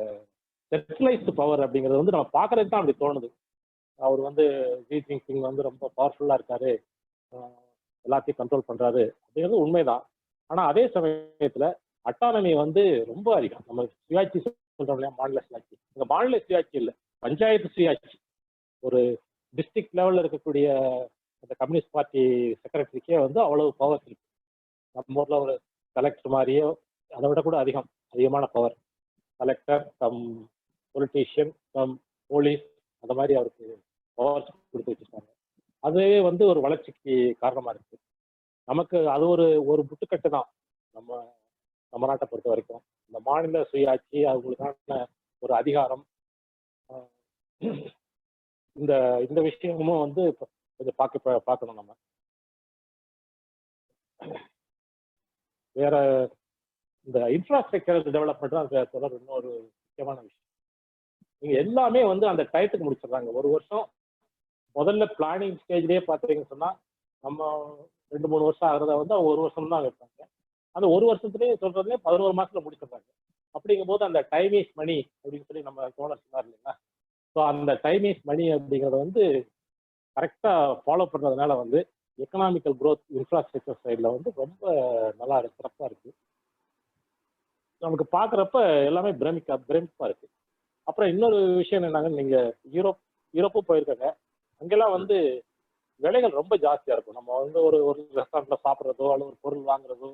சென்ட்ரலைஸ்டு பவர் அப்படிங்கிறது வந்து நம்ம பார்க்கறதுக்கு தான் அப்படி தோணுது. அவர் வந்து ஜி ஜின்பிங் வந்து ரொம்ப பவர்ஃபுல்லா இருக்காரு, எல்லாத்தையும் கண்ட்ரோல் பண்றாரு அப்படிங்கிறது உண்மைதான். ஆனா அதே சமயத்துல அட்டானமி வந்து ரொம்ப அதிகம். நம்ம சுயாட்சி சொல்றோம் இல்லையா, மாநில சுயாட்சி. இந்த மாநில சுயாட்சி இல்லை, பஞ்சாயத்து சுயாட்சி. ஒரு டிஸ்ட்ரிக்ட் லெவல்ல இருக்கக்கூடிய அந்த கம்யூனிஸ்ட் பார்ட்டி செக்ரட்டரிக்கே வந்து அவ்வளவு பவர் இருக்கு. நம்ம ஊர்ல ஒரு கலெக்டர் மாதிரியோ அதை விட கூட அதிகமான power. Collector come politician come police, அந்த மாதிரி அவருக்கு பவர்ஸ் கொடுத்து வச்சிருக்காங்க. அதுவே வந்து ஒரு வளர்ச்சிக்கு காரணமா இருக்கு. நமக்கு அது ஒரு முட்டுக்கட்டு தான் நம்ம நாட்டை பொறுத்த வரைக்கும். இந்த மாநில சுயாட்சி, அவங்களுக்கான ஒரு அதிகாரம், இந்த இந்த விஷயமும் வந்து கொஞ்சம் பார்க்கணும் நம்ம. வேற இந்த இன்ஃப்ராஸ்ட்ரக்சர் டெவலப்மெண்ட் தான் தொடர் இன்னொரு முக்கியமான விஷயம். நீங்க எல்லாமே வந்து அந்த டயத்துக்கு முடிச்சிடுறாங்க. ஒரு வருஷம் முதல்ல பிளானிங் ஸ்டேஜ்லயே பார்த்தீங்கன்னு சொன்னா நம்ம 2-3 வருஷம் ஆகிறத வந்து அவங்க ஒரு வருஷம் தான் வைப்பாங்க. அந்த ஒரு வருஷத்துலேயே சொல்றதுலேயே 11 மாசத்துல முடிச்சிடுறாங்க. அப்படிங்கும் போது அந்த டைம் இஸ் மணி அப்படின்னு சொல்லி நம்ம தோணர் சொன்னார் இல்லைங்களா. ஸோ அந்த டைம் இஸ் மணி அப்படிங்கிறத வந்து கரெக்டா ஃபாலோ பண்றதுனால வந்து எக்கனாமிக்கல் க்ரோத் இன்ஃப்ராஸ்ட்ரக்சர் சைடில் வந்து ரொம்ப நல்லா இருக்கு, சிறப்பா இருக்கு. நமக்கு பார்க்குறப்ப எல்லாமே பிரமிப்பா இருக்கு. அப்புறம் இன்னொரு விஷயம் என்னன்னாங்க, நீங்க யூரோப்பும் போயிருக்காங்க, அங்கெல்லாம் வந்து விலைகள் ரொம்ப ஜாஸ்தியா இருக்கும். நம்ம வந்து ஒரு ரெஸ்டாரண்ட்ல சாப்பிட்றதோ அல்லது ஒரு பொருள் வாங்குறதோ,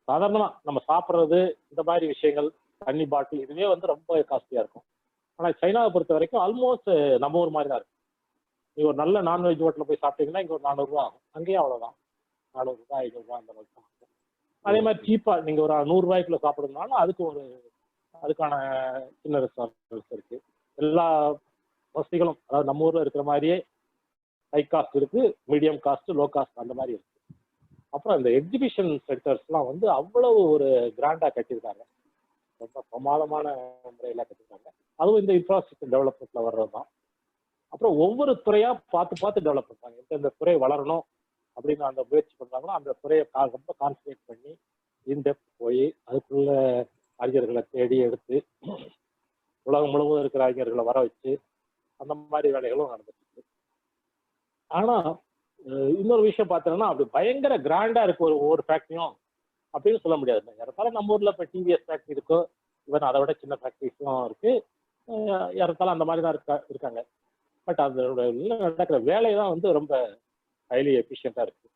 சாதாரணமா நம்ம சாப்பிட்றது, இந்த மாதிரி விஷயங்கள், தண்ணி பாட்டில், இதுவே வந்து ரொம்ப காஸ்ட்லியா இருக்கும். ஆனா சைனாவை பொறுத்த வரைக்கும் ஆல்மோஸ்ட் நம்ம ஊர் மாதிரி தான் இருக்கும். நீங்க ஒரு நல்ல நான்வெஜ் ஹோட்டலில் போய் சாப்பிட்டீங்கன்னா இங்க ஒரு 400 ரூபா ஆகும். அங்கேயும் அவ்வளவுதான், 400 ரூபாய் 500 ரூபாய் அந்த மாதிரி தான். அதே மாதிரி சீப்பா நீங்க ஒரு 100 ரூபாய்க்குள்ள சாப்பிடுறதுனால அதுக்கான சின்ன ரெஸ்டாரண்ட்ஸ் இருக்கு. எல்லா வசதிகளும், அதாவது நம்ம ஊர்ல இருக்கிற மாதிரியே ஹை காஸ்ட் இருக்கு, மீடியம் காஸ்ட், லோ காஸ்ட், அந்த மாதிரி இருக்கு. அப்புறம் இந்த எக்ஸிபிஷன் சென்டர்ஸ்லாம் வந்து அவ்வளவு ஒரு கிராண்டா கட்டியிருக்காங்க, ரொம்ப பிரமாதமான முறையில கட்டியிருக்காங்க. அதுவும் இந்த இன்ஃப்ராஸ்ட்ரக்சர் டெவலப்மெண்ட்ல வர்றதுதான். அப்புறம் ஒவ்வொரு துறையா பார்த்து டெவலப் பண்றாங்க. எந்தெந்த துறை வளரணும் அப்படின்னு அந்த முயற்சி பண்றாங்களோ அந்த துறையை ரொம்ப கான்சன்ட்ரேட் பண்ணி இன்டெப்த் போய் அதுக்குள்ள அறிஞர்களை தேடி எடுத்து உலகம் முழுவதும் இருக்கிற அறிஞர்களை வர வச்சு அந்த மாதிரி வேலைகளும் நடந்துட்டு இருக்கு. ஆனா இன்னொரு விஷயம் பார்த்தோம்னா அப்படி பயங்கர கிராண்டா இருக்கு ஒவ்வொரு ஃபேக்டரியும் அப்படின்னு சொல்ல முடியாது. யாருக்காலும் நம்ம ஊர்ல இப்போ டிவிஎஸ் ஃபேக்டரி இருக்கோ, இவன் அதை விட சின்ன ஃபேக்டரிஸும் இருக்கு, யாருக்காலும் அந்த மாதிரி தான் இருக்காங்க. பட் அதோட நடக்கிற வேலை தான் வந்து ரொம்ப ஹைலி எஃபிஷியண்டா இருக்கு.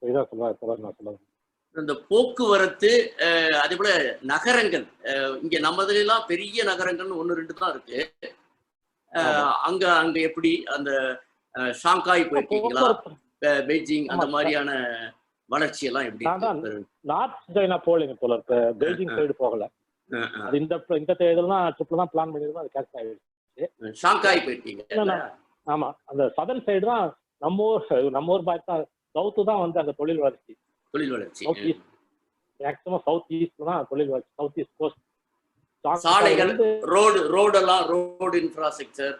இதான் நான் சொல்ல இந்த போக்குவரத்து, அதே போல நகரங்கள், இங்க நம்மதுல எல்லாம் பெரிய நகரங்கள் 1-2 தான் இருக்கு. அங்க அங்க எப்படி அந்த ஷாங்காய் போயிருக்கீங்களா, பெய்ஜிங், அந்த மாதிரியான வளர்ச்சி எல்லாம் எப்படி? நார்த் சைனா போலீங்க போல இருக்கு, பெய்ஜிங் சைடு போகல. அது இந்த தேர்தலாம் ட்ரிப்ல தான் பிளான் பண்ணிருக்கோம், அது கேன்சல் ஆயிடுச்சு. ஷாங்காய் போயிருக்கீங்க? ஆமா, அந்த சதர்ன் சைடு தான் நம்ம ஊர் பார்த்தா, சவுத்து தான் வந்து அந்த தொழில் வளர்ச்சி. South east, maximum south east தான் தொழில் வளர்ச்சி, சவுத் ஈஸ்ட் கோஸ்ட். சாலைகள், ரோடு இன்ஃப்ராஸ்ட்ரக்சர்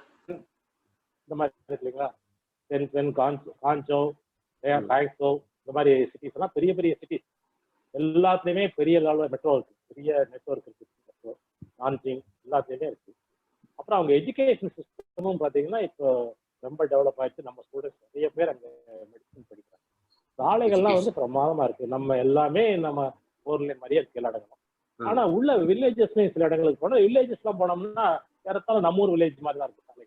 இந்த மாதிரி இல்லைங்களா, தென்சென், கான்சோ, டாங்ஸோ, இந்த மாதிரி சிட்டிஸ் எல்லாம் பெரிய பெரிய சிட்டிஸ், எல்லாத்துலயுமே பெரிய லெவலில் மெட்ரோ இருக்கு, பெரிய நெட்வொர்க் இருக்கு, மெட்ரோ நான்ஜிங் எல்லாத்துலயுமே இருக்கு. அப்புறம் அவங்க எஜுகேஷன் சிஸ்டமும் பார்த்தீங்கன்னா இப்போ ரொம்ப டெவலப் ஆயிடுச்சு. நம்ம ஸ்டூடெண்ட்ஸ் நிறைய பேர் அங்கே மெடிசன் படிக்கிறாங்க. சாலைகள்லாம் வந்து பிரமாதமா இருக்கு. நம்ம எல்லாமே நம்ம ஊர்ல மாதிரியே இருக்கு எல்லா இடங்களும். ஆனா உள்ள வில்லேஜஸ்லயும் சில இடங்களுக்கு போனா, வில்லேஜஸ் எல்லாம் போனோம்னா ஏறத்தாழ நம்ம ஊர் வில்லேஜ் மாதிரி தான் இருக்கு சாலை.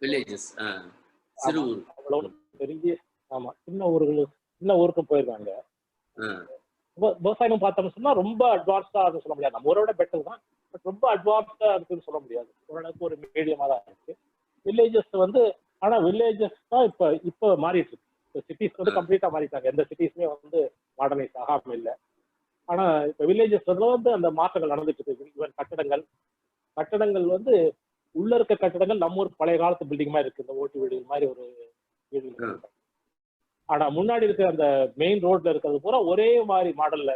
வில்லேஜஸ் சிறு ஊர். அவ்வளவு பெரிய ஆமா சின்ன ஊருக்கு போயிருக்காங்க. விவசாயம் பார்த்தோம்னு சொன்னா ரொம்ப அட்வான்ஸ்டா அது சொல்ல முடியாது. நம்ம ஊரோட பெட்டர் தான், பட் ரொம்ப அட்வான்ஸ்டா இருக்குன்னு சொல்ல முடியாது. ஓரளவுக்கு ஒரு மீடியமா தான் இருக்கு வில்லேஜஸ் வந்து. ஆனா வில்லேஜஸ் தான் இப்ப மாறிட்டு இருக்கு. சிட்டிஸ் வந்து கம்ப்ளீட்டா மாறிட்டாங்க. எந்த சிட்டிஸுமே வந்து மாடர்னைஸ் ஆகாம இல்லை. ஆனா இப்ப வில்லேஜஸ் வந்து அந்த மாற்றங்கள் நடந்துட்டு இருக்கு. ஈவன் கட்டடங்கள் வந்து உள்ள இருக்க கட்டடங்கள் நம்ம ஒரு பழைய காலத்து பில்டிங் மாதிரி இருக்கு. இந்த ஓட்டு வீடு மாதிரி ஒரு வீடு. ஆனா முன்னாடி இருக்க அந்த மெயின் ரோட்ல இருக்கிறது பூரா ஒரே மாதிரி மாடல்ல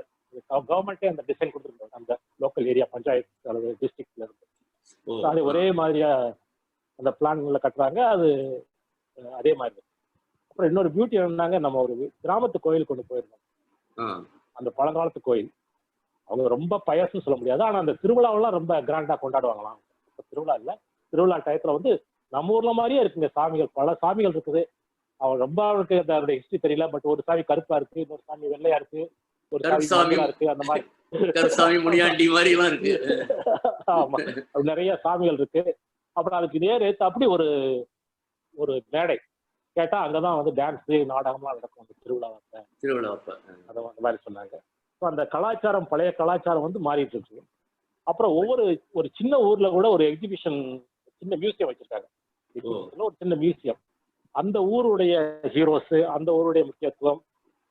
கவர்மெண்டே அந்த டிசைன் கொடுத்துருக்காங்க. அந்த லோக்கல் ஏரியா பஞ்சாயத்து அல்லது டிஸ்ட்ரிக்ட்ல இருக்கு. அது ஒரே மாதிரியா அந்த பிளான்ல கட்டுறாங்க. அது அதே மாதிரி. அப்புறம் இன்னொரு பியூட்டி என்னன்னாங்க, நம்ம ஒரு கிராமத்து கோயில் கொண்டு போயிருந்தோம். அந்த பழங்காலத்து கோயில் அவங்க ரொம்ப பயசுன்னு சொல்ல முடியாது. ஆனா அந்த திருவிழாவெல்லாம் ரொம்ப கிராண்டா கொண்டாடுவாங்களாம். திருவிழா இல்ல, திருவிழா டயத்துல வந்து நம்ம ஊர்ல மாதிரியே இருக்குங்க. சாமிகள், பல சாமிகள் இருக்குது. அவன் ரொம்ப அவனுக்கு அதோட ஹிஸ்டரி தெரியல. பட் ஒரு சாமி கருப்பா இருக்கு, இன்னொரு சாமி வெள்ளையா இருக்கு, ஒரு சாமி இருக்கு. அந்த மாதிரி கருசாமி முனியாண்டி மாதிரி எல்லாம் இருக்கு. ஆமா, நிறைய சாமிகள் இருக்கு. அப்புறம் அதுக்கு நேர் ஏத்து அப்படி ஒரு மேடை கேட்டா அங்கதான் வந்து டான்ஸ் நாடகம்லாம் நடக்கும் அந்த திருவிழா அந்த மாதிரி சொன்னாங்க. அந்த கலாச்சாரம், பழைய கலாச்சாரம் வந்து மாறிட்டு இருக்கு. அப்புறம் ஒரு சின்ன ஊர்ல கூட ஒரு எக்ஸிபிஷன், சின்ன மியூசியம் வச்சிருக்காங்க. ஒரு சின்ன மியூசியம் அந்த ஊருடைய ஹீரோஸ், அந்த ஊருடைய முக்கியத்துவம்,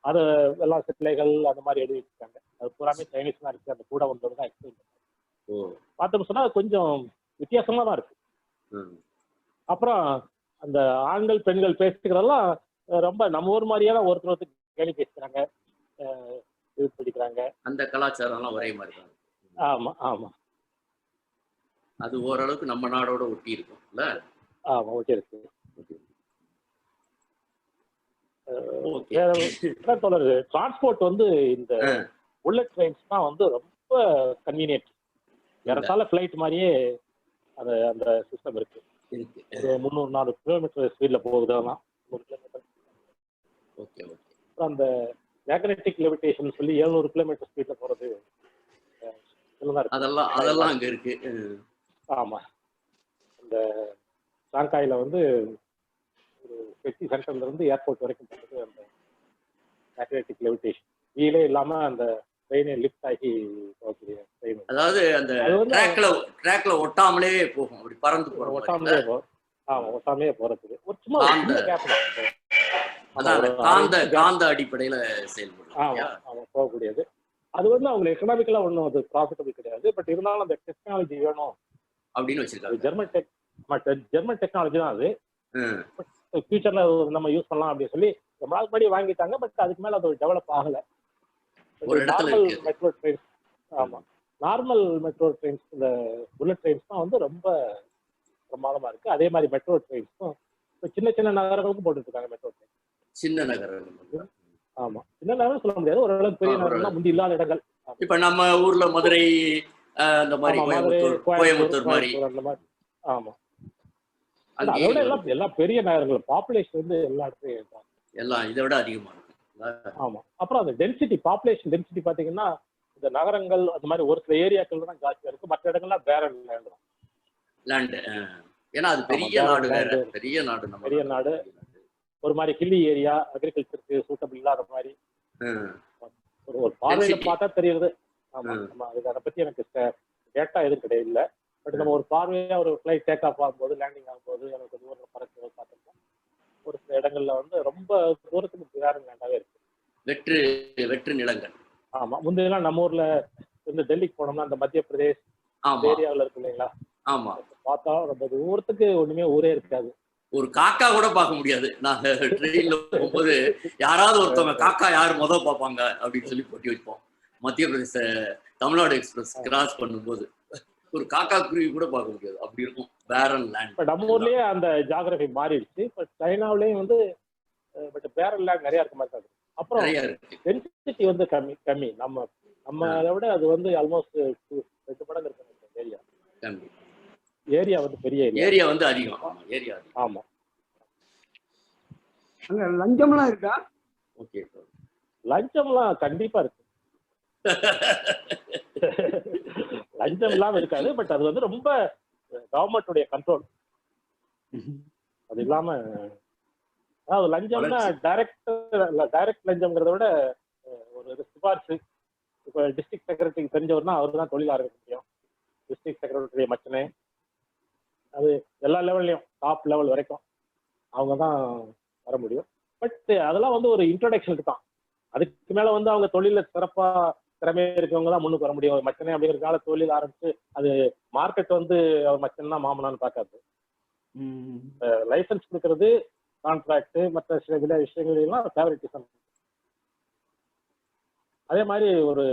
அதை எல்லாம் சிலைகள் அந்த மாதிரி எழுதி வச்சிருக்காங்க. அது பூராமே சைனீஸ் தான் இருக்கு. அந்த கூட வந்தது தான் எக்ஸ்பிளைன் பண்ணுறாங்க. பார்த்தோம்னு சொன்னா கொஞ்சம் வித்தியாசமா தான் இருக்கு. அப்புறம் அந்த ஆண்கள் பெண்கள் பேசிக்கிறதெல்லாம் ரொம்ப நம்ம ஊர் மாதிரியே தான் ஒருத்தர் கேள்வி பேசுறாங்க, இது பிடிக்கிறாங்க. அந்த கலாச்சாரம்லாம் ஒரே மாதிரி தான். ஆமா ஆமா, அது ஓரளவுக்கு நம்ம நாடோட ஒட்டி இருக்கும்ல. ஆமா, ஒட்டி இருக்கு. டிரான்ஸ்போர்ட் வந்து இந்த புல்லட் ட்ரெயின்ஸ் தான் வந்து ரொம்ப கன்வீனியன்ட். ஏறத்தாழ ஃபிளைட் மாதிரியே அந்த சிஸ்டம் இருக்கு. ஒரு 300-400 கிலோமீட்டர் ஸ்பீட்ல போகுது. அதெல்லாம் 100 கிலோமீட்டர். அப்புறம் அந்த மேக்னெட்டிக் லெவிடேஷன் சொல்லி 700 கிலோமீட்டர் ஸ்பீட்ல போறது அதெல்லாம் அங்க இருக்கு. ஆமா, இந்த ஷாங்காயில வந்து ஒரு பெட்டி சென்டர்ல இருந்து ஏர்போர்ட் வரைக்கும் போறது அந்த மேக்னெட்டிக் லெவிடேஷன். வீலே இல்லாம அந்த ட்ரெயினை லிஃப்ட் ஆகி போகக்கூடிய ட்ரெயின். அதாவது அந்த ட்ராக்ல ஒட்டாமலே போகும், அப்படி பறந்து போற ஒட்டாமலே போகும். ஆமா, ஒட்டாமலே போறதுக்கு ஒரு சும்மா கேப் தான். காந்த அடிப்படையில செயல்படும். ஆமா, போகக்கூடியது. அது வந்து அவங்க எக்கனாமிக்கலா ஒன்றும் அது ப்ராஃபிட்டபிள் கிடையாது. பட் இருந்தாலும் அந்த டெக்னாலஜி வேணும் அப்படின்னு வச்சிருக்காங்க. ஜெர்மன் டெக்னாலஜி தான் அது. ஃபியூச்சர்ல நம்ம யூஸ் பண்ணலாம் அப்படின்னு சொல்லி ரொம்ப நாள் முன்னாடி வாங்கிட்டாங்க. பட் அதுக்கு மேல அது டெவலப் ஆகல. நார்மல் மெட்ரோ ட்ரெயின்ஸ், ஆமா, நார்மல் மெட்ரோ ட்ரெயின்ஸ், இந்த புல்லட் ட்ரெயின்ஸ் தான் வந்து ரொம்ப பிரமாதமா இருக்கு. அதே மாதிரி மெட்ரோ ட்ரெயின்ஸும் சின்ன சின்ன நகரங்களுக்கும் போட்டுட்டு இருக்காங்க. மெட்ரோ ட்ரெயின் சின்ன நகரம். ஆமா, சின்ன நகரம் சொல்ல முடியாது, ஓரளவுக்கு பெரிய நகரம், முந்தி இல்லாத இடங்கள். இப்ப நம்ம ஊர்ல மதுரை, அந்த மாதிரி கோயம்புத்தூர் மாதிரி. ஆமா, அதோட எல்லாம் பெரிய நகரங்கள். பாப்புலேஷன் வந்து எல்லா இடத்துலயும் எல்லாம் இதை விட அதிகமா இருக்கு. ஆமா, அப்புறம் அந்த டென்சிட்டி, பாப்புலேஷன் டென்சிட்டி பாத்தீங்கன்னா இந்த நகரங்கள் அந்த மாதிரி ஒரு சில ஏரியாக்கள் தான் ஜாஸ்தியா இருக்கு. மற்ற இடங்கள்லாம் வேற லேண்ட். ஏன்னா அது பெரிய நாடு, பெரிய நாடு, ஒரு மாதிரி ஹில்லி ஏரியா, அக்ரிகல்ச்சருக்கு சூட்டபிள் இல்லாத மாதிரி ஒரு பார்வையில பார்த்தா தெரியுது. ஆமா, அதை பத்தி எனக்கு டேட்டா எதுவும் கிடையாது. பட் நம்ம ஒரு பார்வையா ஒரு ஃபிளைட் டேக் ஆஃப் ஆகும்போது, லேண்டிங் ஆகும்போது, எனக்கு தூரம் பறக்கும்போது பார்த்தோம்னா ஒரு சில இடங்கள்ல வந்து ரொம்ப தூரத்துக்கு வேற லேண்டாவே இருக்கு. வெற்று நிலங்கள். ஆமா, முந்தையெல்லாம் நம்ம ஊர்ல இருந்து டெல்லிக்கு போனோம்னா அந்த மத்திய பிரதேஷ் ஏரியாவில் இருக்கு இல்லைங்களா? ஆமா, பார்த்தா ரொம்ப தூரத்துக்கு ஒண்ணுமே ஊரே இருக்காது. ஒரு காக்கா கூட பார்க்க முடியாது. நாங்க ட்ரெயின்ல போகும்போது யாராவது ஒருத்தவங்க காக்கா யாரு முதல் பார்ப்பாங்க அப்படின்னு சொல்லி போட்டி வைப்போம். மத்திய பிரதேச தமிழ்நாடு எக்ஸ்பிரஸ் கிராஸ் பண்ணும்போது ஒரு காக்கா குருவி கூட பார்க்க முடியாது, அப்படி இருக்கும். பேரன் லேண்ட். பட் நம்ம ஊர்லயே அந்த ஜியோகிராஃபி மாறிடுச்சு. பட் சைனாவிலேயும் வந்து பட் பேரன் லேண்ட் நிறைய இருக்க மாதிரி இருக்கு. அப்புறம் டென்சிட்டி வந்து கம்மி. நம்ம அதை விட அது வந்து ஆல்மோஸ்ட் 2 மடங்கு இருக்கு ஏரியா. ஏரியா வந்து பெரிய ஏரியா வந்து அதிகம். ஆமா, அங்க லஞ்சம்லாம் இருக்கா? ஓகே, லஞ்சம்லாம் கண்டிப்பா இருக்கு. லஞ்சம் இல்லாம இருக்காது. பட் அது வந்து ரொம்ப கவர்மெண்ட்டுடைய கண்ட்ரோல். அது இல்லாம அதாவது லஞ்சம்னா டைரக்ட் லஞ்சம்ங்கிறத விட ஒரு சிபாரிசு. இப்ப டிஸ்ட்ரிக்ட் செக்ரட்டரிக்கு தெரிஞ்சவர்னா அவர் தான் தொழில் ஆரம்பிக்க முடியும். டிஸ்ட்ரிக்ட் செக்ரட்டரி மச்சனே, அது எல்லா லெவல்லையும் டாப் லெவல் வரைக்கும் அவங்க தான் வர முடியும். பட் அதெல்லாம் வந்து ஒரு இன்ட்ரோடக்ஷனுக்கு தான். அதுக்கு மேல வந்து அவங்க தொழில சிறப்பா திறமை இருக்கவங்க தான் முன்னுக்கு வர முடியும். மச்சனே அப்படிங்கிறதுனால தொழில் ஆரம்பிச்சு அது மார்க்கெட் வந்து அவர் மச்சன் தான் மாமனான்னு பார்க்காது. லைசன்ஸ் கொடுக்கறது, கான்ட்ராக்ட், மற்ற சில விஷயங்கள் எல்லாம் ஃபேவரட்டிசம். அதே மாதிரி ஒரு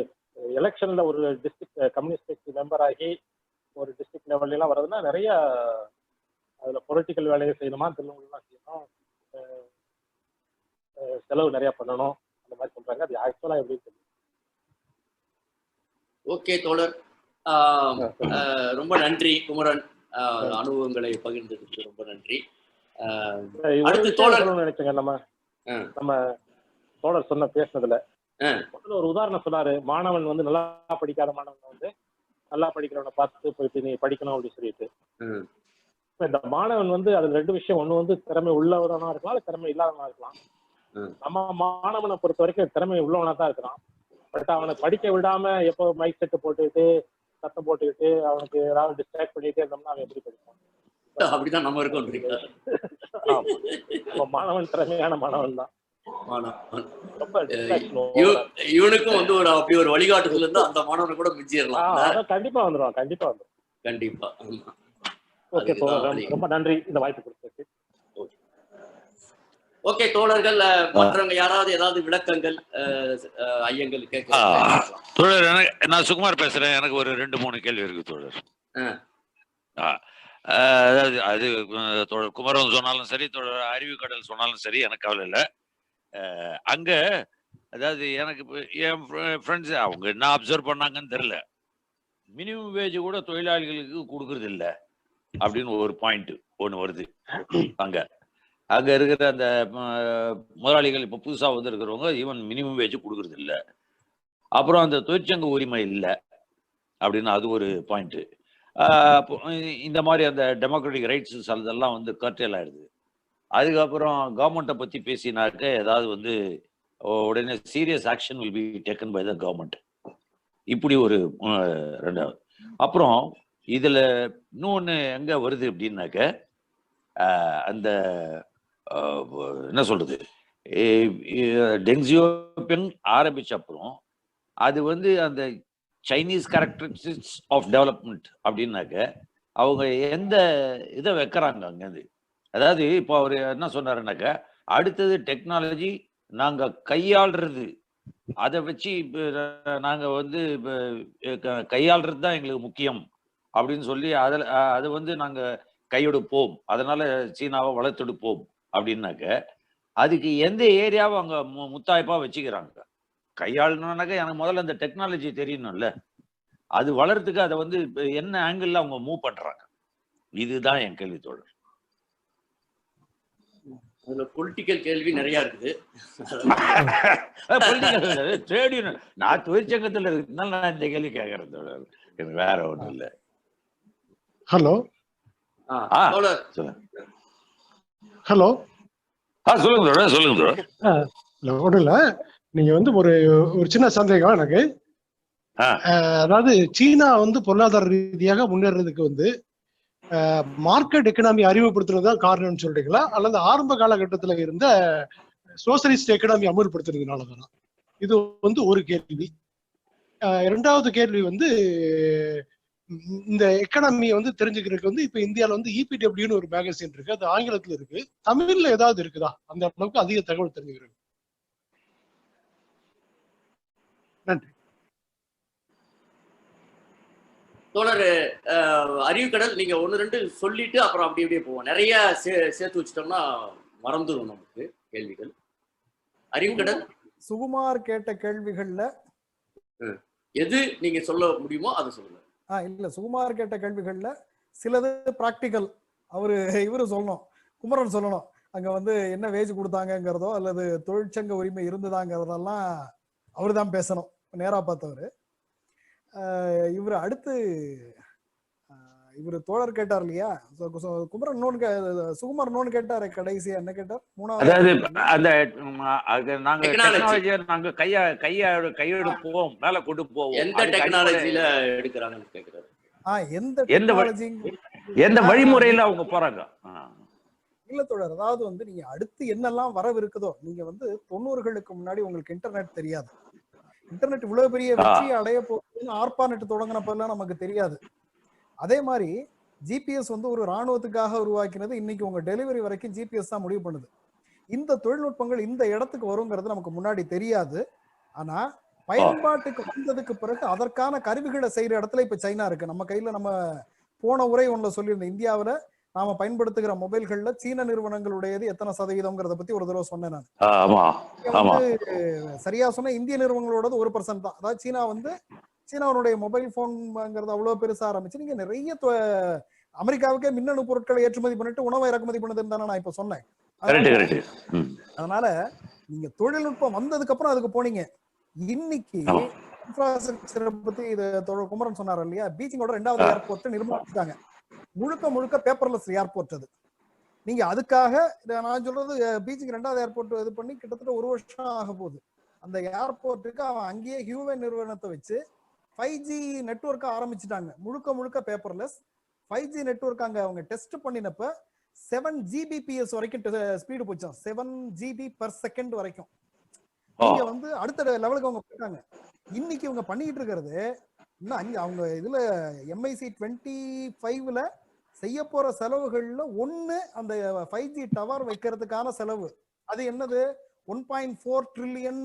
எலெக்ஷன்ல ஒரு டிஸ்ட்ரிக்ட் கம்யூனிஸ்ட் கட்சி மெம்பர் ஆகி ஒரு டிஸ்ட்ரிக்ட் லெவல்ல எல்லாம் வர்றதுன்னா நிறைய அதுல பொலிட்டிக்கல் வேலையை செய்யணுமா, திருநெல்வேலிலாம் செய்யணும், செலவு நிறைய பண்ணணும், அந்த மாதிரி சொல்றாங்க. அது ஆக்சுவலா எப்படி தெரியும். ஓகே தோழர், ரொம்ப நன்றி குமரன், அனுபவங்களை பகிர்ந்ததுக்கு ரொம்ப நன்றி. அடுத்து தோழர் நினைச்சேங்க, நம்ம தோழர் சொன்ன பேசுனதுல ஒரு உதாரணம் சொன்னாரு. மாணவன் வந்து நல்லா படிக்காத மாணவன் வந்து நல்லா படிக்கிறவனை பார்த்து போயிட்டு நீ படிக்கணும் அப்படின்னு சொல்லிட்டு, இந்த மாணவன் வந்து அதுல ரெண்டு விஷயம். ஒண்ணு வந்து திறமை உள்ளவனா இருக்கலாம், திறமை இல்லாதவனா இருக்கலாம். நம்ம மாணவனை பொறுத்த வரைக்கும் திறமை உள்ளவனா தான் இருக்கிறான். பட் அவனை படிக்க விடாம எப்போ மைக் செட்டு போட்டுக்கிட்டு சத்தம் போட்டுக்கிட்டு அவனுக்கு ஏதாவது டிஸ்ட்ராக்ட் பண்ணிட்டே இருந்தோம்னா அவன் எப்படி படிப்பான்? அப்படிதான் நம்ம இருக்கோம். மாணவன் திறமையான மாணவன் தான். இவனுக்கும் வந்து ஒரு அப்படி ஒரு வழிகாட்டுதல் இருந்தா அந்த மாணவனை கூட மிஞ்சிடலாம். கண்டிப்பா வந்துடும், கண்டிப்பா வந்துடும், கண்டிப்பா. ஓகே, ரொம்ப நன்றி இந்த வாய்ப்பு கொடுத்ததுக்கு. ஓகே தோழர்கள், மற்றவங்க யாராவது ஏதாவது விளக்கங்கள் ஐயங்கள் கேட்க? தோழர், நான் சுகுமார் பேசுறேன். எனக்கு ஒரு 2-3 கேள்வி இருக்கு தோழர். அதாவது அது தோழர் குமரன் சொன்னாலும் சரி, தோழர் அறிவுக்கடல் சொன்னாலும் சரி, எனக்கு கவலை இல்லை. அங்க அதாவது எனக்கு என் ஃப்ரெண்ட்ஸ் அவங்க என்ன அப்சர்வ் பண்ணாங்கன்னு தெரியல, மினிமம் வேஜ் கூட தொழிலாளிகளுக்கு கொடுக்கறது இல்லை அப்படின்னு ஒரு பாயிண்ட் ஒன்று வருது. அங்க இருக்கிற அந்த முதலாளிகள் இப்போ புதுசாக வந்து இருக்கிறவங்க ஈவன் மினிமம் வேஜ் கொடுக்கறது இல்லை. அப்புறம் அந்த தொழிற்சங்க உரிமை இல்லை அப்படின்னு அது ஒரு பாயிண்ட். இந்த மாதிரி அந்த டெமோக்ராட்டிக் ரைட்ஸ் அதெல்லாம் வந்து கர்டேல் ஆயிடுது. அதுக்கப்புறம் கவர்மெண்ட்டை பற்றி பேசினாக்க ஏதாவது வந்து உடனே serious action will be taken by the government, இப்படி ஒரு ரெண்டாவது. அப்புறம் இதில் இன்னொன்று எங்கே வருது அப்படின்னாக்க, அந்த என்ன சொல்றது, டெங் சியாவோபிங் ஆரம்பிச்ச அப்புறம் அது வந்து அந்த சைனீஸ் கேரக்டரிஸ்டிக்ஸ் ஆஃப் டெவலப்மெண்ட் அப்படின்னாக்க அவங்க எந்த இதை வைக்கிறாங்க அங்கேருந்து. அதாவது இப்போ அவர் என்ன சொன்னாருன்னாக்க, அடுத்தது டெக்னாலஜி நாங்கள் கையாளுறது, அதை வச்சு நாங்கள் வந்து கையாளுறது தான் எங்களுக்கு முக்கியம் அப்படின்னு சொல்லி அதை வந்து நாங்கள் கையெடுப்போம், அதனால சீனாவை வளர்த்தெடுப்போம் அப்படின்னாக்க அதுக்கு எந்த ஏரியாவை அவங்க முத்தாய்ப்பா வச்சுக்கிறாங்க. கையாளணும்னாக்க எனக்கு முதல்ல அந்த டெக்னாலஜி தெரியணும்ல, அது வளர்றதுக்கு அதை வந்து என்ன ஆங்கிள் அவங்க மூவ் பண்றாங்க, இதுதான் என் கேள்வி தோழர். அதுல பொலிட்டிக்கல் கேள்வி நிறைய இருக்குது. நான் தொழிற்சங்கத்துல இருக்கனால நான் இந்த கேள்வி கேட்கறேன் தோழர், எனக்கு வேற ஒண்ணும் இல்லை. ஹலோ ஹலோ சொல்லுங்க தோழர், சொல்லுங்க தோழர். ஒன்றும் இல்லை, நீங்க வந்து ஒரு சின்ன சந்தேகம் எனக்கு. அதாவது சீனா வந்து பொருளாதார ரீதியாக முன்னேறதுக்கு வந்து மார்க்கெட் எக்கனாமி அறிமுகப்படுத்துறதுதான் காரணம்னு சொல்றீங்களா, அல்லது ஆரம்ப காலகட்டத்துல இருந்த சோசியலிஸ்ட் எக்கனாமி அமல்படுத்துறதுனால தானா? இது வந்து ஒரு கேள்வி. இரண்டாவது கேள்வி வந்து, இந்த எக்கனாமியை வந்து தெரிஞ்சுக்கிறதுக்கு வந்து இப்ப இந்தியாவில வந்து EPWன்னு ஒரு மேகசின் இருக்கு, அது ஆங்கிலத்துல இருக்கு, தமிழ்ல ஏதாவது இருக்குதா அந்த அளவுக்கு அதிக தகவல் தெரிஞ்சுக்கிறது? நன்றி தோழர். அறிவுக்கடல் நீங்க 1-2 சொல்லிட்டு அப்புறம் அப்படி அப்படியே போவோம். நிறைய சேர்த்து வச்சிட்டோம்னா மறந்துடும் நமக்கு கேள்விகள். அறிவுக்கடல், சுகுமார் கேட்ட கேள்விகள்ல எது நீங்க சொல்ல முடியுமோ அதை சொல்லுங்க. இல்ல, சுகுமார் கேட்ட கேள்விகள்ல சிலது பிராக்டிக்கல், இவரு சொல்லணும், குமரன் சொல்லணும், அங்க வந்து என்ன வேஜ் கொடுத்தாங்கிறதோ அல்லது தொழிற்சங்க உரிமை இருந்ததாங்கிறதெல்லாம் அவரு தான் பேசணும், நேரா பார்த்தவரு. இவர் அடுத்து இவர் தோழர் கேட்டார் இல்லையா, குமரன் சுகுமார் இன்னொன்னு கேட்டாரு, கடைசியா என்ன கேட்டார்? அதாவது மூணாவது நாங்க டெக்னாலஜியை நாங்க கையெடுப்போம், மேல கொண்டு போவோம். எந்த டெக்னாலஜில எடுக்கிறாங்கன்னு கேக்குறாரு. எந்த வழிமுறையில அவங்க போறாங்க? இல்ல தோழர், அதாவது வந்து நீங்க அடுத்து என்னெல்லாம் வரவு இருக்குதோ, நீங்க வந்து 90களுக்கு முன்னாடி உங்களுக்கு இன்டர்நெட் தெரியாது. இன்டர்நெட் இவ்வளவு பெரிய வெற்றியை அடைய போகுதுன்னு ஆர்பாநெட் தொடங்கினப்பெல்லாம் நமக்கு தெரியாது. அதே மாதிரி ஜிபிஎஸ் வந்து ஒரு ராணுவத்துக்காக உருவாக்கினது, இன்னைக்கு உங்க டெலிவரி வரைக்கும் ஜிபிஎஸ் தான் முடிவு பண்ணுது. இந்த தொழில்நுட்பங்கள் இந்த இடத்துக்கு வருங்கிறது நமக்கு முன்னாடி தெரியாது. ஆனா பயன்பாட்டுக்கு வந்ததுக்கு பிறகு அதற்கான கருவிகளை செய்யற இடத்துல இப்ப சைனா இருக்கு நம்ம கையில. நம்ம போன உரை ஒன்றுல சொல்லியிருந்தோம், இந்தியாவில நாம பயன்படுத்துகிற மொபைல்கள்ல சீன நிறுவனங்களுடையது எத்தனை சதவீதம்ங்கிறத பத்தி ஒரு தடவை சொன்னேன் நான். சரியா சொன்ன, இந்திய நிறுவனங்களோட 1% தான். அதாவது சீனா வந்து சீனாவுடைய மொபைல் போன்ங்கிறது அவ்வளவு பெருசா ஆரம்பிச்சு நீங்க நிறைய அமெரிக்காவுக்கே மின்னணு பொருட்களை ஏற்றுமதி பண்ணிட்டு உணவை இறக்குமதி பண்ணதுன்னு தானே நான் இப்ப சொன்னேன். அதனால நீங்க தொழில்நுட்பம் வந்ததுக்கு அப்புறம் அதுக்கு போனீங்க. இன்னைக்கு இன்ஃப்ராஸ்ட்ரக்சரை பத்தி இது குமரன் சொன்னார் இல்லையா, பீச்சிங்கோட 2வது ஏர்போர்ட் நிர்மாணிச்சிட்டாங்க. முழுக்க முழுக்க பேப்பர்லெஸ் ஏர்போர்ட் அது. நீங்க அதுக்காக நான் சொல்றது, பீச்சிங் 2வது ஏர்போர்ட் இது பண்ணி கிட்டத்தட்ட 1 வருஷம் ஆக போகுது. அந்த ஏர்போர்ட்டுக்கு அவன் அங்கேயே ஹியூவே நிறுவனத்தை வச்சு 5G நெட்வொர்க் ஆரம்பிச்சுட்டாங்க. முழுக்க முழுக்க பேப்பர்லெஸ் 5G நெட்வொர்க் அங்க அவங்க டெஸ்ட் பண்ணினப்ப 7 Gbps வரைக்கும் ஸ்பீடு போச்சான். 7 GB/s வரைக்கும். இங்க வந்து அடுத்த லெவலுக்கு அவங்க போயிட்டாங்க. இன்னைக்கு இவங்க பண்ணிட்டு இருக்கிறது இன்னும் அவங்க இதுல MIC 25ல செய்ய போற செலவுகள்ல ஒண்ணு அந்த 5G டவர் வைக்கிறதுக்கான செலவு. அது என்னது? 1.4 ட்ரில்லியன்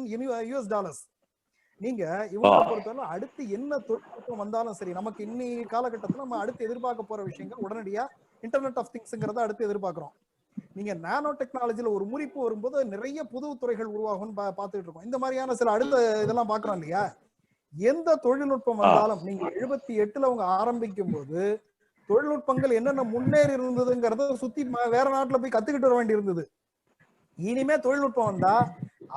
US டாலர்ஸ். நீங்க இவங்க பொறுத்தவரை அடுத்து என்ன தொழில்நுட்பம் வந்தாலும் சரி, நமக்கு இன்னி காலகட்டத்தில் நம்ம அடுத்து எதிர்பார்க்க போற விஷயங்கள் உடனடியா இன்டர்நெட் ஆஃப் திங்ஸ்ங்கிறத அடுத்து எதிர்பார்க்கிறோம். நீங்க நானோ டெக்னாலஜில ஒரு முறிப்பு வரும்போது நிறைய புது துறைகள் உருவாகும்னு பார்த்துட்டு இருக்கோம். இந்த மாதிரியான சில அடுத்த இதெல்லாம் பாக்குறோம் இல்லையா. எந்த தொழில்நுட்பம் வந்தாலும் நீங்க 78ல அவங்க ஆரம்பிக்கும் போது தொழில்நுட்பங்கள் என்னென்ன முன்னேறி இருந்ததுங்கிறத சுத்தி வேற நாட்டுல போய் கத்துக்கிட்டு வர வேண்டி இருந்தது. இனிமே தொழில்நுட்பம் வந்தா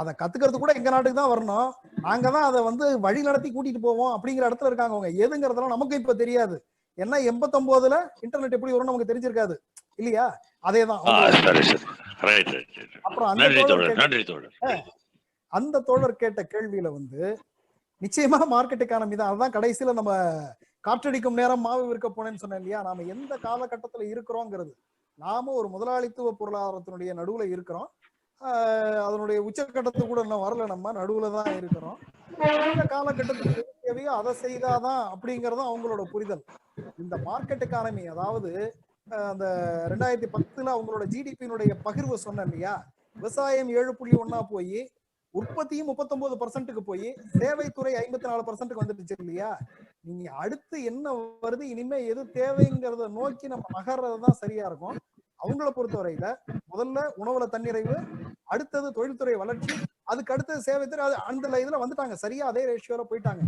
அதை கத்துக்கிறது கூட எங்க நாட்டுக்கு தான் வரணும், நாங்க தான் அதை வந்து வழி நடத்தி கூட்டிட்டு போவோம் அப்படிங்கிற இடத்துல இருக்காங்க அவங்க. எதுங்கிறதெல்லாம் நமக்கு இப்ப தெரியாது. ஏன்னா 89ல இன்டர்நெட் எப்படி வரும்னு நமக்கு தெரிஞ்சிருக்காது இல்லையா. அதேதான். அப்புறம் அந்த தோழர் கேட்ட கேள்வியில வந்து நிச்சயமா மார்க்கெட் எக்கானமி தான். அதுதான் கடைசியில நம்ம காற்றடிக்கும் நேரம் மாவு விற்க போனேன்னு சொன்னேன் இல்லையா. நாம எந்த காலகட்டத்துல இருக்கிறோங்கிறது, நாம ஒரு முதலாளித்துவ பொருளாதாரத்தினுடைய நடுவுல இருக்கிறோம். அதனுடைய உச்சக்கட்டத்துக்கு கூட இன்னும் வரல, நம்ம நடுவுல தான் இருக்கிறோம். இந்த காலகட்டத்துக்கு தேவையோ அதை செய்தாதான் அப்படிங்கறதும் அவங்களோட புரிதல். இந்த மார்க்கெட் எக்கானமி, அதாவது அந்த 2010ல அவங்களோட ஜிடிபியினுடைய பகிர்வு சொன்னேன் இல்லையா. விவசாயம் 7.1 போய் உற்பத்தியும் 39% போய் சேவைத்துறை 54% வந்துடுச்சு இல்லையா. நீங்க அடுத்து என்ன வருது, இனிமே எது தேவைங்கிறத நோக்கி நம்ம நகர்றதுதான் சரியா இருக்கும். அவங்கள பொறுத்தவரையில முதல்ல உணவுல தன்னிறைவு, அடுத்தது தொழில்துறை வளர்ச்சி, அதுக்கு அடுத்தது சேவைத்துறை. அந்த இதுல வந்துட்டாங்க, சரியா அதே ரேஷியோல போயிட்டாங்க.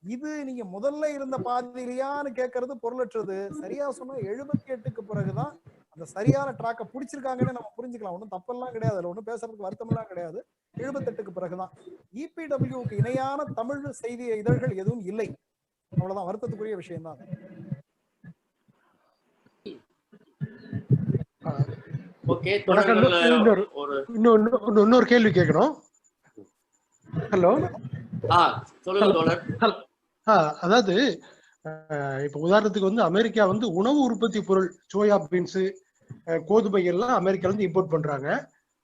இது நீங்க முதல்ல இருந்த பாதிரியான்னு கேட்கறது பொருளற்றது. சரியா சொன்னா 78க்கு பிறகுதான் அந்த சரியான ட்ராக்கை பிடிச்சிருக்காங்கன்னு நம்ம புரிஞ்சுக்கலாம். ஒன்றும் தப்பெல்லாம் கிடையாது, அதுல ஒன்றும் பேசுறதுக்கு வருத்தம் எல்லாம் கிடையாது. 78க்கு பிறகுதான் EPWக்கு இணையான தமிழ் செய்தி இதழ்கள் எதுவும் இல்லை. அவ்வளவுதான், வருத்தத்துக்குரிய விஷயம் தான். இன்னொரு கேள்வி கேட்கணும். ஹலோ, அதாவது இப்ப உதாரணத்துக்கு வந்து அமெரிக்கா வந்து உணவு உற்பத்தி பொருள் சோயா பீன்ஸ், கோதுமை எல்லாம் அமெரிக்கால இருந்து இம்போர்ட் பண்றாங்க.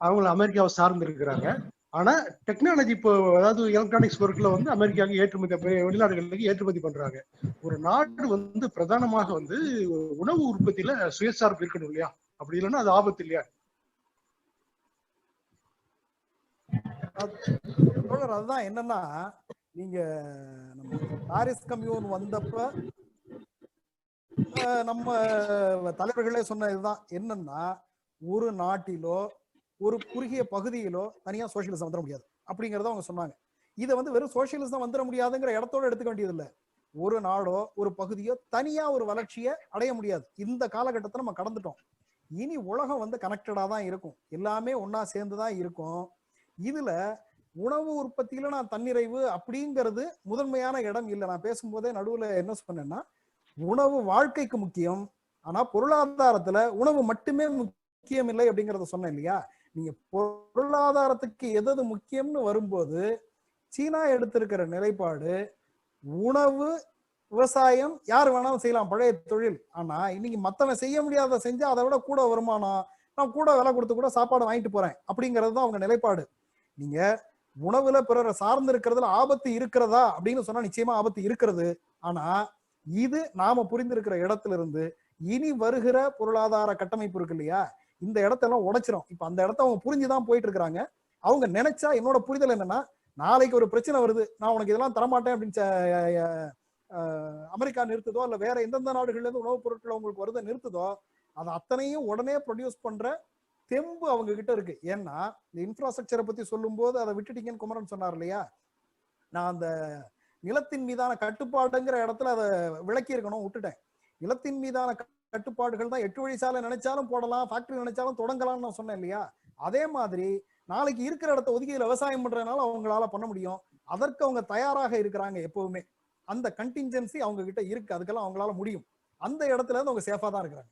அவங்க அமெரிக்காவை சார்ந்து இருக்கிறாங்க. ஆனா டெக்னாலஜி இப்போ, அதாவது எலக்ட்ரானிக்ஸ் பொருட்களை வந்து அமெரிக்காவுக்கு ஏற்றுமதி, வெளிநாடுகளுக்கு ஏற்றுமதி பண்றாங்க. ஒரு நாடு வந்து பிரதானமாக வந்து உணவு உற்பத்தியில சுயசார்பு இருக்கணும் இல்லையா? அப்படி இல்லைன்னா அது ஆபத்து இல்லையா? அதுதான் என்னன்னா, நீங்க நம்ம பாரிஸ் கம்யூன் வந்தப்ப நம்ம தலைவர்களே சொன்ன இதுதான் என்னன்னா, ஒரு நாட்டிலோ ஒரு குறுகிய பகுதியிலோ தனியா சோசியலிசம் வந்துட முடியாது அப்படிங்கறத அவங்க சொன்னாங்க. இதை வந்து வெறும் சோசியலிசம் வந்துட முடியாதுங்கிற இடத்தோட எடுத்துக்க வேண்டியது இல்லை. ஒரு நாடோ ஒரு பகுதியோ தனியா ஒரு வளர்ச்சியை அடைய முடியாது. இந்த காலகட்டத்தை நம்ம கடந்துட்டோம். இனி உலகம் வந்து கனெக்டடா தான் இருக்கும், எல்லாமே ஒன்னா சேர்ந்துதான் இருக்கும். இதுல உணவு உற்பத்தியில நான் தன்னிறைவு அப்படிங்கிறது முதன்மையான இடம் இல்லை. நான் பேசும்போதே நடுவுல என்ன சொன்னேன்னா, உணவு வாழ்க்கைக்கு முக்கியம், ஆனா பொருளாதாரத்துல உணவு மட்டுமே முக்கியம் இல்லை அப்படிங்கறத சொன்னேன் இல்லையா. நீங்க பொருளாதாரத்துக்கு எது முக்கியம்னு வரும்போது சீனா எடுத்திருக்கிற நிலைப்பாடு உணவு, விவசாயம் யார் வேணாலும் செய்யலாம், பழைய தொழில். ஆனா இன்னைக்கு மத்தவன் செய்ய முடியாத செஞ்சா அதை விட கூட வருமானம், நான் கூட விலை கொடுத்து கூட சாப்பாடு வாங்கிட்டு போறேன் அப்படிங்கிறது தான் அவங்க நிலைப்பாடு. நீங்க உணவுல பிறரை சார்ந்து இருக்கிறதுல ஆபத்து இருக்கிறதா அப்படின்னு சொன்னா நிச்சயமா ஆபத்து இருக்கிறது. ஆனா இது நாம புரிந்திருக்கிற இடத்துல இருந்து இனி வருகிற பொருளாதார கட்டமைப்பு இருக்கு இல்லையா, இந்த இடத்தெல்லாம் உடைச்சிரும். இப்ப அந்த இடத்த அவங்க புரிஞ்சுதான் போயிட்டு இருக்கிறாங்க. அவங்க நினைச்சா, என்னோட புரிதல் என்னன்னா, நாளைக்கு ஒரு பிரச்சனை வருது, நான் உனக்கு இதெல்லாம் தரமாட்டேன் அப்படின்னு அமெரிக்கா நிறுத்துதோ, இல்ல வேற எந்தெந்த நாடுகள்ல இருந்து உணவுப் பொருட்கள் உங்களுக்கு வருதை நிறுத்துதோ, அதை அத்தனையும் உடனே ப்ரொடியூஸ் பண்ற தெம்பு அவங்க கிட்ட இருக்கு. ஏன்னா இந்த இன்ஃப்ராஸ்ட்ரக்சரை பத்தி சொல்லும் போது அதை விட்டுட்டீங்கன்னு குமரன் சொன்னார் இல்லையா, நான் அந்த நிலத்தின் மீதான கட்டுப்பாடுங்கிற இடத்துல அதை விளக்கி இருக்கணும், விட்டுட்டேன். நிலத்தின் மீதான கட்டுப்பாடுகள் தான் 8 வழி சாலை நினைச்சாலும் போடலாம், ஃபேக்டரி நினைச்சாலும் தொடங்கலாம்னு நான் சொன்னேன் இல்லையா. அதே மாதிரி நாளைக்கு இருக்கிற இடத்த ஒதுக்கி விவசாயம் பண்றதுனால அவங்களால பண்ண முடியும். அதற்கு அவங்க தயாராக இருக்கிறாங்க எப்பவுமே. அந்த கண்டின்ஜென்சி அவங்க கிட்ட இருக்கு, அதுக்கெல்லாம் அவங்களால முடியும். அந்த இடத்துல இருந்து அவங்க சேஃபா தான் இருக்கிறாங்க.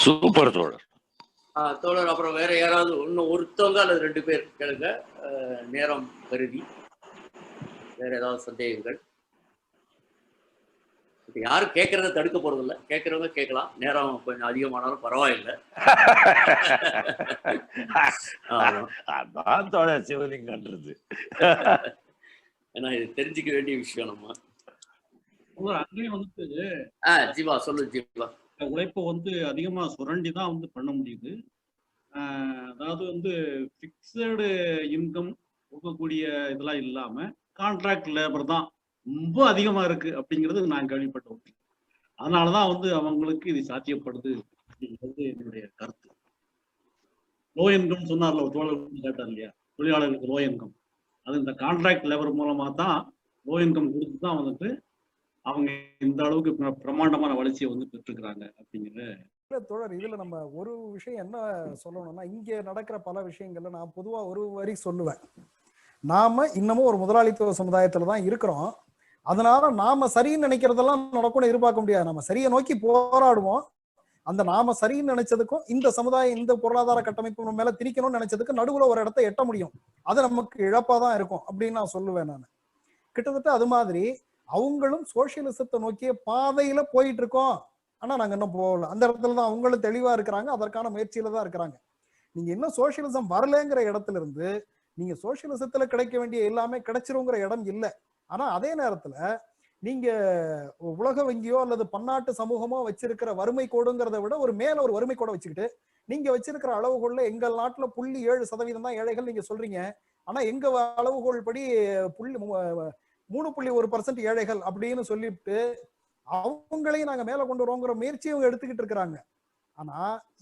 சூப்பர் தோழர். தோழர், அப்புறம் வேற யாராவது இன்னும் ஒருத்தவங்க அல்லது 2 பேர் கேளுங்க, நேரம் கருதி. வேற ஏதாவது சந்தேகங்கள்? இப்ப யாரும் கேட்கறத தடுக்க போறது இல்லை, கேட்கறவங்க கேட்கலாம், நேரம் கொஞ்சம் அதிகமானாலும் பரவாயில்லை. அதான் தோழர் சிவலிங்கன்றது. ஏன்னா இது தெரிஞ்சுக்க வேண்டிய விஷயம் நம்ம. அங்கேயும் வந்துட்டு ஜீவா சொல்லு. ஜீவா, உழைப்பை வந்து அதிகமா சுரண்டி தான் வந்து பண்ண முடியுது. அதாவது வந்து ஃபிக்ஸடு இன்கம் கொடுக்கக்கூடிய இதெல்லாம் இல்லாம கான்ட்ராக்ட் லேபர் தான் ரொம்ப அதிகமா இருக்கு அப்படிங்கிறது நான் கேள்விப்பட்டேன். அதனாலதான் வந்து அவங்களுக்கு இது சாத்தியப்படுது அப்படிங்கிறது என்னுடைய கருத்து. லோ இன்கம் சொன்னார்ல ஒரு தோழர் கேட்டார் இல்லையா, தொழிலாளர்களுக்கு லோ இன்கம், அது இந்த கான்ட்ராக்ட் லேபர் மூலமா தான் லோ இன்கம் கொடுத்து தான் வந்துட்டு அவங்க இந்த அளவுக்கு பிரம்மாண்டமான வளர்ச்சியை வந்து பெற்றுக்கிறாங்க அப்படிங்கிற. தோழர், இதுல நம்ம ஒரு விஷயம் என்ன சொல்லணும்னா, இங்க நடக்கிற பல விஷயங்கள்ல நான் பொதுவா ஒரு வரி சொல்லுவேன். நாம இன்னமும் ஒரு முதலாளித்துவ சமுதாயத்துல தான் இருக்கிறோம். அதனால நாம சரின்னு நினைக்கிறதெல்லாம் நடக்கும்னு எதிர்பார்க்க முடியாது. நம்ம சரியை நோக்கி போராடுவோம். அந்த நாம சரின்னு நினைச்சதுக்கும் இந்த சமுதாயம் இந்த பொருளாதார கட்டமைப்பு மேல திணிக்கணும்னு நினைச்சதுக்கு நடுவுல ஒரு இடத்த எட்ட முடியும். அது நமக்கு இழப்பாதான் இருக்கும் அப்படின்னு நான் சொல்லுவேன். நான் கிட்டத்தட்ட அது மாதிரி அவங்களும் சோசியலிசத்தை நோக்கிய பாதையில போயிட்டு இருக்கோம். ஆனா நாங்க இன்னும் போகல. அந்த இடத்துலதான் அவங்களும் தெளிவா இருக்கிறாங்க, அதற்கான முயற்சியில தான் இருக்கிறாங்க. நீங்க இன்னும் சோசியலிசம் வரலங்கிற இடத்துல இருந்து நீங்க சோசியலிசத்துல கிடைக்க வேண்டிய எல்லாமே கிடைச்சிருங்கிற இடம் இல்லை. ஆனா அதே நேரத்துல நீங்க உலக வங்கியோ அல்லது பன்னாட்டு சமூகமோ வச்சிருக்கிற வறுமை கோடுங்கிறத விட ஒரு மேல ஒரு வறுமை கோடை வச்சுக்கிட்டு நீங்க வச்சிருக்கிற அளவுகோல்ல எங்கள் நாட்டுல 0.7% தான் ஏழைகள் நீங்க சொல்றீங்க. ஆனா எங்க அளவுகோல் படி 3.1% ஏழைகள் அப்படின்னு சொல்லிட்டு அவங்களையும் நாங்க மேல கொண்டு வரோங்கிற முயற்சியை அவங்க எடுத்துக்கிட்டு இருக்கிறாங்க. ஆனா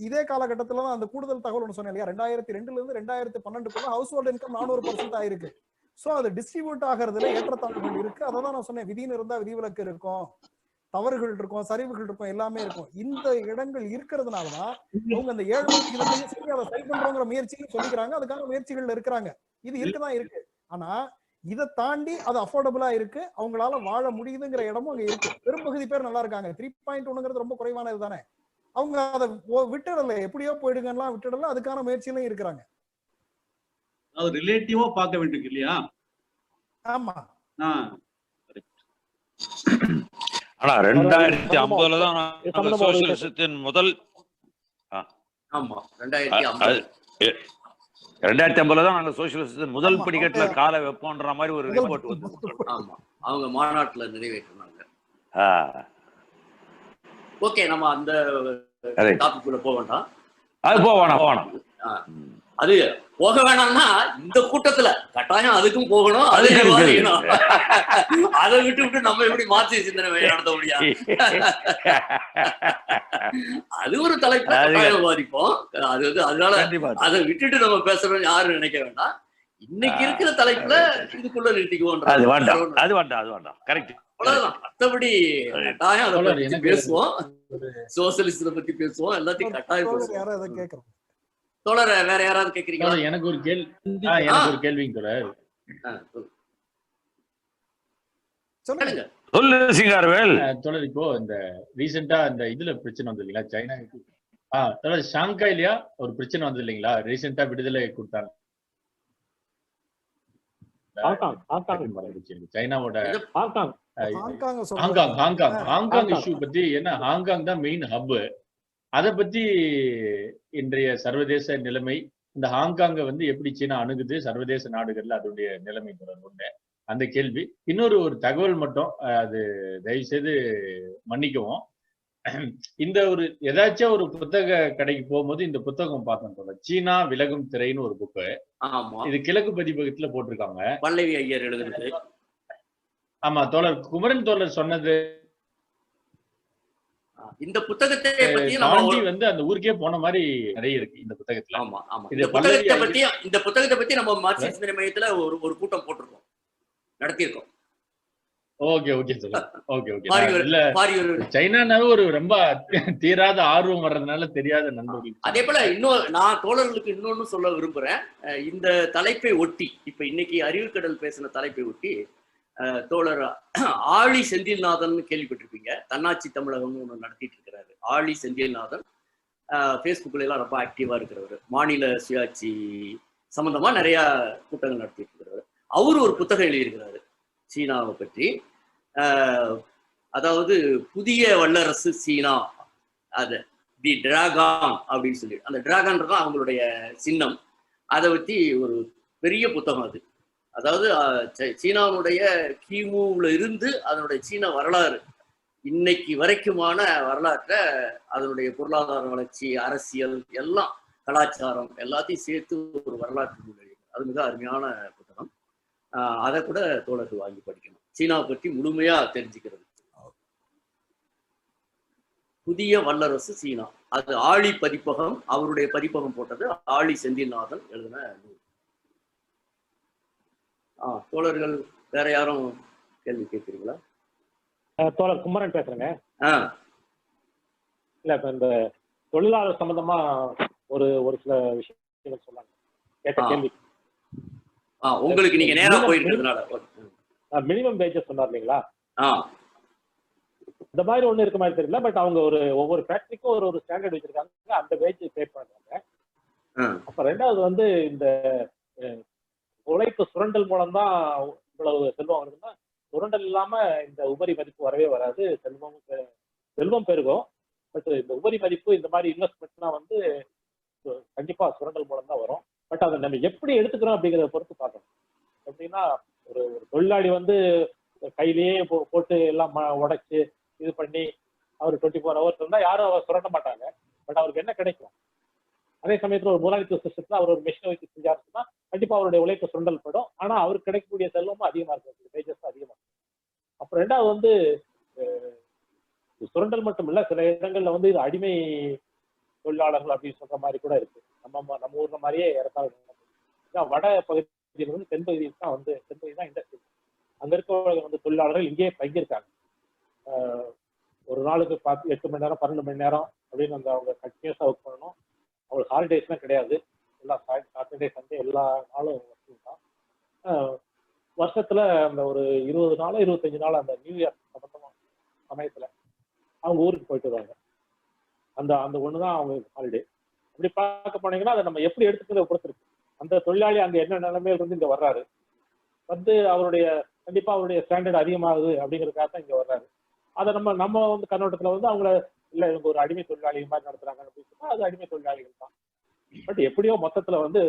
இதே காலகட்டத்துலதான் அந்த கூடுதல் தகவல் ஒன்று சொன்னேன் இல்லையா, 2002 இருந்து 2012 ஹவுஸ் ஹோல்ட் இன்கம் 400% ஆயிருக்கு. சோ அது டிஸ்ட்ரிபியூட் ஆகிறதுல ஏற்றத்தாழ்வுகள் இருக்கு. அதான் நான் சொன்னேன், விதின்னு இருந்தா விதிவிலக்கு இருக்கும், தவறுகள் இருக்கும், சரிவுகள் இருக்கும், எல்லாமே இருக்கும். இந்த இடங்கள் இருக்கிறதுனாலதான் அவங்க அந்த 7 சொல்லி அதை சரி பண்றோங்கிற முயற்சியும் சொல்லிக்கிறாங்க. அதுக்கான முயற்சிகள் இருக்கிறாங்க. இது இருக்குதான் இருக்கு. ஆனா இதை தாண்டி அது அஃபோர்டபுளா இருக்கு, அவங்களால வாழ முடியுதுங்கிற இடமும் அங்க இருக்கு. பெரும்பகுதி பேர் நல்லா இருக்காங்க. 3.1 ரொம்ப குறைவானது தானே. அவங்க அதை விட்டுடல, எப்படியோ போயிடுங்கலாம் விட்டுடல, அதுக்கான முயற்சியிலும் இருக்கிறாங்க. அது ரிலேட்டிவா பார்க்க வேண்டியிருக்கு இல்லையா. ஆமா. ஆனா 2050 தான் சோசியலிசத்தின் முதல். ஆமா 2050 தான் நாங்க சோசியலிசத்தின் முதல் படிக்கட்டுல காலை வைப்போன்ற மாதிரி ஒரு ரிப்போர்ட் வந்து. ஆமா, அவங்க மாநாட்டுல நிறைவேற்றினாங்க. ஓகே, நம்ம அந்த டாபிக் கூட போக வேண்டாம். அது போக வேணாம். அது போக வேணாம்னா இந்த கூட்டத்துல கட்டாயம் அதுக்கும் போகணும். அதை விட்டு நம்ம எப்படி மாற்றி சிந்தனை நடத்த முடியாது. அது ஒரு தலைப்புல கட்டாயம் விவாதிப்போம். அது வந்து அதனால அதை விட்டுட்டு நம்ம பேசுறோம்னு யாரும் நினைக்க வேண்டாம். இன்னைக்கு இருக்கிற தலைப்புல இதுக்குள்ள நிறுத்திக்குவோம். அது வேண்டாம். கரெக்ட். அவ்வளவுதான். மற்றபடி கட்டாயம் அதை தோழர், பத்தி எனக்கு பேசுவோம், சோசியலிசத்தை பத்தி பேசுவோம், எல்லாத்தையும் கட்டாயம் பேசுவோம். யாராவது கேட்கறோம்? தோழர் வேற யாராவது கேக்குறீங்களா? தோழர், எனக்கு ஒரு கேள்விங்க தோழர். சொல்லுங்க. சொல்லு சிங்காரவேல். தோழர், இப்போ இந்த ரீசெண்டா இந்த இதுல பிரச்சனை வந்து இல்லைங்களா, சைனா தோழர் ஷாங்காய்லயா ஒரு பிரச்சனை வந்து இல்லைங்களா, ரீசெண்டா விடுதலை கொடுத்தாங்க சைனாவோட ஹாங்காங் இஷ்யூ பத்தி. ஏன்னா ஹாங்காங் தான் மெயின் ஹப். அதை பத்தி இன்றைய சர்வதேச நிலைமை, இந்த ஹாங்காங்கை வந்து எப்படி சீனா அணுகுது, சர்வதேச நாடுகள்ல அதனுடைய நிலைமை ஒண்ணு அந்த கேள்வி. இன்னொரு தகவல் மட்டும், அது தயவு செய்து மன்னிக்கவும், இந்த ஏதாச்சும் ஒரு புத்தக கடைக்கு போகும்போது இந்த புத்தகம் பார்த்தோம், சீனா விலகும் திரைன்னு ஒரு புக்கு. இது கிழக்கு பதிப்பகத்துல போட்டிருக்காங்க, பல்லவி ஐயர் எழுதுறது. ஆமா தோழர், குமரன் தோழர் சொன்னது. இந்த புத்தகத்தை தாண்டி வந்து அந்த ஊருக்கே போன மாதிரி நிறைய இருக்கு இந்த புத்தகத்துல. ஆமா ஆமா, இந்த புத்தகத்தை பத்தி நம்ம மார்க்சிஸ்ட் சிந்தனை மையத்துல ஒரு கூட்டம் போட்டிருக்கோம், நடத்தியிருக்கோம். Okay okay sir, okay okay. இல்ல சைனானாவே ஒரு ரொம்ப தீராத ஆர்வம் வர்றதுனால தெரியாத நண்பர்கள். அதே போல இன்னும் நான் தோழர்களுக்கு இன்னொன்னு சொல்ல விரும்புறேன். இந்த தலைப்பை ஒட்டி, இப்ப இன்னைக்கு அறிவுக்கடல் பேசின தலைப்பை ஒட்டி தோழர் ஆழி செந்தில்நாதன் கேள்விப்பட்டிருப்பீங்க, தன்னாட்சி தமிழகம்னு ஒன்று நடத்திட்டு இருக்கிறாரு. ஆழி செந்தில்நாதன் ஃபேஸ்புக்கில் எல்லாம் ரொம்ப ஆக்டிவா இருக்கிறவர், மாநில சுயாட்சி சம்பந்தமா நிறைய கூட்டங்கள் நடத்திட்டு இருக்கிறாரு. அவரு ஒரு புத்தகம் எழுதியிருக்கிறாரு சீனாவை பற்றி. அதாவது புதிய வல்லரசு சீனா, அது தி டிராகான் அப்படின்னு சொல்லி, அந்த டிராகான்றதான் அவங்களுடைய சின்னம். அதை பற்றி ஒரு பெரிய புத்தகம் அது. அதாவது சீனாவுடைய கிமுல இருந்து அதனுடைய சீன வரலாறு இன்னைக்கு வரைக்குமான வரலாற்றை, அதனுடைய பொருளாதார வளர்ச்சி, அரசியல் எல்லாம், கலாச்சாரம் எல்லாத்தையும் சேர்த்து ஒரு வரலாற்று நூல் எழுதி, அது மிக அருமையான புத்தகம். அதை கூட தோழர்கள் வாங்கி படிக்கணும், சீனாவை பற்றி முழுமையா தெரிஞ்சுக்கிறது. புதிய வல்லரசு சீனா, அது ஆழி பதிப்பகம், அவருடைய பதிப்பகம் போட்டது, ஆழி செந்தில்நாதன் எழுதின நூல். தோழர்கள் வேற யாரும் கேள்வி கேட்கிறீங்களா? தோழர் குமரன் பேசுறேங்க. இல்ல, இப்ப இந்த தொழிலாளர் சம்பந்தமா ஒரு சில விஷயங்கள் சொன்னாங்க, கேட்ட கேள்வி. உங்களுக்கு நீங்க நேரா போயிருக்கிறதுனால மினிமம் வேஜஸ் சொன்னார் இல்லைங்களா, இந்த மாதிரி ஒண்ணு இருக்க மாதிரி தெரியல. பட் அவங்க ஒவ்வொரு ஃபேக்டரிக்கும் ஒரு ஸ்டாண்டர்ட் வச்சிருக்காங்க, அந்த வேஜ் பே பண்றாங்க. அப்ப ரெண்டாவது வந்து இந்த உழைப்பு சுரண்டல் மூலம் தான் இவ்வளவு செல்வம் வருதுன்னா, சுரண்டல் இல்லாம இந்த உபரி மதிப்பு வரவே வராது. செல்வம் பெருகும், பட் இந்த உபரி மதிப்பு, இந்த மாதிரி இன்வெஸ்ட்மெண்ட்லாம் வந்து கண்டிப்பா சுரண்டல் மூலம் தான் வரும். பட் அதை நம்ம எப்படி எடுத்துக்கிறோம் அப்படிங்கிறத பொறுத்து பார்க்கணும். எப்படின்னா, ஒரு தொழிலாளி வந்து கையிலேயே போட்டு எல்லாம் உடைச்சு இது பண்ணி அவர் 24 hours இருந்தா யாரும் அவர் சுரண்ட மாட்டாங்க. பட் அவருக்கு என்ன கிடைக்கும்? அதே சமயத்துல ஒரு முதலாளித்துவ சிஸ்டத்துல அவர் ஒரு மிஷினை வச்சு செஞ்சாருன்னா கண்டிப்பா அவருடைய உழைப்பு சுரண்டல் படும். ஆனா அவருக்கு கிடைக்கக்கூடிய செல்வமும் அதிகமா இருக்கும், வேஜஸ் அதிகமா இருக்கும். அப்புறம் ரெண்டாவது வந்து சுரண்டல் மட்டும் இல்ல, சில இடங்கள்ல வந்து இது அடிமை தொழிலாளர்கள் அப்படின்னு சொல்ற மாதிரி கூட இருக்கு. நம்ம ஊர்ல மாதிரியே இறக்காக வட பகுதியில் வந்து தென்பகுதியில் தான் வந்து, தென்பகுதி தான் இண்டஸ்ட்ரி, அங்க இருக்க வந்து தொழிலாளர்கள் இங்கேயே தங்கியிருக்காங்க. ஒரு நாளுக்கு 8 மணி நேரம் 12 மணி நேரம் அப்படின்னு அந்த அவங்க கண்டினியூஸா ஒர்க் பண்ணணும். அவங்களுக்கு ஹாலிடேஸ்லாம் கிடையாது, எல்லா சாட்டர்டே சண்டே எல்லா நாளும் ஒர்க்கிங் தான். வருஷத்துல அந்த ஒரு 20 நாள் 25 நாள் அந்த நியூ இயர் சமயத்துல அவங்க ஊருக்கு போயிட்டு வருவாங்க. அந்த ஒண்ணுதான் அவங்க ஹாலிடே. அப்படி பார்க்க போனீங்கன்னா அதை நம்ம எப்படி எடுத்துக்கிறத பொறுத்திருக்கு. அந்த தொழிலாளி அங்க என்ன நிலைமையில இருந்து இங்க வர்றாரு, வந்து அவருடைய கண்டிப்பா அவருடைய ஸ்டாண்டர்ட் அதிகமாகுது அப்படிங்கிறதுக்காக தான் இங்க வர்றாரு. அதை நம்ம வந்து கண்ணோட்டத்துல வந்து அவங்கள இல்ல இவங்க ஒரு அடிமை தொழிலாளி மாதிரி நடத்துறாங்க அப்படின்னு சொன்னா அது அடிமை தொழிலாளிகள் தான். பட் எப்படியோ மொத்தத்துல வந்து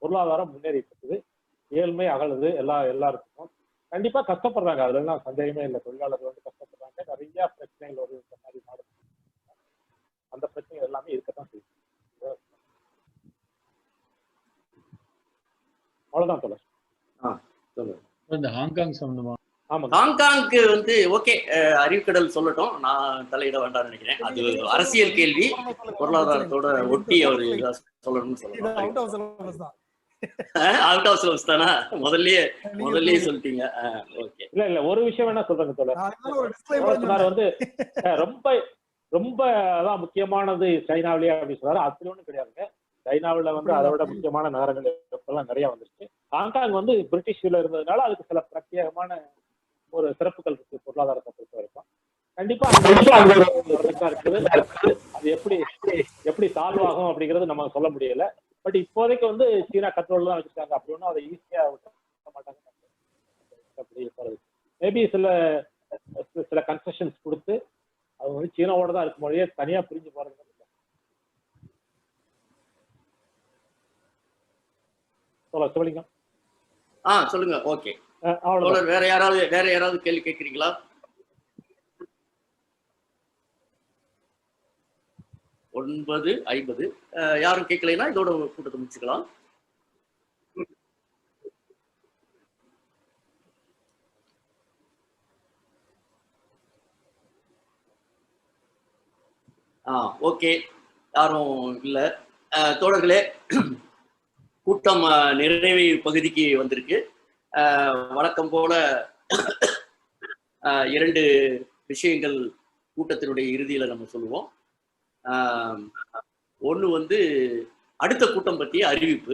பொருளாதாரம் முன்னேறிட்டு இருக்குது, ஏழ்மை அகலுது எல்லாருக்கும். கண்டிப்பா கஷ்டப்படுறாங்க, அதுல எல்லாம் சந்தேகமே இல்லை. தொழிலாளர்கள் வந்து கஷ்டப்படுறாங்க, நிறைய பிரச்சனைகள் வருது இந்த மாதிரி நாடு. அந்த பிரச்சனைகள் எல்லாமே இருக்கத்தான் செய்யுது. அவ்வளவுதான் தோழர். இந்த ஹாங்காங் சம்பந்தமா? ஹாங்காங்க்கு வந்து ஓகே, அறிவுக்கடல் சொல்லட்டும், நான் தலையிட வேண்டாம்னு நினைக்கிறேன். அது அரசியல் கேள்வி, பொருளாதாரத்தோட ஒட்டி அவர் சொல்லணும்னு சொல்லலாம். அவுட் ஆஃப் சிலபஸ் தானா? முதல்லயே சொல்லிட்டீங்க. ஓகே. இல்ல ஒரு விஷயம் வேணா சொல்றேங்க தோழர். வந்து ரொம்ப ரொம்ப அதான் முக்கியமானது சைனாவிலேயே அப்படின்னு சொன்னாரு. அப்படி ஒண்ணும் கிடையாதுங்க. சைனாவில் வந்து அதை விட முக்கியமான நகரங்கள் எல்லாம் நிறைய வந்துருச்சு. ஹாங்காங் வந்து பிரிட்டிஷ்ல இருந்ததுனால அதுக்கு சில பிரத்யேகமான ஒரு சிறப்புகள் இருக்கு பொருளாதாரத்தை பொறுத்த வரைக்கும். கண்டிப்பா இருக்குது. அது எப்படி சால்வ் ஆகும் அப்படிங்கிறது நம்ம சொல்ல முடியல. பட் இப்போதைக்கு வந்து சீனா கண்ட்ரோல் தான் வச்சிருக்காங்க. அப்படி ஒன்றும் அதை ஈஸியா விட மாட்டாங்க. மேபி சில கன்செஷன்ஸ் கொடுத்து அவங்க வந்து சீனாவோட தான் இருக்கும் மொழியே தனியா பிரிஞ்சு போறது. சிவலிங்கம் சொல்லுங்க. ஓகே, அவ்வளவு. வேற யாராவது கேள்வி கேட்கறீங்களா? ஒன்பது 50. யாரும் கேட்கலைன்னா இதோட கூட்டத்தை முடிச்சுக்கலாம். ஓகே, யாரும் இல்ல. தோழர்களே, கூட்டம் நிறைவு பகுதிக்கு வந்திருக்கு. வழக்கம் போல 2 விஷயங்கள் கூட்டத்தினுடைய இறுதியில நம்ம சொல்லுவோம். ஒண்ணு வந்து அடுத்த கூட்டம் பற்றிய அறிவிப்பு.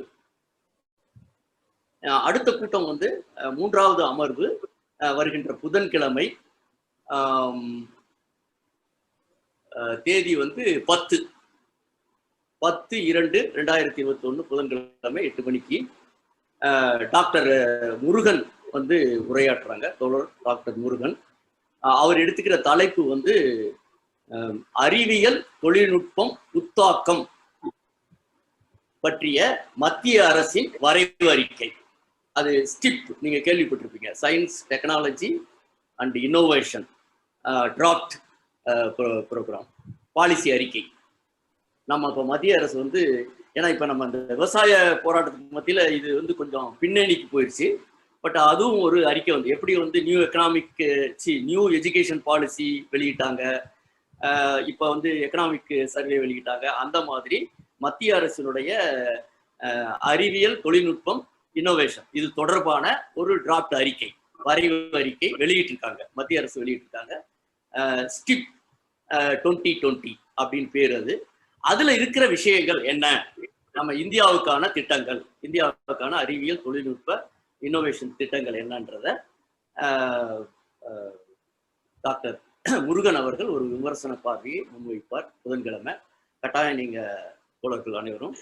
அடுத்த கூட்டம் வந்து 3வது அமர்வு வருகின்ற புதன்கிழமை, தேதி வந்து 10/2/2021 புதன்கிழமை 8 மணிக்கு டாக்டர் முருகன் வந்து உரையாற்றுறாங்க. தோழர் டாக்டர் முருகன். அவர் எடுத்துக்கிற தலைப்பு வந்து அறிவியல் தொழில்நுட்பம் புத்தாக்கம் பற்றிய மத்திய அரசின் வரைவு அறிக்கை. அது ஸ்டிப், நீங்க கேள்விப்பட்டிருப்பீங்க. Science, technology and innovation draft programme policy அறிக்கை. நம்ம இப்போ மத்திய அரசு வந்து, ஏன்னா இப்போ நம்ம அந்த விவசாய போராட்டத்துக்கு மத்தியில் இது வந்து கொஞ்சம் பின்னணிக்கு போயிடுச்சு. பட் அதுவும் ஒரு அறிக்கை வந்து எப்படி வந்து நியூ எஜுகேஷன் பாலிசி வெளியிட்டாங்க, இப்போ வந்து எக்கனாமிக் சர்வே வெளியிட்டாங்க. அந்த மாதிரி மத்திய அரசினுடைய அறிவியல் தொழில்நுட்பம் இன்னோவேஷன் இது தொடர்பான ஒரு டிராப்ட் அறிக்கை, வரைவு அறிக்கை வெளியிட்டிருக்காங்க. மத்திய அரசு வெளியிட்டிருக்காங்க. ஸ்டிப் 2020 அப்படின்னு பேர். அதுல இருக்கிற விஷயங்கள் என்ன, நம்ம இந்தியாவுக்கான திட்டங்கள், இந்தியாவுக்கான அறிவியல் தொழில்நுட்ப இன்னோவேஷன் திட்டங்கள் என்னன்றத டாக்டர் முருகன் அவர்கள் ஒரு விமர்சன பார்வையை முன்வைப்பார் புதன்கிழமை. கட்டாயம் நீங்க தோழர்கள் அனைவரும்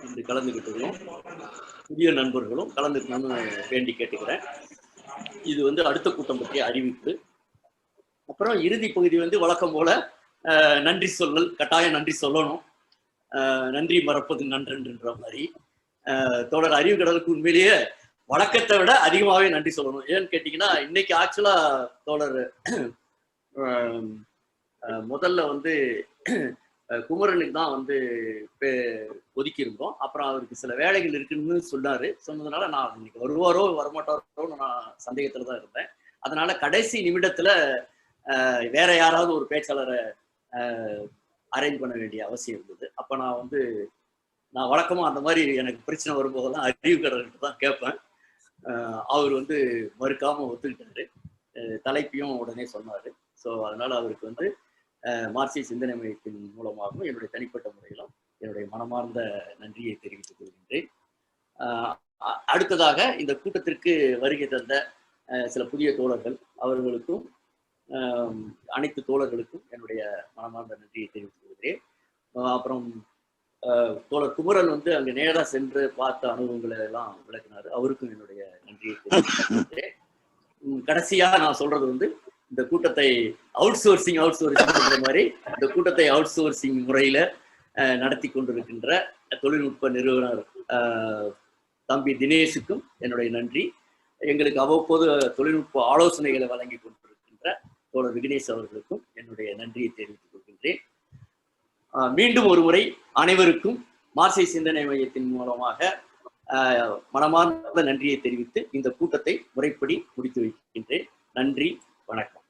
இன்று கலந்துகிட்டதும் புதிய நண்பர்களும் கலந்துக்கணும்னு வேண்டி கேட்டுக்கிறேன். இது வந்து அடுத்த கூட்டம் பற்றிய அறிவிப்பு. அப்புறம் இறுதி பகுதி வந்து வழக்கம் போல நன்றி சொல்லல், கட்டாயம் நன்றி சொல்லணும். நன்றி மறப்பது நன்றன்ற மாதிரி தோழர் அறிவு கடலுக்கு உண்மையிலேயே வழக்கத்தை விட அதிகமாகவே நன்றி சொல்லணும். ஏன்னு கேட்டிங்கன்னா, இன்னைக்கு ஆக்சுவலா தோழர் முதல்ல வந்து குமரனுக்கு தான் வந்து ஒதுக்கி இருந்தோம். அப்புறம் அவருக்கு சில வேலைகள் இருக்குன்னு சொன்னதுனால நான் இன்னைக்கு வருவாரோ வரமாட்டாரோன்னு நான் சந்தேகத்துல தான் இருந்தேன். அதனால கடைசி நிமிடத்துல வேற யாராவது ஒரு பேச்சாளரை அரேஞ்ச் பண்ண வேண்டிய அவசியம் இருந்தது. அப்ப நான் வழக்கமா அந்த மாதிரி எனக்கு பிரச்சனை வரும்போதெல்லாம் அறிவு கடல்கிட்ட தான் கேட்பேன். அவர் வந்து மறுக்காம ஒத்துக்கிட்டாரு. தலைப்பையும் உடனே சொன்னாரு. ஸோ அதனால அவருக்கு வந்து மார்க்சிய சிந்தனை மையத்தின் மூலமாகவும் என்னுடைய தனிப்பட்ட முறையிலும் என்னுடைய மனமார்ந்த நன்றியை தெரிவித்துக் கொள்கின்றேன். அடுத்ததாக இந்த கூட்டத்திற்கு வருகை தந்த சில புதிய தோழர்கள் அவர்களுக்கும் அனைத்து தோழர்களுக்கும் என்னுடைய மனமார்ந்த நன்றியை தெரிவித்துக் கொள்கிறேன். அப்புறம் தோழர் குமரன் வந்து அங்கே நேராக சென்று பார்த்த அனுபவங்களை எல்லாம் விளக்கினாரு. அவருக்கும் என்னுடைய நன்றியை தெரிவித்துக் கொள்கிறேன். கடைசியா நான் சொல்றது வந்து, இந்த கூட்டத்தை அவுட் சோர்சிங் மாதிரி இந்த கூட்டத்தை அவுட் சோர்சிங் முறையில நடத்தி கொண்டிருக்கின்ற தொழில்நுட்ப நிறுவனர் தம்பி தினேஷுக்கும் என்னுடைய நன்றி. எங்களுக்கு அவ்வப்போது தொழில்நுட்ப ஆலோசனைகளை வழங்கி கொண்டிருக்கின்ற தோழர் விக்னேஷ் அவர்களுக்கும் என்னுடைய நன்றியை தெரிவித்துக் கொள்கின்றேன். மீண்டும் ஒரு முறை அனைவருக்கும் மார்க்சிய சிந்தனை மையத்தின் மூலமாக மனமார்ந்த நன்றியை தெரிவித்து இந்த கூட்டத்தை முறைப்படி முடித்து வைக்கின்றேன். நன்றி, வணக்கம்.